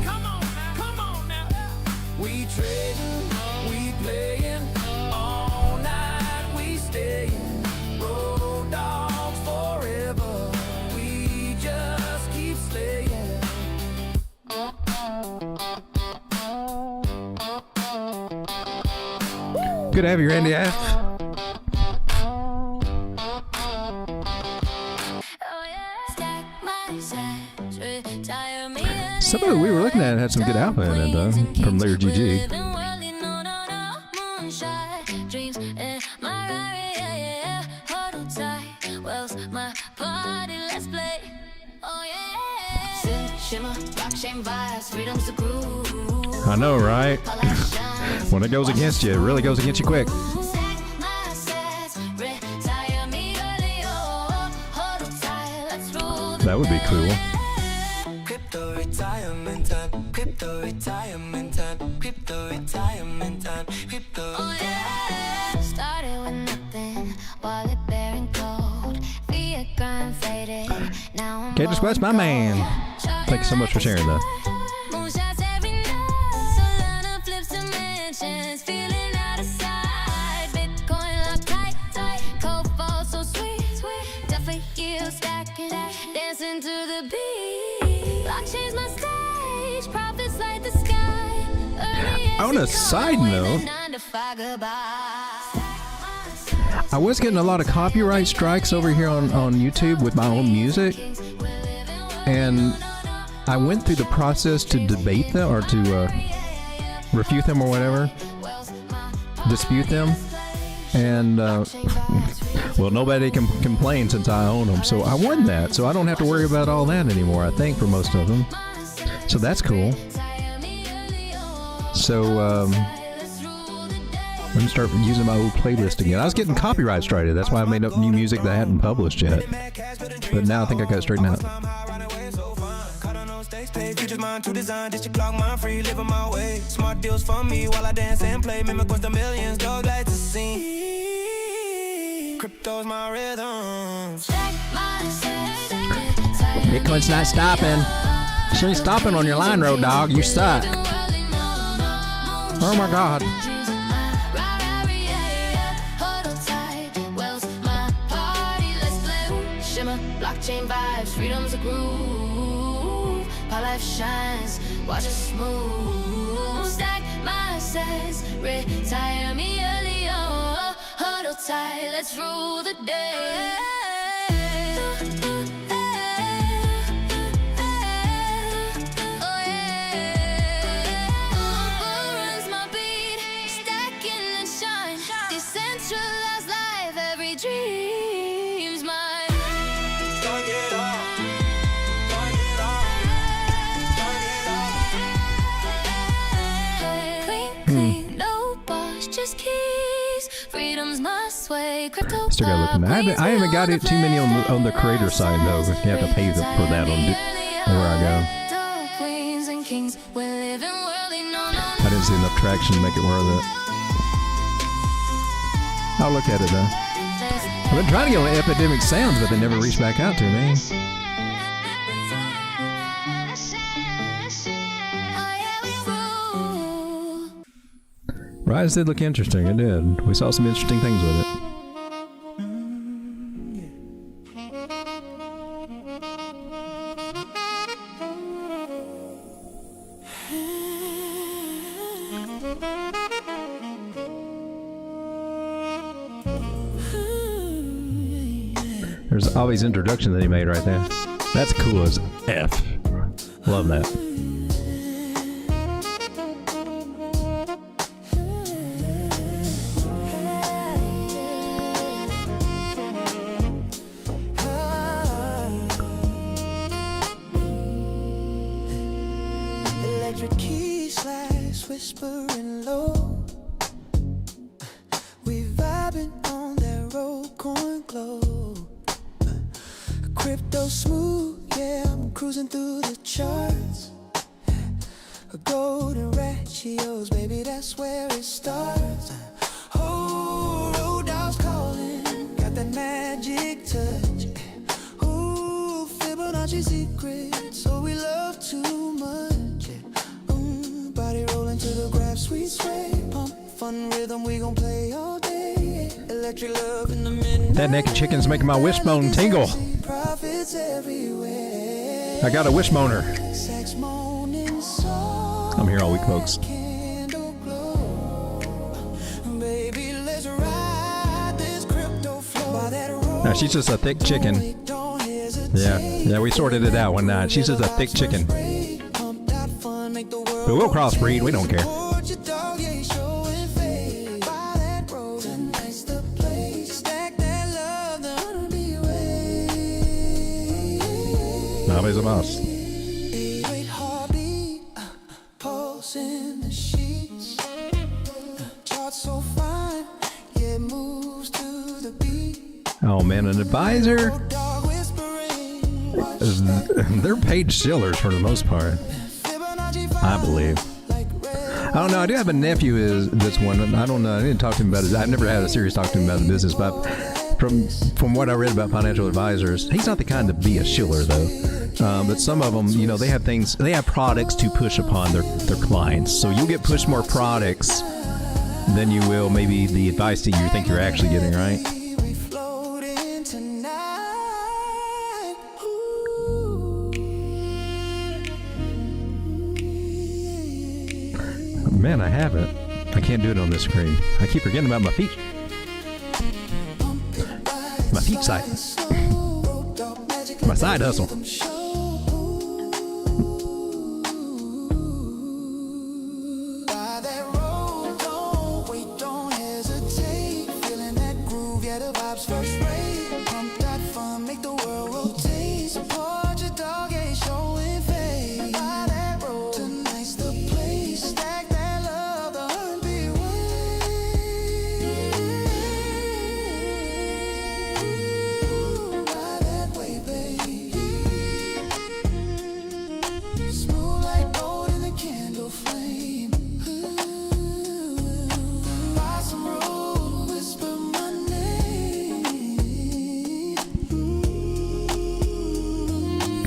Good to have you, Randy F. Some of it we were looking at had some good alpha in it, though, from Layer GG. I know, right? When it goes against you, it really goes against you quick. That would be cool. Crypto retirement time, crypto retirement time, crypto retirement time, crypto. Oh yeah. Started with nothing, wallet bearing cold, fiat grind faded. Now I'm Okay, just West, my man. Thank you so much for sharing that. dancing to the beat. Blockchain's my stage, profits light the sky. On a side note, I was getting a lot of copyright strikes over here on YouTube with my own music, and I went through the process to debate them or to refute them or whatever, dispute them, and well, nobody can complain since I own them, so I won that, so I don't have to worry about all that anymore, I think, for most of them, so that's cool. So I'm gonna start using my old playlist again. I was getting copyright striked, that's why I made up new music that I hadn't published yet, but now I think I got it straightened out. Futures mine to design, this clock mine free, living my way. Smart deals for me while I dance and play. Mimic with the millions, dog like to see. Crypto's my rhythm. Bitcoin's not stopping. She ain't stopping on your line, road dog. You suck. Oh my God. Blockchain vibes, freedom's a groove. My life shines, watch it smooth. Stack my assets, retire me early. Oh, huddle tight, let's rule the day. Decentralized life, every dream's mine. Clean, no boss, just keys. Freedom's my sway. Crypto. Still gotta look in that. I haven't got it too many on the creator side though. You have to pay for that on where I go. I didn't see enough traction to make it worth it. I'll look at it though. I've been trying to get on Epidemic Sounds, but they never reached back out to me. Rise did look interesting, it did. We saw some interesting things with it. There's Avi's introduction that he made right there. That's cool as F. Love that. Electric key slash whispering low. We vibing on that roll coin glow. Crypto smooth, yeah, I'm cruising through the charts. Golden ratios, baby, that's where it starts. Oh, road dogs calling, got that magic touch. Ooh, Fibonacci secrets, so we love too much. Body rolling to the graph, sweet sway, pump, fun rhythm, we gon' play all day. Electric love in the midnight. That naked chicken's making my wishbone tingle. I got a wishboner. I'm here all week, folks. Now she's just a thick chicken. Yeah, we sorted it out one night. She's just a thick chicken. But we'll crossbreed, we don't care. Nobody's a boss. Oh man, an advisor? They're paid shillers for the most part, I believe. I don't know, I do have a nephew that's one. I don't know, I didn't talk to him about it. I've never had a serious talk to him about the business, but from what I read about financial advisors, he's not the kind to be a shiller though. But some of them, you know, they have products to push upon their clients. So you'll get pushed more products than you will maybe the advice that you think you're actually getting, right? Man, I haven't. I can't do it on this screen. I keep forgetting about my feet. My feet side. My side hustle. By that road, don't wait, don't hesitate. Feeling that groove, yeah, the vibes first rate. Pump that fun, make the world rotate. Support your dog, ain't showing face. By that road, tonight's the place. Stack that love, the heartbeat way. By that way, babe. Smooth like gold in the candle flame. By some road, whisper my name.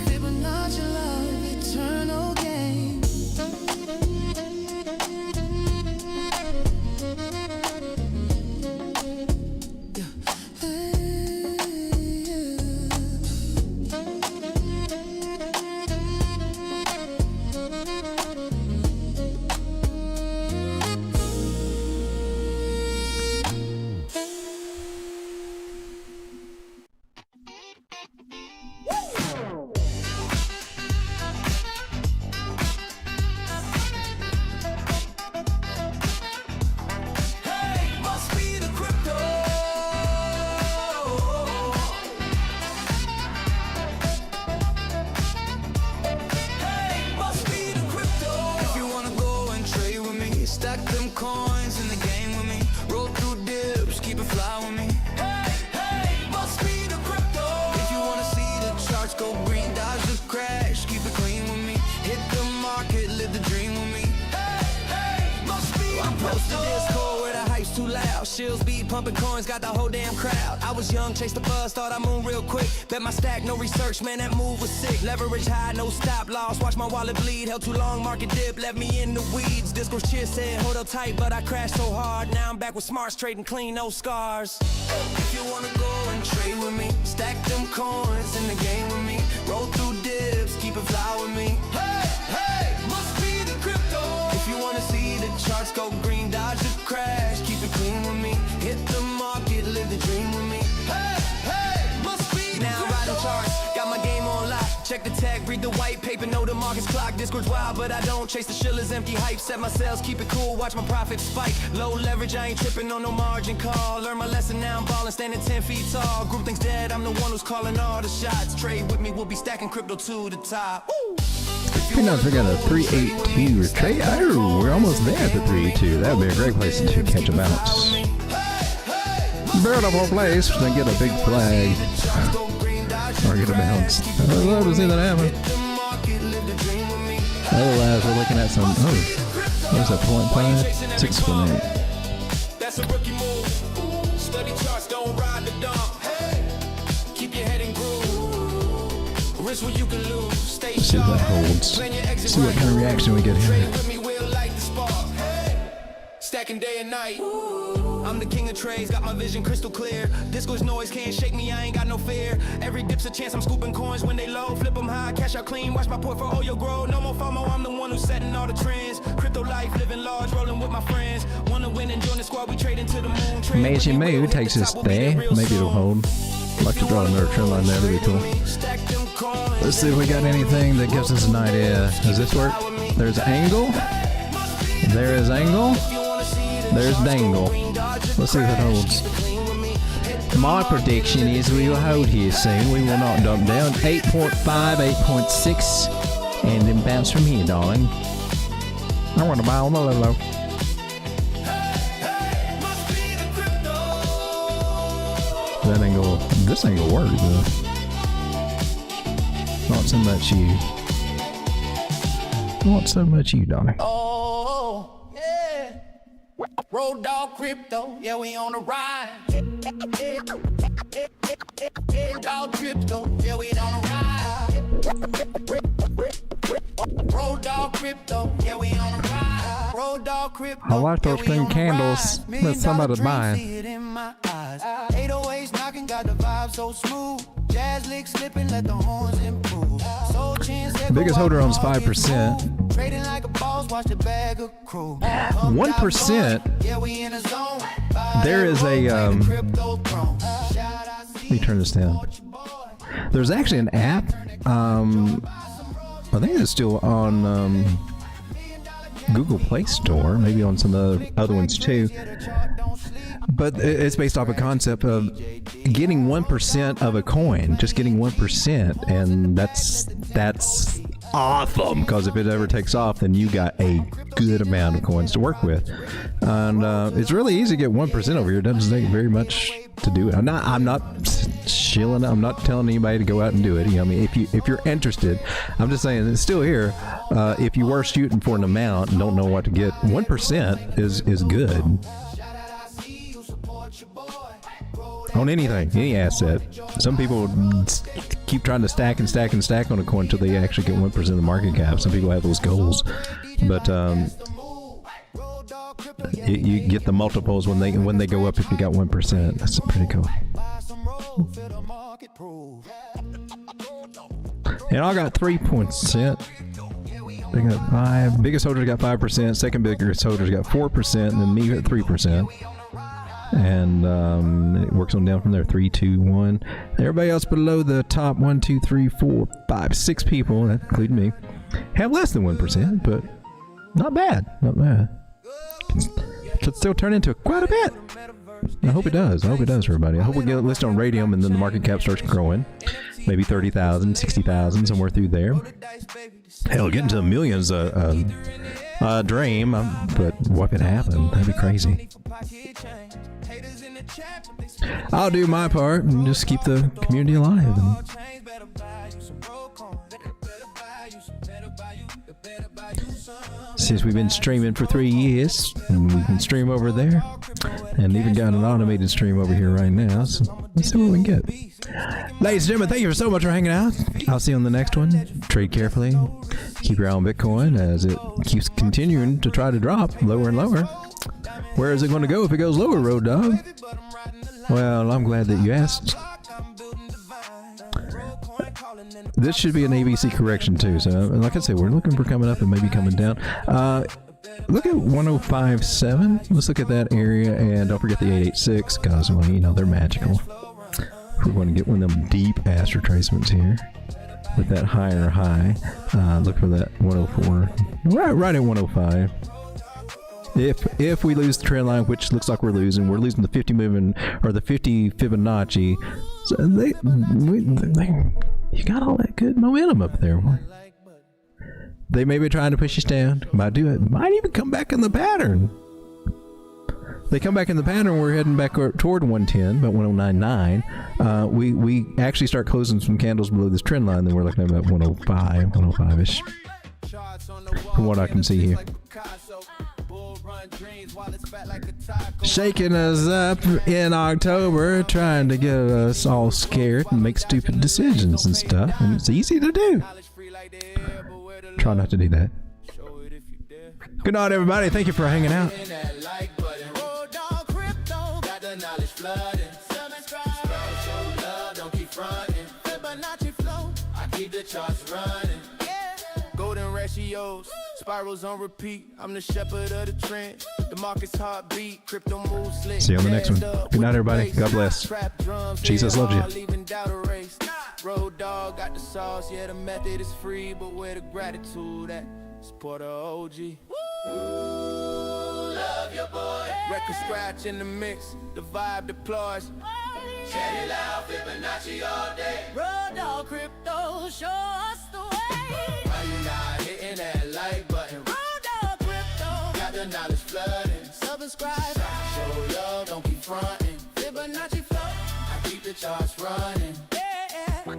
Fibonacci love, eternal game. Hey, must be the crypto. Hey, must be the crypto. If you wanna go and trade with me, stack them coins in the game with me. Roll through dips, keep it fly with me. Hey, hey, must be the crypto. If you wanna see the charts go green, dodge the crash, keep it clean with me. Hit the market, live the dream with me. Hey, hey, must be I'm posted Discord where the hype's too loud. Shills be pumping coins, got the whole damn crowd. I was young, chased the buzz, thought I moved real quick. Bet my stack, no research, man, that move was sick. Leverage high, no stop loss. Watch my wallet bleed, held too long, market dip, left me in the weeds. Disco's cheer said, hold up tight, but I crashed so hard. Now I'm back with smarts, trading clean, no scars. If you wanna go and trade with me, stack them coins in the game with me. Roll through dips, keep it fly with me. Hey, hey, must be the crypto. If you wanna see the charts go green, dodge the crash, keep it clean with me. Hit the market, live the dream with me. Hey, hey, must be now riding charts, got my game on lock. Check the tag, read the white paper, know the market's clock. Discord's wild, but I don't chase the shillers, empty hype. Set my sales, keep it cool, watch my profits spike. Low leverage, I ain't tripping on no margin call. Learn my lesson, now I'm ballin', standing 10 feet tall. Group thinks dead, I'm the one who's calling all the shots. Trade with me, we'll be stacking crypto to the top. Woo! You're not forgetting a 382 trade. Oh, we're almost there at the 382. That would be a great place to catch a bounce. Beautiful place to get a big flag or get a bounce. I'd love to see that happen. Otherwise, we're looking at some. Oh, what's that? 0.5, 6.8. That's a rookie move. Study charts, don't ride the dump. Hey, keep your head in groove. Risk what you can lose. Stay Let's see if that holds. See what kind of reaction we get here. Trade with me, we'll light the spark. Hey, stacking day and night. I'm the king of trades, got my vision crystal clear. Disco's noise can't shake me, I ain't got no fear. Every dip's a chance, I'm scooping coins when they low. Flip them high, cash out clean, watch my portfolio grow. No more FOMO, I'm the one who's setting all the trends. Crypto life, living large, rolling with my friends. Wanna win and join the squad, we trade into the moon. Amazing move, takes us there. Maybe it'll hold. I'd like to draw another trend line there, that'd be cool. Let's see if we got anything that gives us an idea. Does this work? There's angle. There is angle. There's dangle. Let's see if it holds. My prediction is we will hold here soon. We will not dump down. 8.5, 8.6, and then bounce from here, darling. I want to buy on the low low. That angle, this angle works though. Not so much you. Not so much you, darling. Oh, yeah. Road dog crypto, yeah, we on the ride. Dog crypto, yeah, we on the ride. Road dog crypto, yeah, we on the ride. Road dog crypto. I like those green candles that somebody's buying. 808s knocking, got the vibe so smooth. Jazz lick slipping, let the horns improve. Biggest holder owns 5%. Trading like a boss, watch the bag of crew. 1%. Yeah, we in a zone. There is a let me turn this down. There's actually an app. I think it's still on Google Play Store, maybe on some other ones too. But it's based off a concept of getting 1% of a coin, just getting 1%, and that's awesome, because if it ever takes off, then you got a good amount of coins to work with. And it's really easy to get 1% over here. It doesn't take very much to do it. I'm not shilling. I'm not telling anybody to go out and do it. You know, I mean, if you're interested, I'm just saying it's still here. If you were shooting for an amount and don't know what to get, 1% is good on anything, any asset. Some people keep trying to stack and stack and stack on a coin until they actually get 1% of the market cap. Some people have those goals, but you get the multiples when they go up if you got 1%. That's pretty cool. And I got 3%. They got 5. Biggest holders got 5%. Second biggest holders got 4%, and then me at 3%. And it works on down from there. 3, 2, 1. Everybody else below the top 1, 2, 3, 4, 5, 6 people, that including me, have less than 1%, but not bad. Not bad. It could still turn into quite a bit. I hope it does. I hope it does for everybody. I hope we get a list on Radium and then the market cap starts growing. Maybe 30,000, 60,000, somewhere through there. Hell, getting to the millions a dream, but what could happen? That'd be crazy. I'll do my part and just keep the community alive. Since we've been streaming for 3 years, and we can stream over there, and even got an automated stream over here right now, so let's see what we can get. Ladies and gentlemen, thank you so much for hanging out. I'll see you on the next one. Trade carefully. Keep your eye on Bitcoin as it keeps continuing to try to drop lower and lower. Where is it going to go if it goes lower, Road Dog? Well, I'm glad that you asked. This should be an ABC correction too. So, like I said, we're looking for coming up and maybe coming down. Look at 105.7. Let's look at that area, and don't forget the 886, because, well, you know, they're magical. We're going to get one of them deep ass retracements here with that higher high. Look for that 104. Right at 105. If we lose the trend line, which looks like we're losing the 50 moving, or the 50 Fibonacci. So you got all that good momentum up there. They may be trying to push us down. Might do it. Might even come back in the pattern. They come back in the pattern. We're heading back toward 110, about 109.9. We actually start closing some candles below this trend line. Then we're looking at about 105, 105ish, from what I can see here. Shaking us up in October, trying to get us all scared and make stupid decisions and stuff, and it's easy to do. Try not to do that. Good night, everybody. Thank you for hanging out. Golden ratios, spirals on repeat. I'm the shepherd of the trend. The market's heartbeat. Crypto moves slick. See you on the next one. Good night, everybody. God bless. Jesus loves you. Road dog got the sauce. Yeah, the method is free, but where the gratitude at? Support the OG. Love your boy. Record scratch in the mix. The vibe deploys. Chat it loud, Fibonacci all day. Road dog crypto, show us the way. Why you not hitting that like button? Road dog crypto, Got the knowledge flooding. subscribe. Show love, don't keep fronting. Fibonacci flow, I keep the charts running. yeah. Love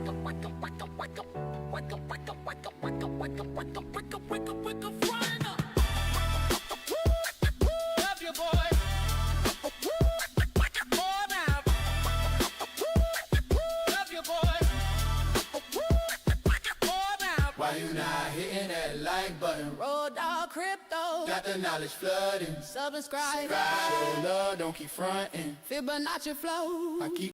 your boy. More now. Love your boy. More now. Why you not hitting that like button? Road dog crypto, Got the knowledge flooding. subscribe. Show love, don't keep fronting. Fibonacci flow. I keep